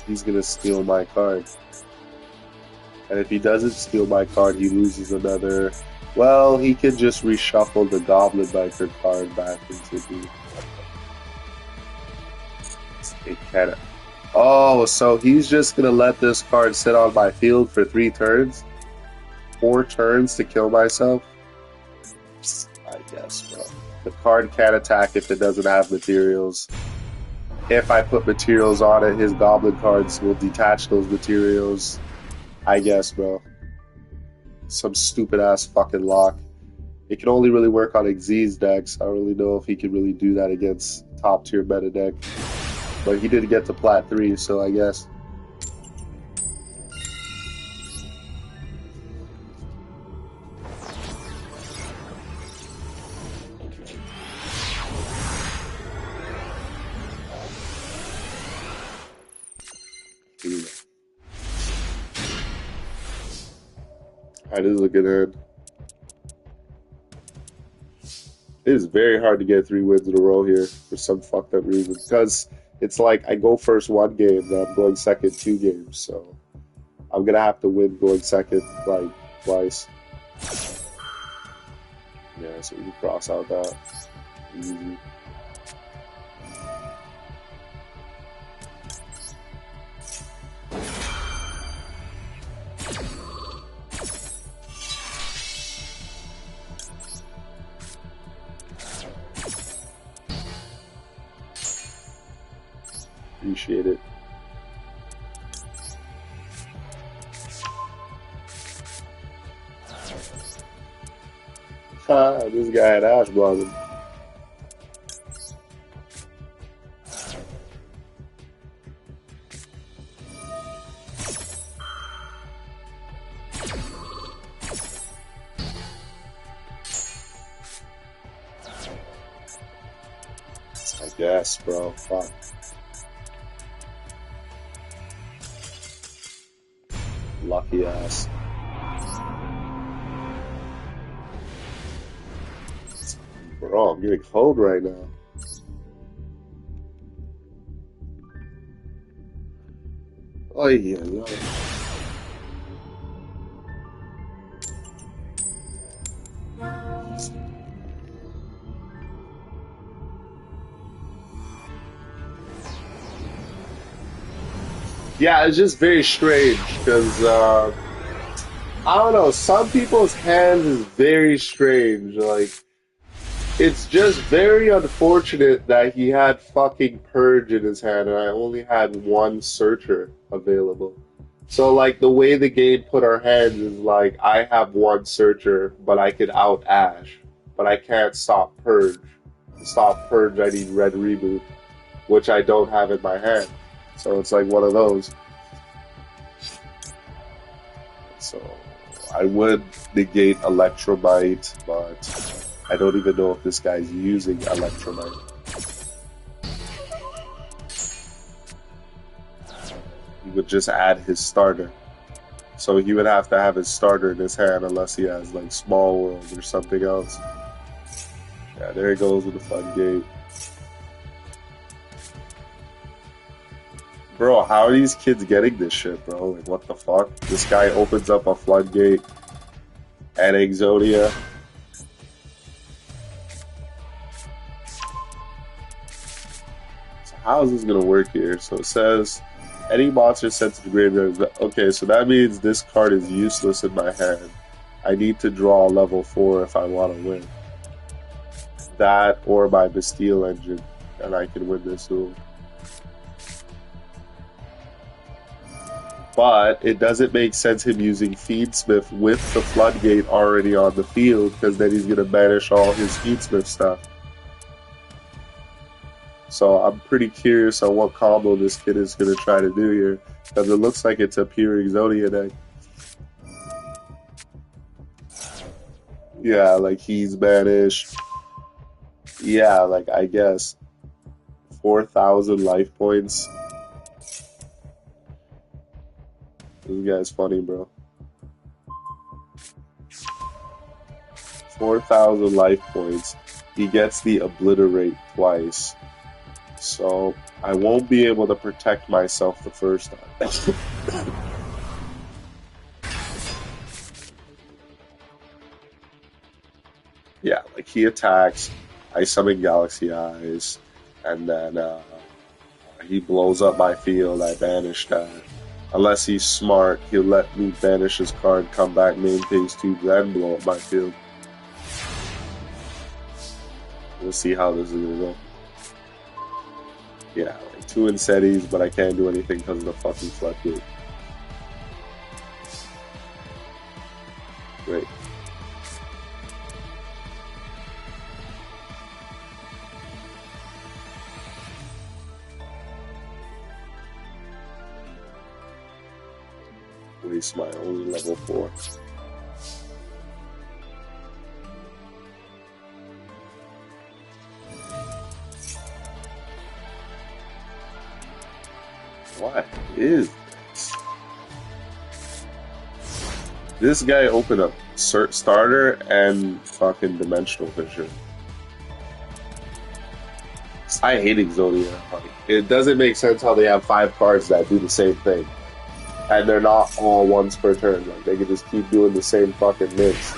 he's gonna steal my card. And if he doesn't steal my card, he loses another. Well, he can just reshuffle the Goblin Biker card back into the. It can't. Oh, so he's just gonna let this card sit on my field for 3 turns? 4 turns to kill myself? I guess, bro. The card can't attack if it doesn't have materials. If I put materials on it, his Goblin cards will detach those materials. I guess, bro. Some stupid ass fucking lock. It can only really work on Xyz decks. I don't really know if he can really do that against top tier meta deck. But he did get to Plat 3, so I guess. That is a good hand. It is very hard to get 3 wins in a row here for some fucked up reason. Because it's like I go first 1 game, then I'm going second 2 games. So I'm gonna have to win going second like twice. Yeah, so we can cross out that. Easy. Appreciate it. This guy had Ash blocking. I guess, bro. Fuck. Lucky ass. Bro, I'm getting cold right now. Oh yeah, no. Yeah, it's just very strange because I don't know. Some people's hands is very strange. Like, it's just very unfortunate that he had fucking Purge in his hand and I only had 1 Searcher available. So, like, the way the game put our hands is like, I have 1 Searcher, but I could out Ash. But I can't stop Purge. To stop Purge, I need Red Reboot, which I don't have in my hand. So it's like one of those. So I would negate Electromite, but I don't even know if this guy's using Electromite. He would just add his starter. So he would have to have his starter in his hand unless he has like Small World or something else. Yeah, there he goes with the floodgate. Bro, how are these kids getting this shit, bro? Like, what the fuck? This guy opens up a floodgate and Exodia. So how is this gonna work here? So it says any monster sent to the graveyard. Okay, so that means this card is useless in my hand. I need to draw level 4 if I want to win. That or my Bastille Engine, and I can win this duel. But it doesn't make sense him using Feedsmith with the Floodgate already on the field, because then he's going to banish all his Feedsmith stuff. So I'm pretty curious on what combo this kid is going to try to do here, because it looks like it's a pure Exodia deck. Yeah, like he's banished. Yeah, like I guess 4,000 life points. This guy's funny, bro. 4,000 life points. He gets the Obliterate twice. So I won't be able to protect myself the first time. Yeah, like he attacks, I summon Galaxy Eyes, and then he blows up my field, I banish that. Unless he's smart, he'll let me banish his card, come back, main phase 2, then blow up my field. We'll see how this is gonna go. Yeah, like 2 Insetties, but I can't do anything because of the fucking floodgate. Great. Waste my only level 4. What is this? This guy opened up starter and fucking dimensional vision. I hate Exodia. Like, it doesn't make sense how they have 5 cards that do the same thing. And they're not all once per turn. Like, they can just keep doing the same fucking mix.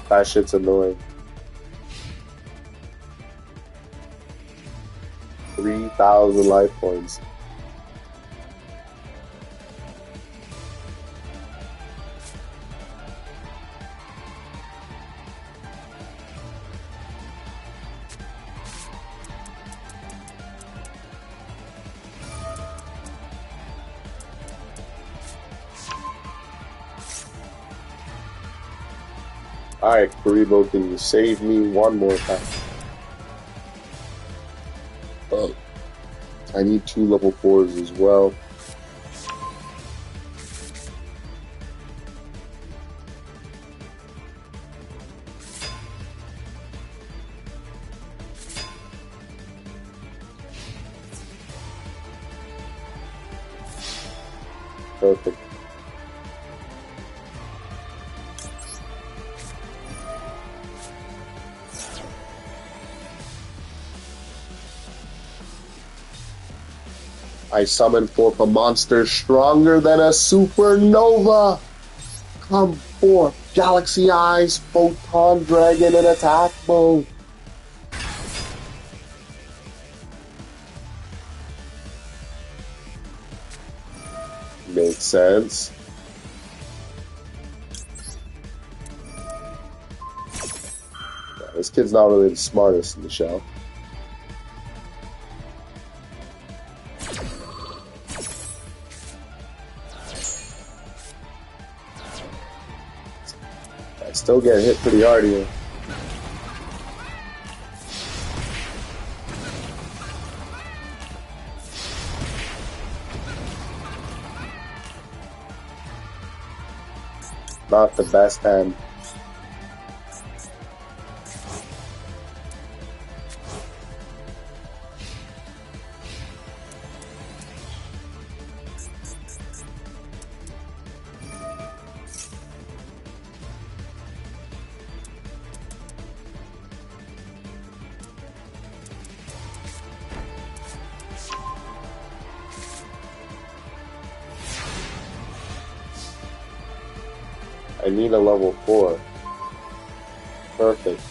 That shit's annoying. 3,000 life points. Alright, Karibo, can you save me one more time? Oh, I need 2 level 4s as well. Perfect. I summon forth a monster stronger than a supernova. Come forth, Galaxy Eyes, Photon Dragon in attack mode. Makes sense. Yeah, this kid's not really the smartest in the show. Still get hit pretty hard here. Not the best hand. I need a level 4. Perfect.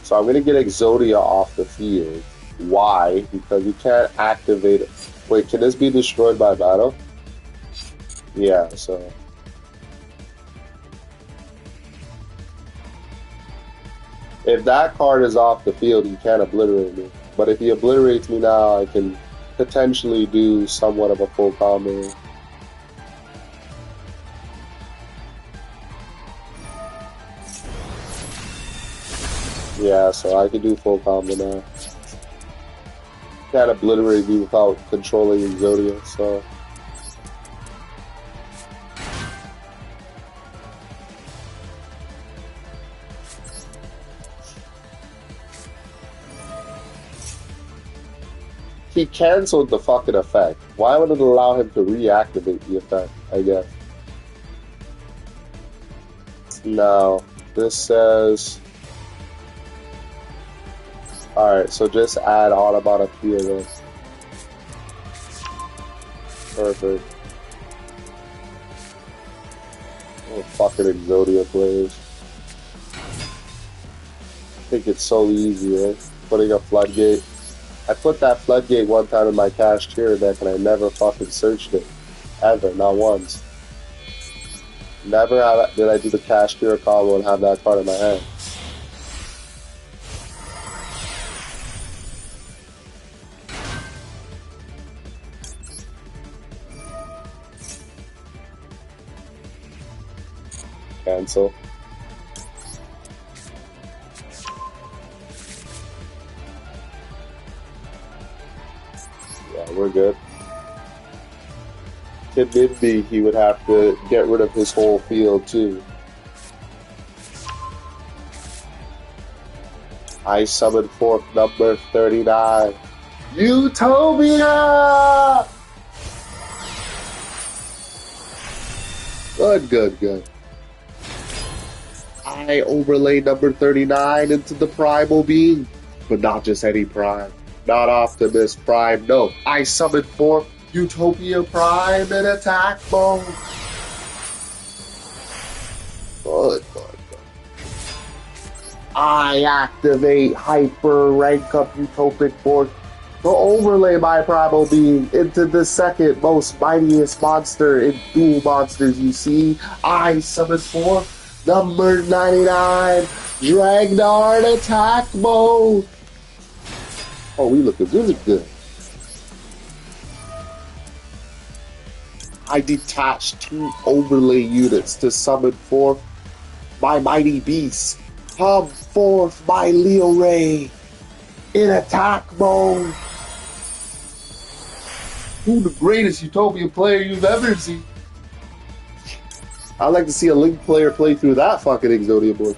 So I'm going to get Exodia off the field. Why? Because you can't activate it. Wait, can this be destroyed by battle? Yeah, so... if that card is off the field, he can't obliterate me. But if he obliterates me now, I can potentially do somewhat of a full combo. Yeah, so I can do full combo now. Can't obliterate me without controlling Exodia, so... he canceled the fucking effect. Why would it allow him to reactivate the effect, I guess? No. This says... alright, so just add Automatia then. Perfect. Oh, fucking Exodia plays. I think it's so easy, right? Putting a floodgate. I put that floodgate one time in my Cashier deck and I never fucking searched it. Ever, not once. Never did I do the Cashier combo and have that card in my hand. Cancel. Yeah, we're good. can Nimby, he would have to get rid of his whole field too. I summon forth number 39. Utopia! Good. I overlay number 39 into the primal being, but not just any prime. Not Optimus Prime, no. I summon forth Utopia Prime in attack mode. Good. I activate Hyper Rank Up Utopic Force to overlay my primal being into the second most mightiest monster in Duel Monsters you see. I summon forth number 99, Dragnard attack mode. Oh, we looking really good. I detach 2 overlay units to summon forth my mighty beast. Come forth, my Leo Ray, in attack mode. Who the greatest Utopia player you've ever seen? I'd like to see a Link player play through that fucking Exodia board.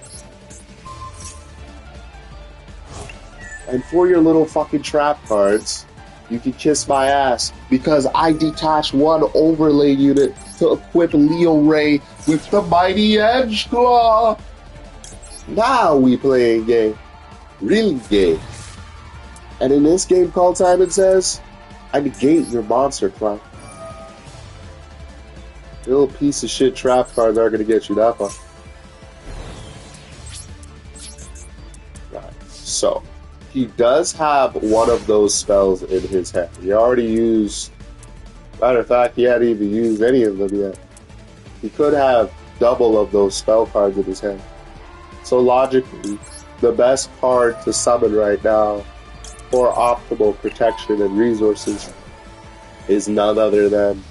And for your little fucking trap cards, you can kiss my ass because I detached 1 overlay unit to equip Leo Ray with the mighty Edge Claw. Now we playing game. Really game. And in this game called Simon Says, I negate your monster clock. Little piece of shit trap cards aren't gonna get you that far. Right. So, he does have one of those spells in his hand. He already used... Matter of fact, he hadn't even used any of them yet. He could have double of those spell cards in his hand. So logically, the best card to summon right now for optimal protection and resources is none other than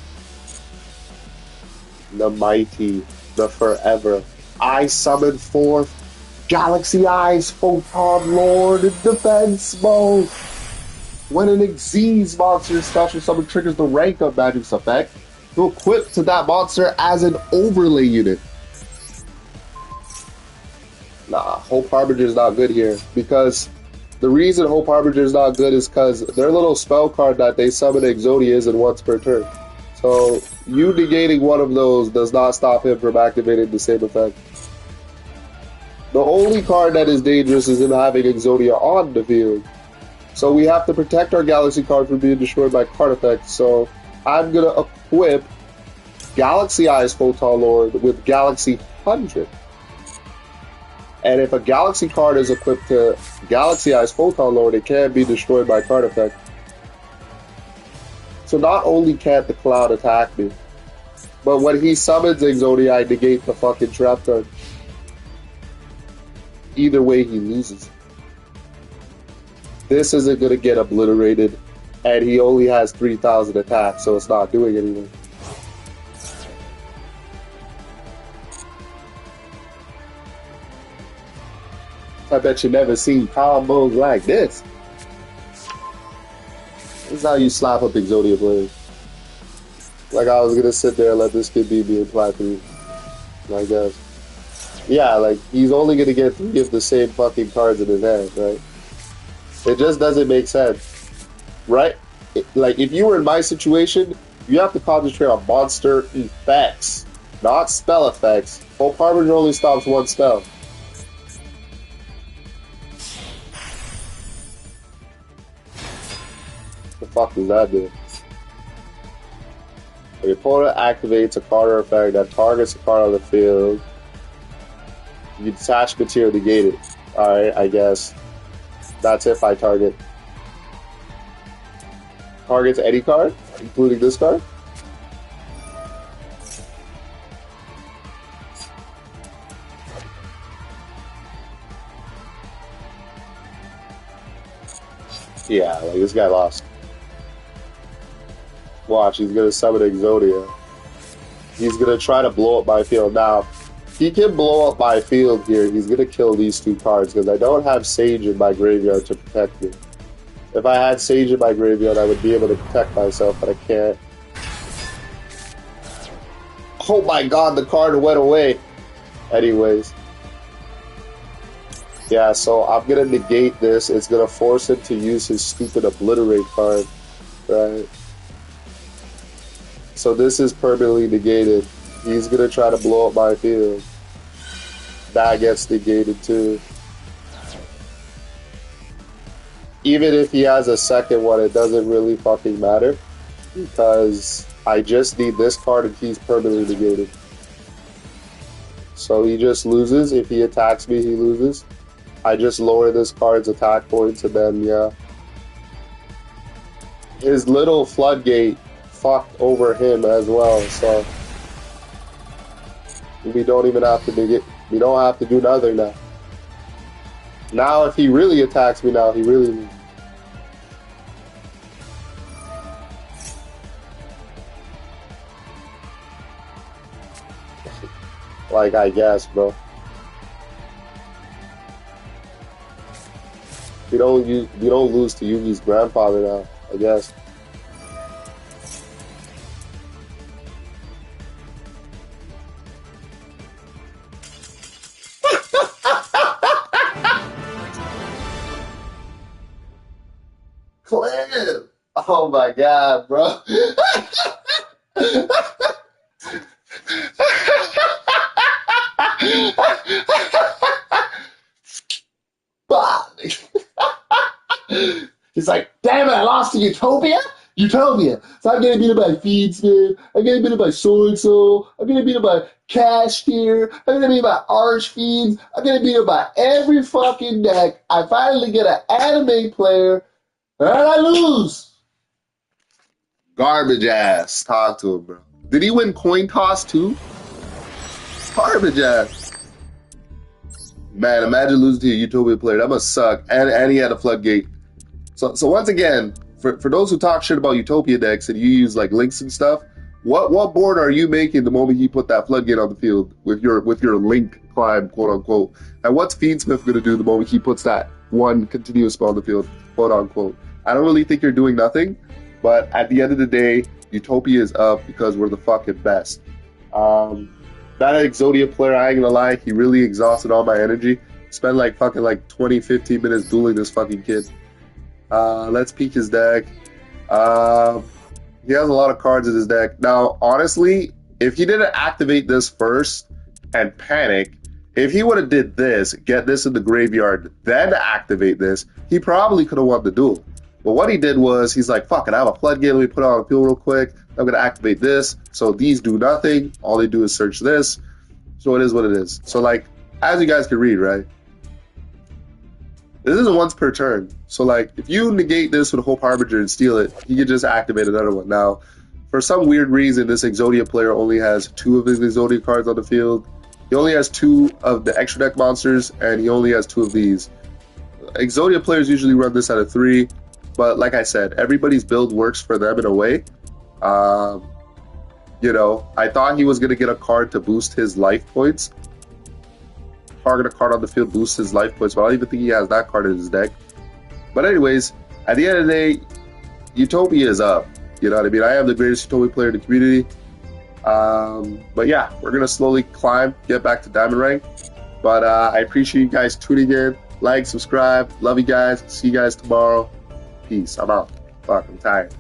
the mighty, the forever. I summon forth Galaxy Eyes Photon Lord in defense mode. When an Xyz monster special summon triggers the rank up magic's effect, to equip to that monster as an overlay unit. Nah, Hope Harbinger is not good here, because the reason Hope Harbinger is not good is because their little spell card that they summon Exodia isn't once per turn. So, you negating one of those does not stop him from activating the same effect. The only card that is dangerous is him having Exodia on the field. So we have to protect our Galaxy card from being destroyed by card effects, so I'm going to equip Galaxy Eyes Photon Lord with Galaxy 100. And if a Galaxy card is equipped to Galaxy Eyes Photon Lord, it can't be destroyed by card effect. So not only can't the Cloud attack me, but when he summons Exodia, I negate the fucking trap card. Either way, he loses. This isn't going to get obliterated, and he only has 3,000 attack, so it's not doing anything. I bet you never seen combos like this. This is how you slap up Exodia players. Like I was gonna sit there and let this kid beat me and play through. I guess. Yeah, like he's only gonna get 3 of the same fucking cards in his hand, right? It just doesn't make sense. Right? Like if you were in my situation, you have to concentrate on monster effects, not spell effects. Hope Harbinger only stops 1 spell. The fuck does that do? The opponent activates a card or effect that targets a card on the field. You detach material, negate it. Alright, I guess. That's if I target. Targets any card, including this card. Yeah, like this guy lost. Watch, he's gonna summon Exodia. He's gonna try to blow up my field. Now, he can blow up my field here. He's gonna kill these 2 cards because I don't have Sage in my graveyard to protect me. If I had Sage in my graveyard, I would be able to protect myself, but I can't. Oh my god, the card went away. Anyways. Yeah, so I'm gonna negate this. It's gonna force him to use his stupid obliterate card. Right? So this is permanently negated. He's gonna try to blow up my field. That gets negated too. Even if he has a second one, it doesn't really fucking matter. Because I just need this card and he's permanently negated. So he just loses. If he attacks me, he loses. I just lower this card's attack points and then, yeah. His little floodgate fucked over him as well, so we don't even have to negate. We don't have to do nothing now. Now if he really attacks me now, he really... Like, I guess, bro. We don't lose to Yugi's grandfather now, I guess. Cliff! Oh my god, bro. He's like, damn it, I lost to Utopia? Utopia. So I'm getting beaten by Feedsmith, I'm getting beaten by Sword Soul, I'm getting beaten by Cash Tier, I'm getting beaten by Archfiends, I'm getting beaten by every fucking deck. I finally get an anime player, and I lose. Garbage ass. Talk to him, bro. Did he win coin toss too? Garbage ass. Man, imagine losing to a Utopia player. That must suck. And he had a floodgate. So once again, for those who talk shit about Utopia decks and you use like links and stuff, what board are you making the moment you put that floodgate on the field with your link climb, quote unquote? And what's Feedsmith gonna do the moment he puts that one continuous spell on the field, quote unquote? I don't really think you're doing nothing, but at the end of the day, Utopia is up because we're the fucking best. That Exodia player, I ain't gonna lie, he really exhausted all my energy. Spent like fucking like 20, 15 minutes dueling this fucking kid. Let's peek his deck. He has a lot of cards in his deck. Now, honestly, if he didn't activate this first and panic, if he would have did this, get this in the graveyard, then activate this, he probably could have won the duel. But what he did was, he's like, fuck it, I have a floodgate, let me put it on the field real quick. I'm going to activate this. So these do nothing. All they do is search this. So it is what it is. So like, as you guys can read, right? This is a once per turn. So like, if you negate this with a Hope Harbinger and steal it, he can just activate another one. Now, for some weird reason, this Exodia player only has 2 of his Exodia cards on the field. He only has 2 of the extra deck monsters, and he only has 2 of these. Exodia players usually run this out of 3, but like I said, everybody's build works for them in a way. You know, I thought he was going to get a card to boost his life points. Target a card on the field boosts his life points, but I don't even think he has that card in his deck. But anyways, at the end of the day, Utopia is up. You know what I mean? I am the greatest Utopia player in the community. But yeah, we're going to slowly climb, get back to Diamond Rank. But I appreciate you guys tuning in. Like, subscribe. Love you guys. See you guys tomorrow. Peace. I'm out. Fuck, I'm tired.